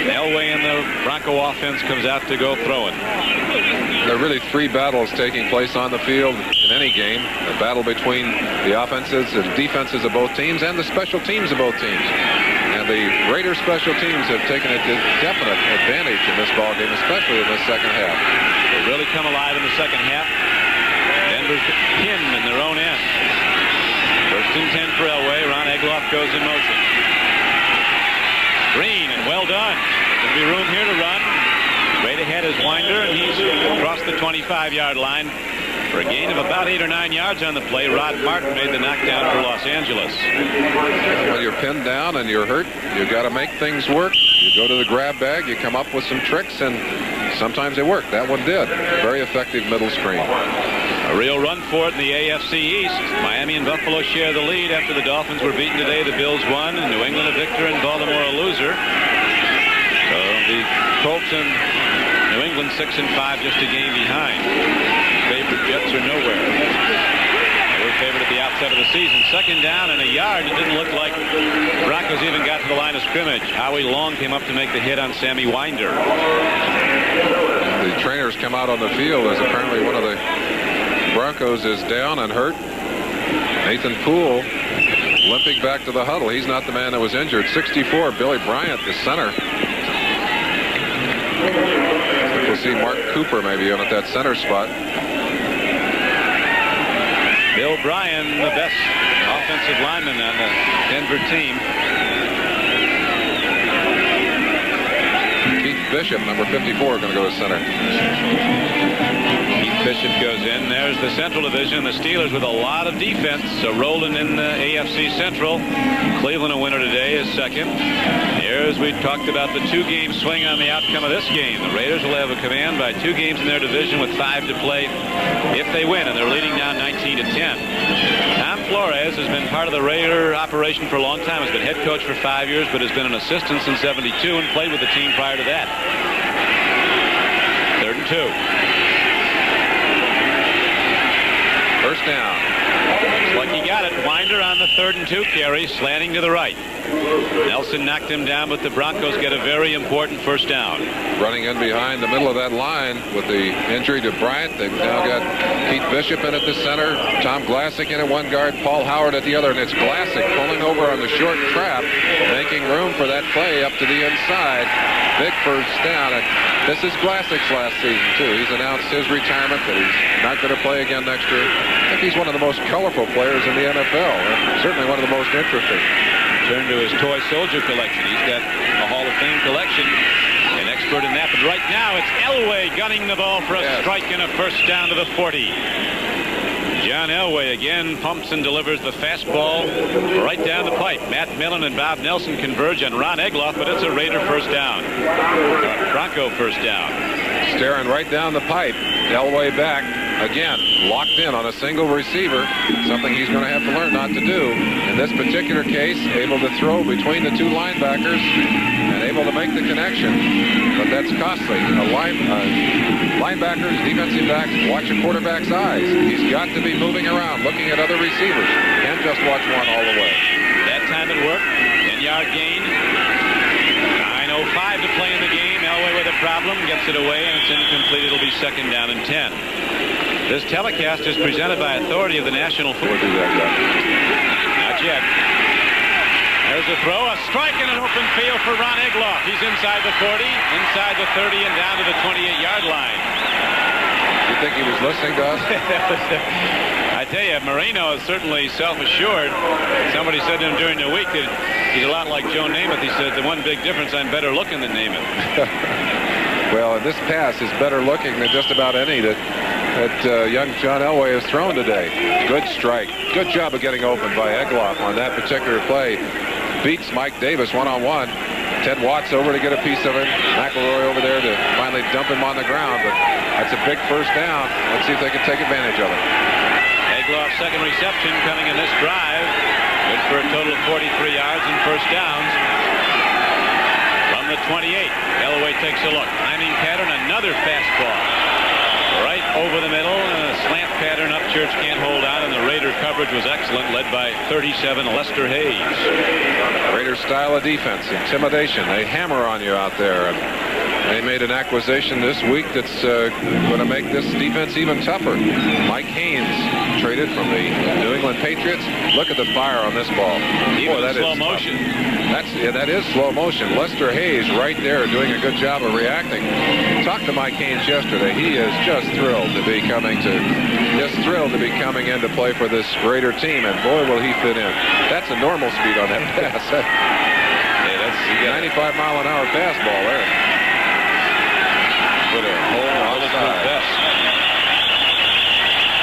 Elway and the Bronco offense comes out to go throwing. There are really 3 battles taking place on the field in any game. A battle between the offenses and defenses of both teams and the special teams of both teams. And the Raiders special teams have taken a definite advantage in this ballgame, especially in the second half. They really come alive in the second half. Denver's pinned in their own end. First and 10 for Elway. Ron Egloff goes in motion. Green, and well done. There'll be room here to run. Right ahead is Winder, and he's across the 25-yard line for a gain of about 8 or 9 yards on the play. Rod Martin made the knockdown for Los Angeles. When you're pinned down and you're hurt, you've got to make things work. You go to the grab bag, you come up with some tricks, and sometimes they work. That one did. Very effective middle screen. A real run for it in the AFC East. Miami and Buffalo share the lead after the Dolphins were beaten today. The Bills won, and New England a victor, and Baltimore a loser. So the Colts and New England 6-5, just a game behind. Favorite Jets are nowhere. They were favored at the outset of the season. Second down and a yard. It didn't look like the Broncos even got to the line of scrimmage. Howie Long came up to make the hit on Sammy Winder. The trainers come out on the field as apparently one of the Broncos is down and hurt. Nathan Poole limping back to the huddle. He's not the man that was injured. 64, Billy Bryant, the center. We'll see Mark Cooper maybe in at that center spot. Bill Bryan, the best offensive lineman on the Denver team. Keith Bishop, number 54, going to go to center. Keith Bishop goes in. There's the Central Division. The Steelers with a lot of defense. So rolling in the AFC Central. Cleveland, a winner today, is second. Here's, we talked about the two-game swing on the outcome of this game. The Raiders will have a command by 2 games in their division with 5 to play if they win, and they're leading now 19-10. Tom Flores has been part of the Raider operation for a long time. Has been head coach for 5 years, but has been an assistant since '72 and played with the team prior to that. 3rd and 2. First down. Looks like he got it. Winder on the 3rd and 2 carry, slanting to the right. Nelson knocked him down, but the Broncos get a very important first down. Running in behind the middle of that line with the injury to Bryant. They've now got Keith Bishop in at the center, Tom Glassick in at one guard, Paul Howard at the other, and it's Glassick pulling over on the short trap, making room for that play up to the inside. Big first down. And this is Glassick's last season, too. He's announced his retirement, that he's not going to play again next year. I think he's one of the most colorful players in the NFL, and certainly one of the most interesting. Turn to his toy soldier collection. He's got a Hall of Fame collection. An expert in that. But right now, it's Elway gunning the ball for a strike and a first down to the 40. John Elway again pumps and delivers the fastball right down the pipe. Matt Millen and Bob Nelson converge on Ron Egloff, but it's a Raider first down. Bronco first down. Staring right down the pipe. Elway back. Again, locked in on a single receiver, something he's going to have to learn not to do. In this particular case, able to throw between the 2 linebackers and able to make the connection. But that's costly. Linebackers, defensive backs, watch a quarterback's eyes. He's got to be moving around, looking at other receivers. Can't just watch one all the way. That time it worked. 10-yard gain. 9:05 to play in the game. Elway with a problem. Gets it away, and it's incomplete. It'll be 2nd down and 10. This telecast is presented by authority of the National Football League. Not yet. There's a throw, a strike in an open field for Ron Egloff. He's inside the 40, inside the 30, and down to the 28-yard line. You think he was listening to us? I tell you, Marino is certainly self-assured. Somebody said to him during the week that he's a lot like Joe Namath. He said, the one big difference, I'm better looking than Namath. Well, this pass is better looking than just about any that young John Elway has thrown today. Good strike. Good job of getting open by Egloff on that particular play. Beats Mike Davis one-on-one. Ted Watts over to get a piece of it. McElroy over there to finally dump him on the ground. But that's a big first down. Let's see if they can take advantage of it. Egloff's second reception coming in this drive. Good for a total of 43 yards and first downs. From the 28, Elway takes a look. Timing pattern, another fastball. Right over the middle, and a slant pattern. Upchurch can't hold on, and the Raider coverage was excellent, led by 37 Lester Hayes. Raider style of defense, intimidation. They hammer on you out there. They made an acquisition this week that's going to make this defense even tougher. Mike Haynes traded from the New England Patriots. Look at the fire on this ball. Even in slow motion. That is slow motion. Lester Hayes right there doing a good job of reacting. Talked to Mike Haynes yesterday. He is just thrilled to be coming in to play for this Raider team, and boy will he fit in. That's a normal speed on that pass. Hey, that's 95-mile-an-hour fastball there. Put a hole outside.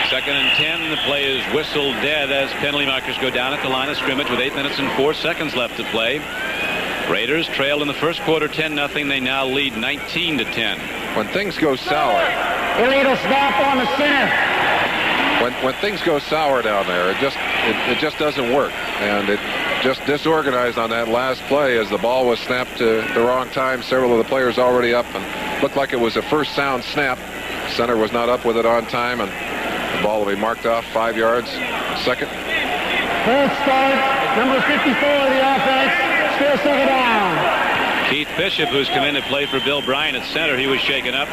2nd and 10. The play is whistled dead as penalty markers go down at the line of scrimmage with 8 minutes and 4 seconds left to play. Raiders trailed in the first quarter 10-0. They now lead 19-10. When things go sour. Illegal snap on the center. When things go sour down there, it just doesn't work, and it just disorganized on that last play as the ball was snapped to the wrong time. Several of the players already up, and looked like it was a first sound snap. Center was not up with it on time, and the ball will be marked off 5 yards. 2nd. Third start, number 54 of the offense, still 2nd down. Keith Bishop, who's come in to play for Bill Bryan at center, he was shaken up.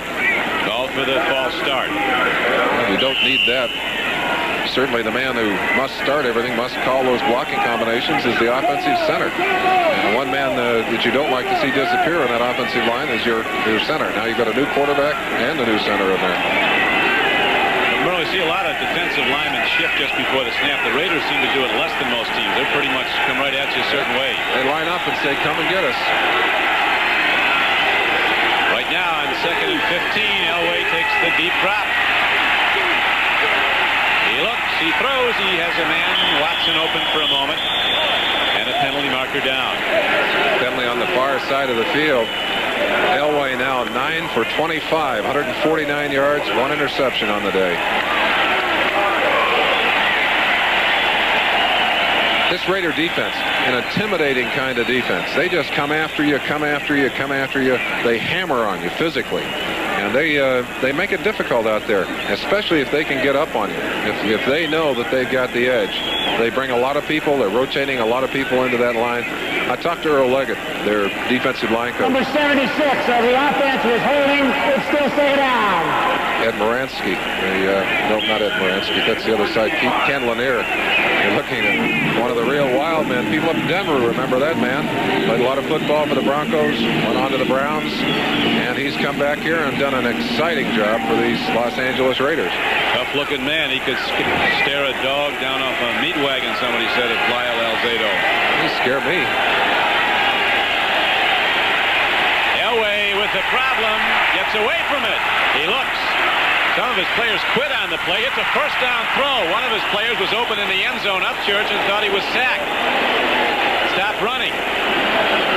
Called for the false start. You don't need that. Certainly the man who must start everything, must call those blocking combinations, is the offensive center. And one man that you don't like to see disappear on that offensive line is your center. Now you've got a new quarterback and a new center in there. Merle, we see a lot of defensive linemen shift just before the snap. The Raiders seem to do it less than most teams. They're pretty much come right at you a certain way. They line up and say, come and get us. Right now on 2nd and 15, Elway takes the deep drop. He looks, he throws, he has a man, Watson, open for a moment, and a penalty marker down. Penalty on the far side of the field. Elway now 9 for 25, 149 yards, 1 interception on the day. This Raider defense, an intimidating kind of defense. They just come after you, come after you, come after you. They hammer on you physically. And they make it difficult out there, especially if they can get up on you. If they know that they've got the edge. They bring a lot of people. They're rotating a lot of people into that line. I talked to Earl Leggett, their defensive line coach. Number 76 of the offense was holding. It's still stay down. Ed Moransky. No, not Ed Moransky. That's the other side. Ken Lanier. You're looking at one of the real wild men. People up in Denver remember that man. Played a lot of football for the Broncos. Went on to the Browns. And he's come back here and done an exciting job for these Los Angeles Raiders. Tough-looking man. He could stare a dog down off a meat wagon, somebody said, at Lyle Alzado. He scared me. Elway with the problem. Gets away from it. He looks. Some of his players quit on the play. It's a first down throw. One of his players was open in the end zone, Upchurch, and thought he was sacked. Stopped running.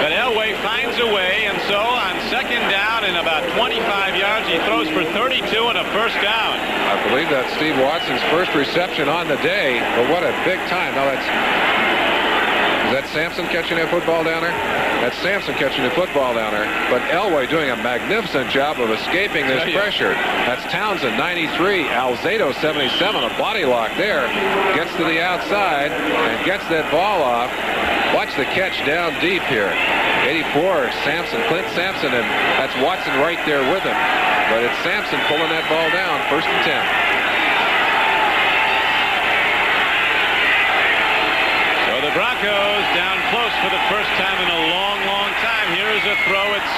But Elway finds a way, and so on 2nd down and about 25 yards, he throws for 32 and a first down. I believe that's Steve Watson's first reception on the day, but what a big time. Now is that Sampson catching that football down there? That's Sampson catching the football down there. But Elway doing a magnificent job of escaping this pressure. That's Townsend, 93. Alzado, 77. A body lock there. Gets to the outside and gets that ball off. Watch the catch down deep here. 84, Sampson, Clint Sampson, and that's Watson right there with him. But it's Sampson pulling that ball down, 1st and 10. Broncos down close for the first time in a long, long time. Here is a throw. It's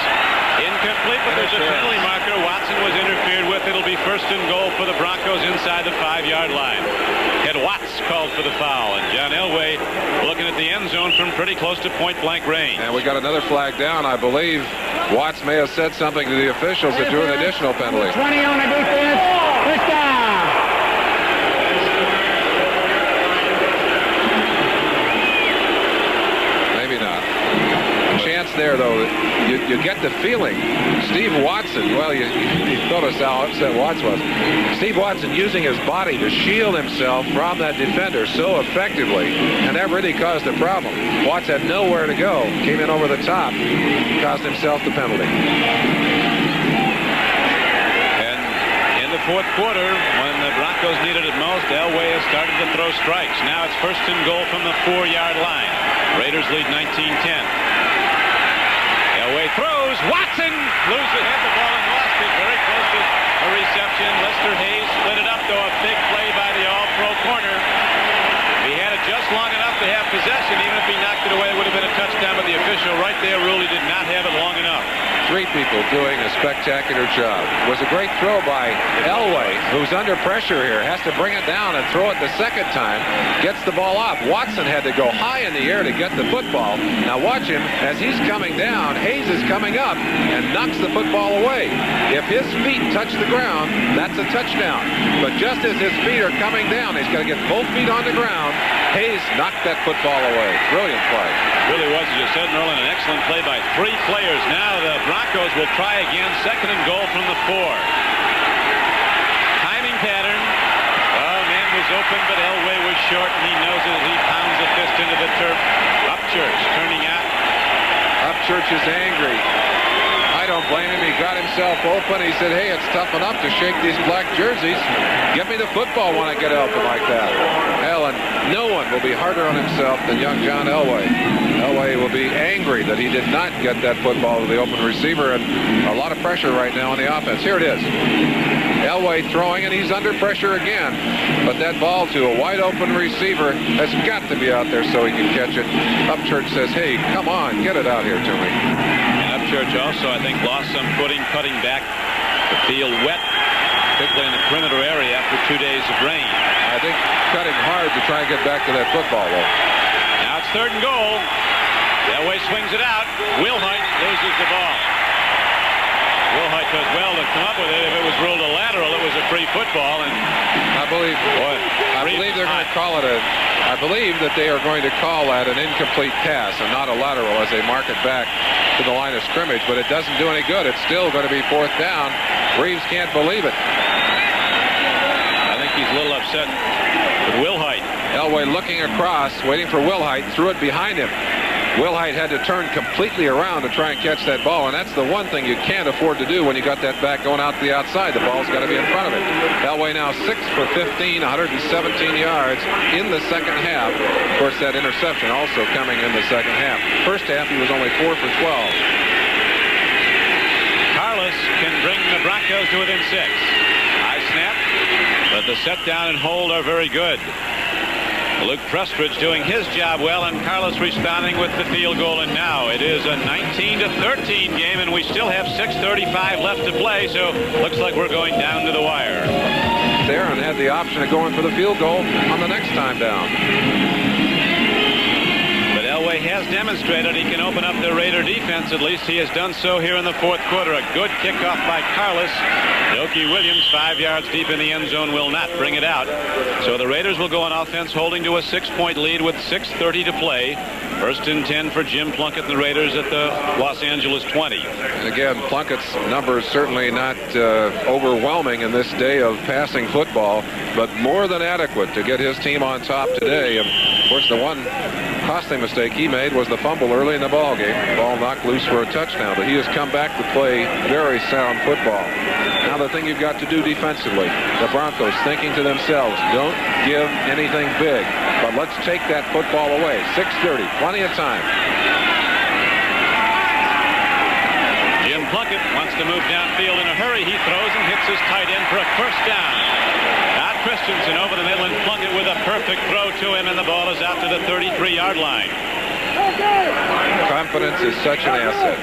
incomplete, but there's a penalty marker. Watson was interfered with. It'll be 1st and goal for the Broncos inside the 5-yard line. Ed Watts called for the foul, and John Elway looking at the end zone from pretty close to point-blank range. And we got another flag down. I believe Watts may have said something to the officials that drew an additional penalty. 20 on the defense. First down. Chance there, though. You get the feeling. Steve Watson, well, you notice how upset Watts was. Steve Watson using his body to shield himself from that defender so effectively, and that really caused a problem. Watts had nowhere to go. Came in over the top. Cost himself the penalty. And in the 4th quarter, when the Broncos needed it most, Elway has started to throw strikes. Now it's 1st and goal from the 4-yard line. Raiders lead 19-10. Elway throws. Watson loses the ball and lost it. Very close to a reception. Lester Hayes split it up, though. A big play by the all-pro corner. He had it just long enough to have possession. Even if he knocked it away, it would have been a touchdown. But the official right there ruled he did not have it long enough. 3 people doing a spectacular job. It was a great throw by Elway, who's under pressure here. Has to bring it down and throw it the 2nd time. Gets the ball off. Watson had to go high in the air to get the football. Now watch him as he's coming down. Hayes is coming up and knocks the football away. If his feet touch the ground, that's a touchdown. But just as his feet are coming down, he's got to get both feet on the ground. Hayes knocked that football away. Brilliant play. Really was, as you said, Merlin, an excellent play by 3 players. Now the Broncos will try again. 2nd and goal from the 4. Timing pattern. Oh, man was open, but Elway was short, and he knows it as he pounds the fist into the turf. Upchurch turning out. Upchurch is angry. I don't blame him. He got himself open. He said, hey, it's tough enough to shake these black jerseys. Give me the football when I get open like that. Hell, and no one will be harder on himself than young John Elway. Elway will be angry that he did not get that football to the open receiver, and a lot of pressure right now on the offense. Here it is. Elway throwing, and he's under pressure again. But that ball to a wide-open receiver has got to be out there so he can catch it. Upchurch says, hey, come on, get it out here to me. And Upchurch also, I think, lost some footing, cutting back the field wet. particularly in the perimeter area after 2 days of rain. I think cutting hard to try and get back to that football, though. Now it's 3rd and goal. Elway swings it out. Wilhite loses the ball. Wilhite does well to come up with it. If it was ruled a lateral, it was a free football. And I believe they're going to call it I believe that they are going to call that an incomplete pass and not a lateral as they mark it back to the line of scrimmage. But it doesn't do any good. It's still going to be 4th down. Reeves can't believe it. I think he's a little upset with Wilhite. Elway looking across, waiting for Wilhite, threw it behind him. Wilhite had to turn completely around to try and catch that ball, and that's the one thing you can't afford to do when you got that back going out to the outside. The ball's got to be in front of it. Elway now 6 for 15, 117 yards in the second half. Of course, that interception also coming in the second half. First half, he was only 4 for 12. Carlos can bring the Broncos to within 6. High snap, but the set down and hold are very good. Luke Prestridge doing his job well, and Carlos responding with the field goal. And now it is a 19-13 game, and we still have 6:35 left to play, so looks like we're going down to the wire. Theron had the option of going for the field goal on the next time down. But Elway has demonstrated he can open up the Raider defense. At least he has done so here in the 4th quarter. A good kickoff by Carlos. Yoki Williams, 5 yards deep in the end zone, will not bring it out. So the Raiders will go on offense, holding to a 6-point lead with 6:30 to play. 1st and 10 for Jim Plunkett and the Raiders at the Los Angeles 20. And again, Plunkett's numbers certainly not overwhelming in this day of passing football, but more than adequate to get his team on top today. And of course, the one costly mistake he made was the fumble early in the ball game. The ball knocked loose for a touchdown, but he has come back to play very sound football. Now the thing you've got to do defensively, the Broncos thinking to themselves, don't give anything big, but let's take that football away. 6:30, plenty of time. Jim Plunkett wants to move downfield in a hurry. He throws and hits his tight end for a 1st down. Todd Christensen over the middle, and Plunkett with a perfect throw to him, and the ball is out to the 33-yard line. Confidence is such an asset.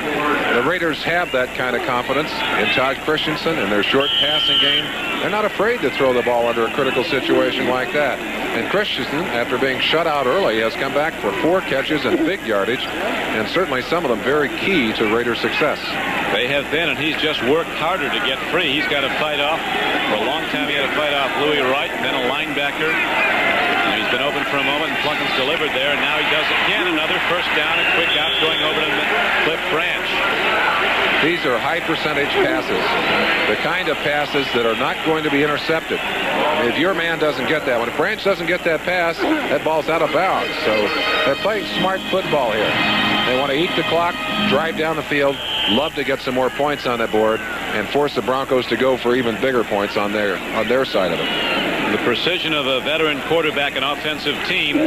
The Raiders have that kind of confidence in Todd Christensen and their short passing game. They're not afraid to throw the ball under a critical situation like that. And Christensen, after being shut out early, has come back for 4 catches and big yardage, and certainly some of them very key to Raiders' success. They have been, and he's just worked harder to get free. He's got to fight off. For a long time, he had to fight off Louis Wright, then a linebacker. He's been open for a moment, and Plunkett's delivered there, and now he does again. Another 1st down, a quick out going over to Cliff Branch. These are high percentage passes, the kind of passes that are not going to be intercepted. I mean, if your man doesn't get that one, if Branch doesn't get that pass, that ball's out of bounds. So they're playing smart football here. They want to eat the clock, drive down the field, love to get some more points on the board, and force the Broncos to go for even bigger points on their side of it. The precision of a veteran quarterback and offensive team.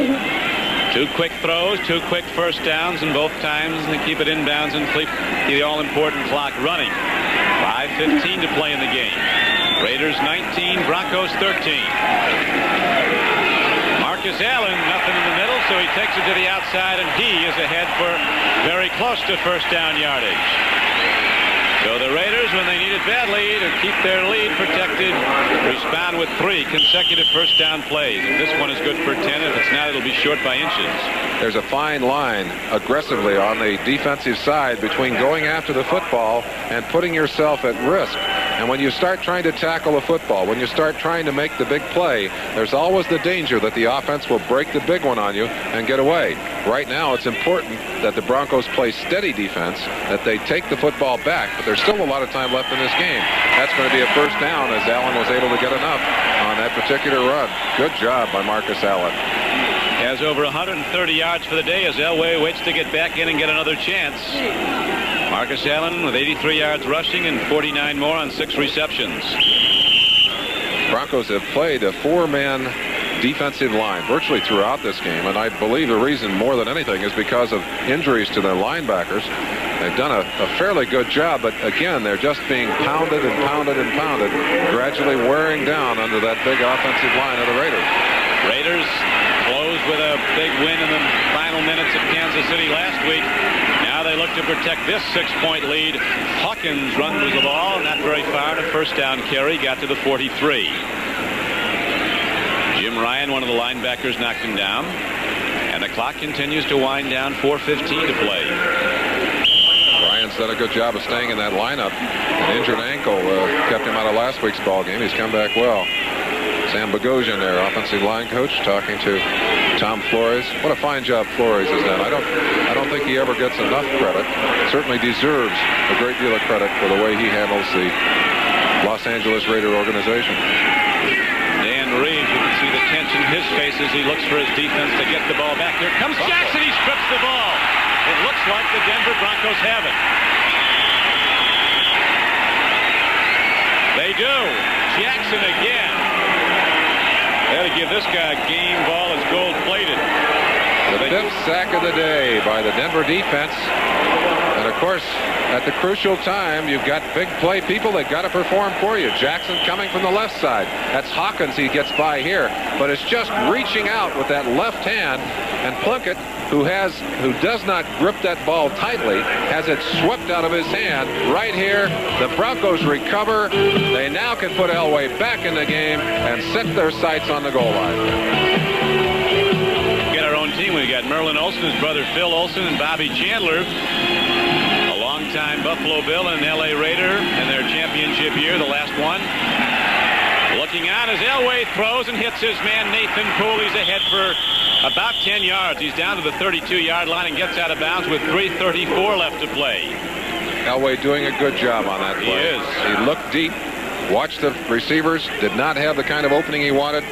2 quick throws, 2 quick 1st downs, and both times they keep it inbounds and keep the all-important clock running. 5:15 to play in the game. Raiders 19, Broncos 13. Marcus Allen, nothing in the middle, so he takes it to the outside, and he is ahead for very close to 1st down yardage. So the Raiders, when they need it badly to keep their lead protected, respond with 3 consecutive 1st down plays. If this one is good for 10, if it's not, it'll be short by inches. There's a fine line aggressively on the defensive side between going after the football and putting yourself at risk. And when you start trying to tackle the football, when you start trying to make the big play, there's always the danger that the offense will break the big one on you and get away. Right now, it's important that the Broncos play steady defense, that they take the football back, but there's still a lot of time left in this game. That's going to be a 1st down as Allen was able to get enough on that particular run. Good job by Marcus Allen. Has over 130 yards for the day as Elway waits to get back in and get another chance. Marcus Allen with 83 yards rushing and 49 more on 6 receptions. Broncos have played a 4-man defensive line virtually throughout this game, and I believe the reason more than anything is because of injuries to their linebackers. They've done a fairly good job, but again, they're just being pounded and pounded and pounded, gradually wearing down under that big offensive line of the Raiders. Raiders closed with a big win in the final minutes at Kansas City last week. Now they look look to protect this 6-point lead. Hawkins runs the ball, not very far, and a first down carry, got to the 43. Jim Ryan, one of the linebackers, knocked him down. And the clock continues to wind down, 4:15 to play. Ryan's done a good job of staying in that lineup. An injured ankle kept him out of last week's ball game. He's come back well. Sam Bogosian there, offensive line coach, talking to Tom Flores. What a fine job Flores has done. I don't think he ever gets enough credit. Certainly deserves a great deal of credit for the way he handles the Los Angeles Raider organization. Dan Reeves, you can see the tension in his face as he looks for his defense to get the ball back. Here comes Jackson. He strips the ball. It looks like the Denver Broncos have it. They do. Jackson again. They ought to give this guy a game ball as gold-plated. The 5th sack of the day by the Denver defense. And, of course, at the crucial time, you've got big play people that got to perform for you. Jackson coming from the left side. That's Hawkins. He gets by here. But it's just reaching out with that left hand. And Plunkett, who does not grip that ball tightly, has it swept out of his hand right here. The Broncos recover. They now can put Elway back in the game and set their sights on the goal line. Get our own team. We've got Merlin Olsen, his brother Phil Olsen, and Bobby Chandler. A longtime Buffalo Bill and L.A. Raider in their championship year, the last one. Looking out as Elway throws and hits his man Nathan Poole. He's ahead for about 10 yards. He's down to the 32-yard line and gets out of bounds with 3:34 left to play. Elway doing a good job on that play. He is. He looked deep, watched the receivers, did not have the kind of opening he wanted.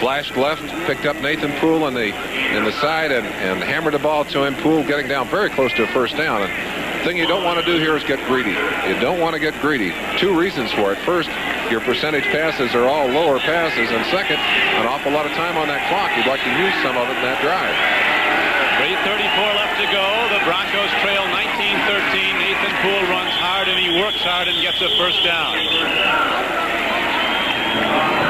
Flashed left, picked up Nathan Poole in the side and hammered the ball to him. Poole getting down very close to a first down. And the thing you don't want to do here is get greedy. You don't want to get greedy. 2 reasons for it. First, your percentage passes are all lower passes. And second, an awful lot of time on that clock. You'd like to use some of it in that drive. 3:34 left to go. The Broncos trail 19-13. Nathan Poole runs hard and he works hard and gets a first down.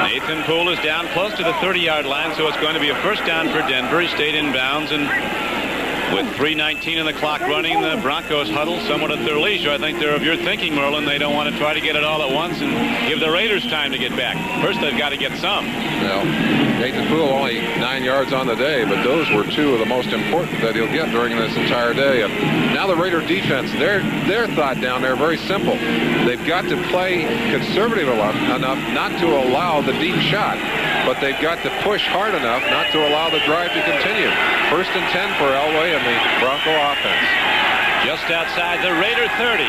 Nathan Poole is down close to the 30-yard line, so it's going to be a first down for Denver. He stayed in bounds, and with 3:19 in the clock running, the Broncos huddle somewhat at their leisure. I think they're of your thinking, Merlin. They don't want to try to get it all at once and give the Raiders time to get back. First, they've got to get some. Well, Nathan Poole only 9 yards on the day, but those were 2 of the most important that he'll get during this entire day. And now the Raider defense, their thought down there, very simple. They've got to play conservative enough not to allow the deep shot, but they've got to push hard enough not to allow the drive to continue. 1st and 10 for Elway and the Bronco offense. Just outside the Raider 30.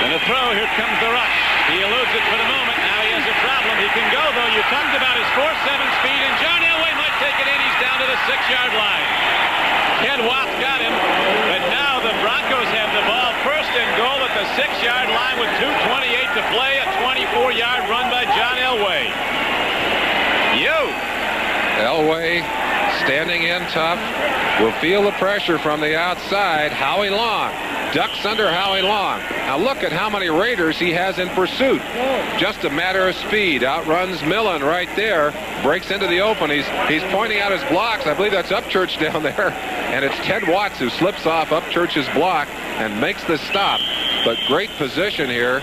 And a throw. Here comes the rush. He eludes it for the moment. Now he has a problem. He can go, though. You talked about his 4.7 speed, and John Elway might take it in. He's down to the 6-yard line. Ted Watts got him, but now the Broncos have the ball. 1st and goal at the 6-yard line with 2:28 to play. A 24-yard run by John Elway. Elway standing in tough. Will feel the pressure from the outside. Howie Long ducks under Howie Long. Now look at how many Raiders he has in pursuit. Just a matter of speed. Outruns Millen right there. Breaks into the open. He's pointing out his blocks. I believe that's Upchurch down there. And it's Ted Watts who slips off Upchurch's block and makes the stop. But great position here.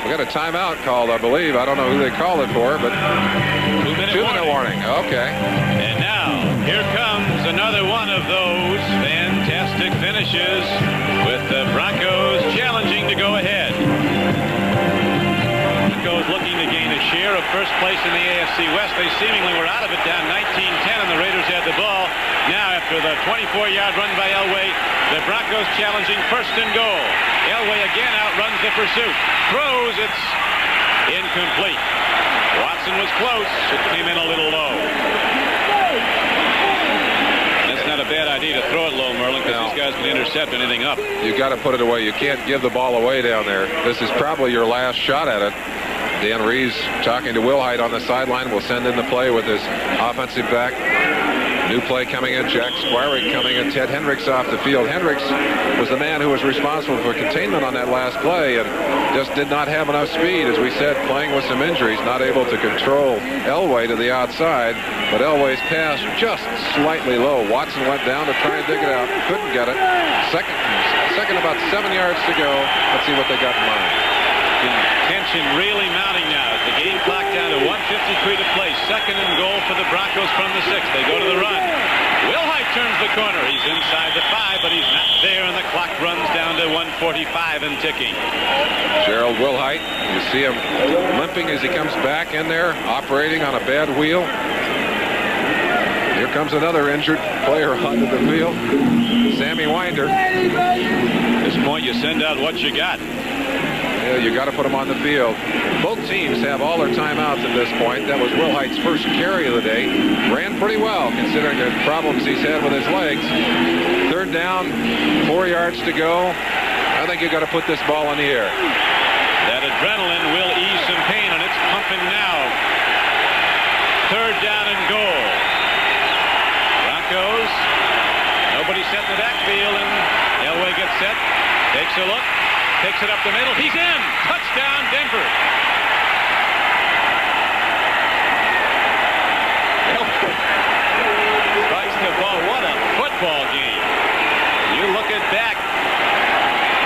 We got a timeout called, I believe. I don't know who they called it for, but 2-minute warning. Okay. And now, here comes another one of those fantastic finishes with the Broncos challenging to go ahead. Broncos looking to gain a share of first place in the AFC West. They seemingly were out of it, down 19-10, and the Raiders had the ball. Now, after the 24-yard run by Elway, the Broncos challenging 1st and goal. Elway again outruns the pursuit. Throws, it's incomplete. Watson was close. It came in a little low. That's not a bad idea to throw it low, Merlin, because these guys can intercept anything up. You got to put it away. You can't give the ball away down there. This is probably your last shot at it. Dan Reeves talking to Wilhite on the sideline. Will send in the play with his offensive back New play coming in. Jack Squires coming in. Ted Hendricks off the field. Hendricks was the man who was responsible for containment on that last play and just did not have enough speed. As we said, playing with some injuries, not able to control Elway to the outside. But Elway's pass just slightly low. Watson went down to try and dig it out. Couldn't get it. Second about 7 yards to go. Let's see what they got in mind. The tension really mounting now. The game clock down to 1:53 to play. Second and goal for the Broncos from the 6. They go to the run. Wilhite turns the corner. He's inside the 5, but he's not there, and the clock runs down to 1:45 and ticking. Gerald Wilhite, you see him limping as he comes back in there, operating on a bad wheel. Here comes another injured player onto the field. Sammy Winder. At this point, you send out what you got. Yeah, you got to put him on the field. Both teams have all their timeouts at this point. That was Wilhite's first carry of the day. Ran pretty well, considering the problems he's had with his legs. Third down, 4 yards to go. I think you got to put this ball in the air. That adrenaline will ease some pain, and it's pumping now. Third down and goal. Broncos. Nobody set in the backfield, and Elway gets set. Takes a look. Takes it up the middle. He's in. Touchdown, Denver. Strikes the ball. What a football game. You look at back.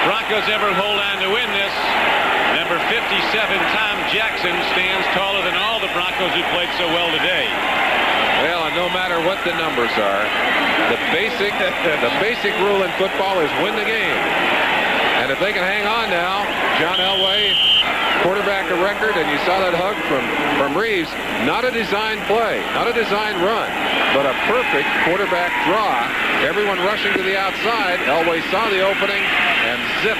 Broncos ever hold on to win this. Number 57, Tom Jackson, stands taller than all the Broncos who played so well today. Well, and no matter what the numbers are, the basic rule in football is win the game. And if they can hang on now, John Elway, quarterback a record, and you saw that hug from Reeves, not a design play, not a design run, but a perfect quarterback draw. Everyone rushing to the outside. Elway saw the opening and zip,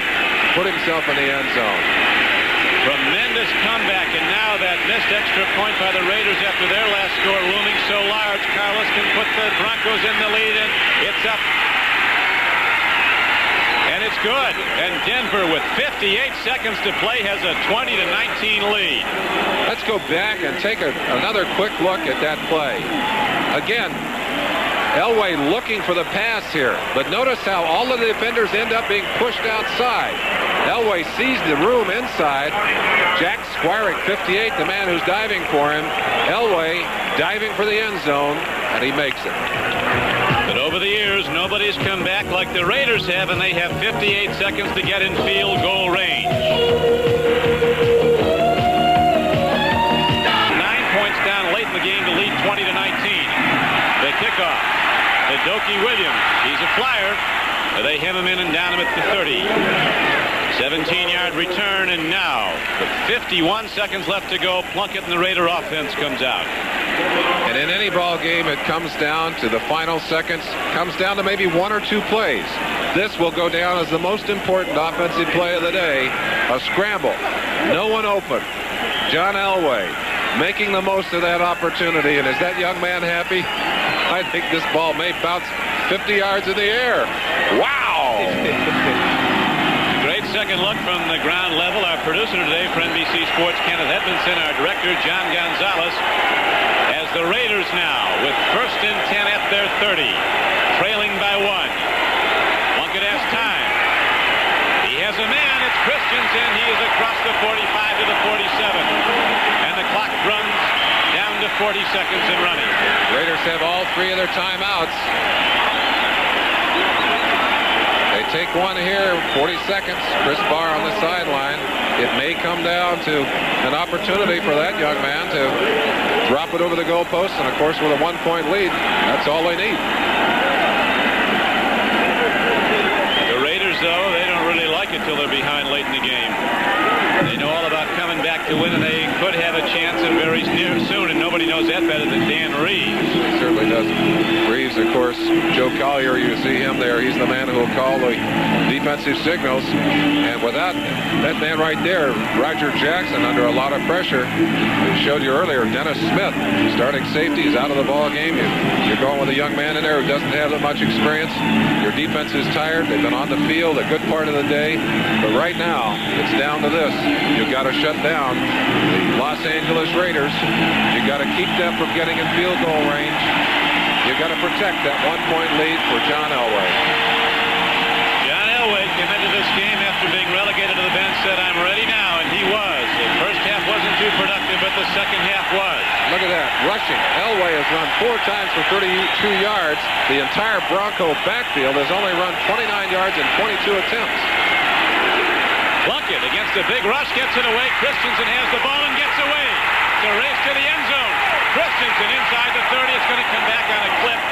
put himself in the end zone. Tremendous comeback, and now that missed extra point by the Raiders after their last score looming so large, Carlos can put the Broncos in the lead, and it's up. And it's good. And Denver, with 58 seconds to play, has a 20-19 lead. Let's go back and take another quick look at that play. Again, Elway looking for the pass here, but notice how all of the defenders end up being pushed outside. Elway sees the room inside. Jack Squires, 58, the man who's diving for him. Elway diving for the end zone, and he makes it. But over the years, nobody's come back like the Raiders have, and they have 58 seconds to get in field goal range. 9 points down late in the game to lead 20-19. The kickoff. To Doki Williams. He's a flyer. They hem him in and down him at the 30. 17-yard return, and now, with 51 seconds left to go, Plunkett and the Raider offense comes out. And in any ball game, it comes down to the final seconds, comes down to maybe one or two plays. This will go down as the most important offensive play of the day. A scramble. No one open. John Elway making the most of that opportunity. And is that young man happy? I think this ball may bounce 50 yards in the air. Wow! Great second look from the ground level. Our producer today for NBC Sports, Kenneth Edmondson, our director, John Gonzalez, as the Raiders now with 1st and 10 at their 30, trailing by 1. Plunkett has time. He has a man. It's Christensen. He is across the 45 to the 47. And the clock runs down to 40 seconds and running. Raiders have all 3 of their timeouts. They take one here, 40 seconds. Chris Barr on the sideline. It may come down to an opportunity for that young man to drop it over the goalpost, and of course with a 1-point lead, that's all they need. The Raiders, though, they don't really like it till they're behind late in the game. They know all about coming back to win, and they could have a chance and very near soon, and nobody knows that better than Dan Reeves. He certainly doesn't. Reeves, of course, Joe Collier, you see him there. He's the man who will call the defensive signals. And without that man right there, Roger Jackson, under a lot of pressure. We showed you earlier, Dennis Smith, starting safety, is out of the ball game. You're going with a young man in there who doesn't have that much experience. Your defense is tired. They've been on the field a good part of the day. But right now, it's down to this. You've got to shut down the Los Angeles Raiders. You've got to keep them from getting in field goal range. You They've got to protect that 1-point lead for John Elway. John Elway came into this game after being relegated to the bench, said, "I'm ready now," and he was. The first half wasn't too productive, but the second half was. Look at that, rushing. Elway has run 4 times for 32 yards. The entire Bronco backfield has only run 29 yards in 22 attempts. Plunkett against a big rush, gets it away. Christensen has the ball and gets away. It's a race to the end zone. Christensen inside the 30. It's going to come back on a clip.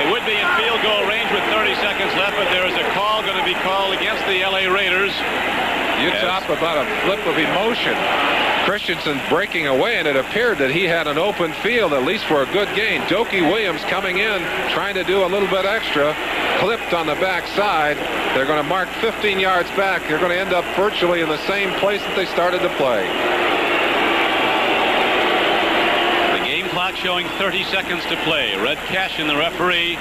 They would be in field goal range with 30 seconds left, but there is a call going to be called against the LA Raiders. You talk about a flip of emotion. Christensen breaking away, and it appeared that he had an open field, at least for a good gain. Dokie Williams coming in, trying to do a little bit extra, clipped on the backside. They're going to mark 15 yards back. They're going to end up virtually in the same place that they started to play. The game clock showing 30 seconds to play. Red Cashin, the referee,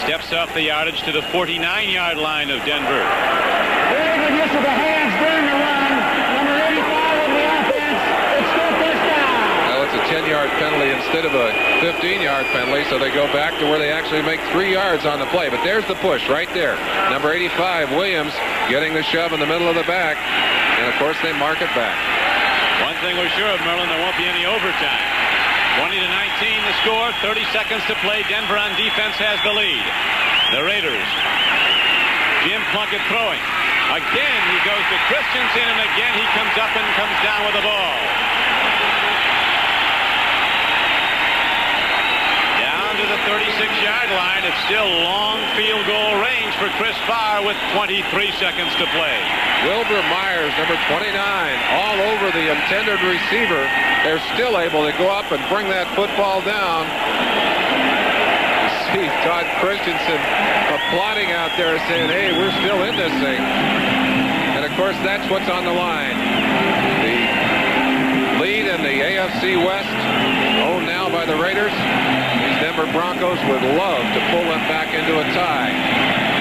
steps off the yardage to the 49-yard line of Denver. Very good use of the hands during the run. Number 85 of the offense. It's still first down. Well, it's a 10-yard penalty instead of a 15-yard penalty, so they go back to where they actually make 3 yards on the play. But there's the push right there. Number 85, Williams, getting the shove in the middle of the back. And, of course, they mark it back. One thing we're sure of, Merlin, there won't be any overtime. 20-19 the score, 30 seconds to play. Denver on defense has the lead. The Raiders. Jim Plunkett throwing. Again, he goes to Christensen, and again he comes up and comes down with the ball. Down to the 36-yard line. It's still long field goal range for Chris Farr with 23 seconds to play. Wilbur Myers, number 29, all over the intended receiver. They're still able to go up and bring that football down. You see Todd Christensen applauding out there saying, "Hey, we're still in this thing." And, of course, that's what's on the line. The lead in the AFC West, owned now by the Raiders. These Denver Broncos would love to pull them back into a tie.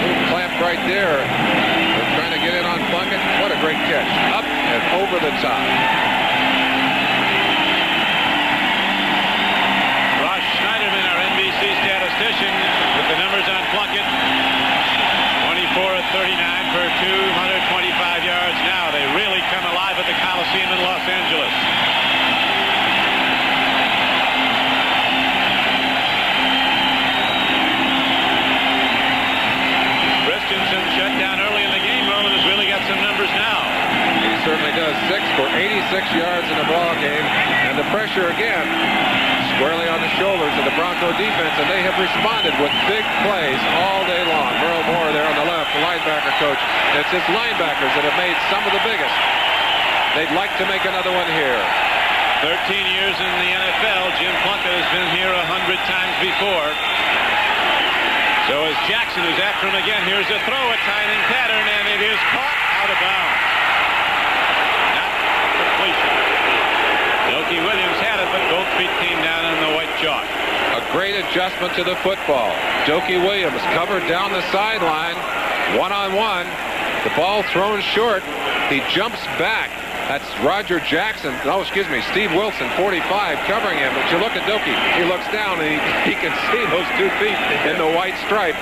Little clamp right there. They're trying to get in on Plunkett. What a great catch. Up and over the top. Ross Schneiderman, our NBC statistician, with the numbers on Plunkett. 24 of 39 for 225 yards. Now they really come alive at the Coliseum in Los Angeles. Christensen shut down early in the game. Merlin has really got some numbers now. He certainly does. 6 for 86 yards in the ball game. And the pressure again squarely on the shoulders of the Bronco defense, and they have responded with big plays all day long. Merle Moore there on the left, the linebacker coach. It's his linebackers that have made some of the biggest. They'd like to make another one here. 13 years in the NFL. Jim Plunkett has been here 100 times before. So is Jackson, who's after him again. Here's a throw, a timing pattern, and it is caught out of bounds. Not completion. Dokie Williams had it, but both feet came down on the white chalk. A great adjustment to the football. Dokie Williams covered down the sideline, one-on-one. The ball thrown short. He jumps back. That's Roger Jackson. No, excuse me, Steve Wilson, 45, covering him. But you look at Dokie. He looks down, and he can see those 2 feet in the white stripe.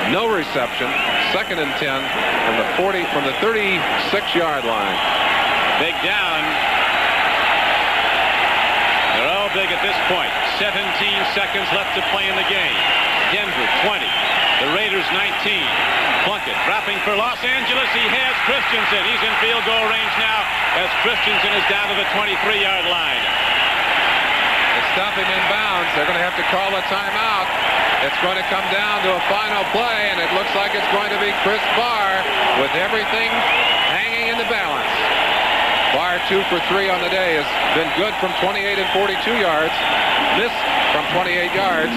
No reception. 2nd and 10 from the 36-yard line. Big down. They're all big at this point. 17 seconds left to play in the game. Denver 20. The Raiders 19. Plunkett dropping for Los Angeles. He has Christensen. He's in field goal range now as Christensen is down to the 23-yard line. They stop him in bounds. They're going to have to call a timeout. It's going to come down to a final play, and it looks like it's going to be Chris Farr with everything hanging in the balance. Farr 2 for 3 on the day has been good from 28 and 42 yards. Missed from 28 yards.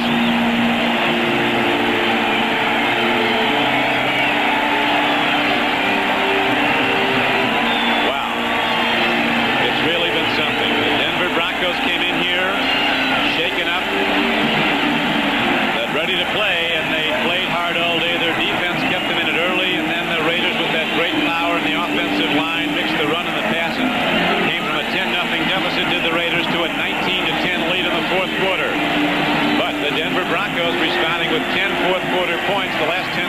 Broncos came in here, shaken up, ready to play, and they played hard all day. Their defense kept them in it early, and then the Raiders, with that great power in the offensive line, mixed the run and the passing. Came from a 10-0 deficit, did the Raiders, to a 19-10 lead in the fourth quarter. But the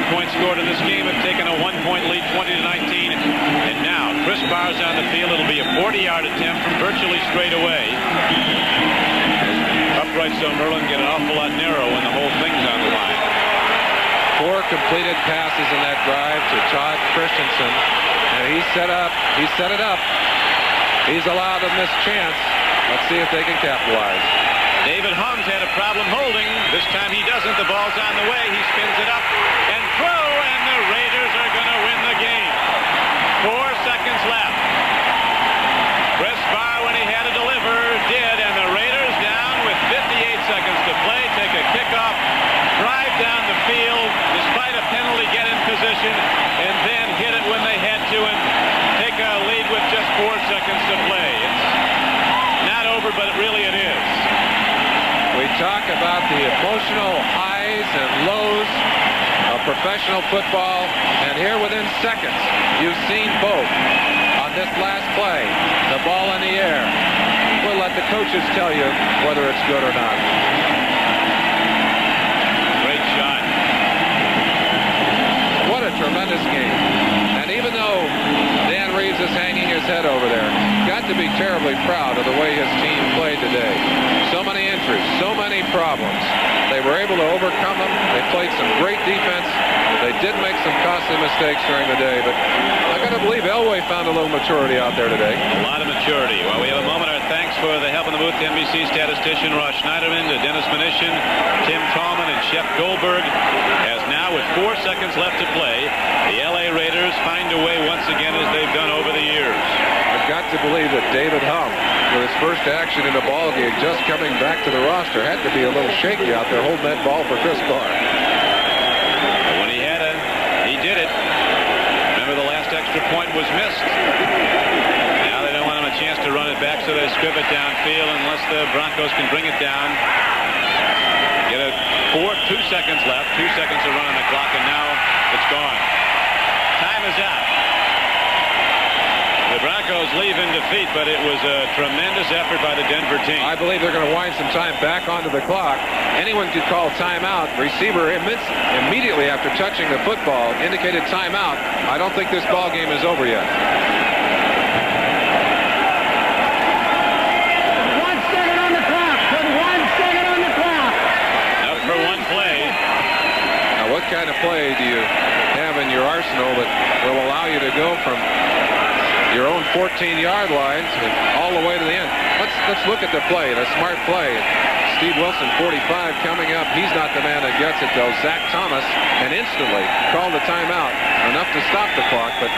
points scored in this game, have taken a 1-point lead, 20-19. And now Chris Barr's on the field. It'll be a 40-yard attempt from virtually straight away. Upright, so Merlin get an awful lot narrow when the whole thing's on the line. 4 completed passes in that drive to Todd Christensen, and he set it up. He's allowed a missed chance. Let's see if they can capitalize. David Hung's had a problem holding. This time he doesn't. The ball's on the way. He spins it up and throw, and the Raiders are going to win the game. 4 seconds left. Chris Barr, when he had to deliver, did, and the Raiders down with 58 seconds to play, take a kickoff, drive down the field, despite a penalty, get in position, and then hit it when they had to and take a lead with just 4 seconds to play. It's not over, but really it is. We talk about the emotional highs and lows of professional football, and here within seconds, you've seen both. On this last play, the ball in the air. We'll let the coaches tell you whether it's good or not. Great shot. What a tremendous game. And even though Dan Reeves is hanging his head over there, got to be terribly proud of the way his team played today. So many injuries, so many problems. They were able to overcome them. They played some great defense. They did make some costly mistakes during the day, but I got to believe Elway found a little maturity out there today. A lot of maturity. Well, we have a moment. Our thanks for the help in the booth to NBC statistician Ross Schneiderman, to Dennis Mnuchin, Tim Tallman, and Shep Goldberg. As now, with 4 seconds left to play, the L.A. Raiders find a way once again as they've done over the years. I've got to believe that David Hung, with his first action in a ball game, just coming back to the roster, had to be a little shaky out there holding that ball for Chris Barr. But when he had it, he did it. Remember, the last extra point was missed. Now they don't want him a chance to run it back, so they script it downfield unless the Broncos can bring it down. Get a 2 seconds left, 2 seconds to run on the clock, and now it's gone. Time is out. The Broncos leave in defeat, but it was a tremendous effort by the Denver team. I believe they're going to wind some time back onto the clock. Anyone could call timeout. Receiver immediately after touching the football indicated timeout. I don't think this ball game is over yet. 1 second on the clock. Put 1 second on the clock. Out for one play. Now, what kind of play do you have in your arsenal that will allow you to go from your own 14-yard line all the way to the end? Let's look at the play, the smart play. Steve Wilson, 45, coming up. He's not the man that gets it, though. Zach Thomas, and instantly called a timeout. Enough to stop the clock, but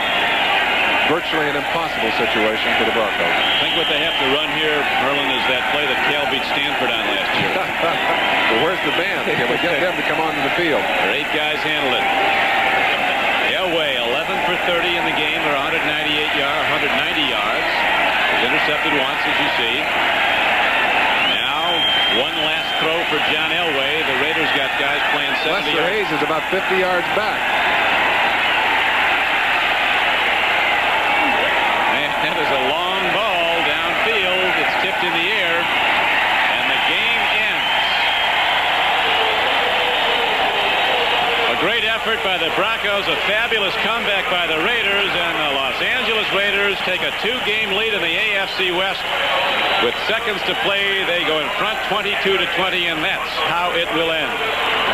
virtually an impossible situation for the Broncos. I think what they have to run here, Merlin, is that play that Cal beat Stanford on last year. Well, where's the band? Can we get them to come onto the field? Their 8 guys handled it. Elway, 11 for 30 in the game, or 190 yards. Was intercepted once, as you see. Now, one last throw for John Elway. The Raiders got guys playing 70 Lester yards. Hayes is about 50 yards back. And that is a long ball downfield. It's tipped in the air, and the game ends. A great effort by the Broncos, a fabulous comeback by the Raiders, and the Los Angeles Raiders take a 2-game lead in the AFC West. With seconds to play, they go in front 22-20, and that's how it will end.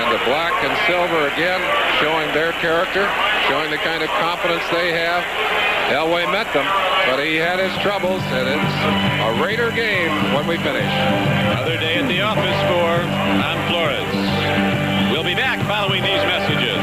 And the black and silver again showing their character, showing the kind of confidence they have. Elway met them, but he had his troubles, and it's a Raider game when we finish. Another day at the office for Don Flores. We'll be back following these messages.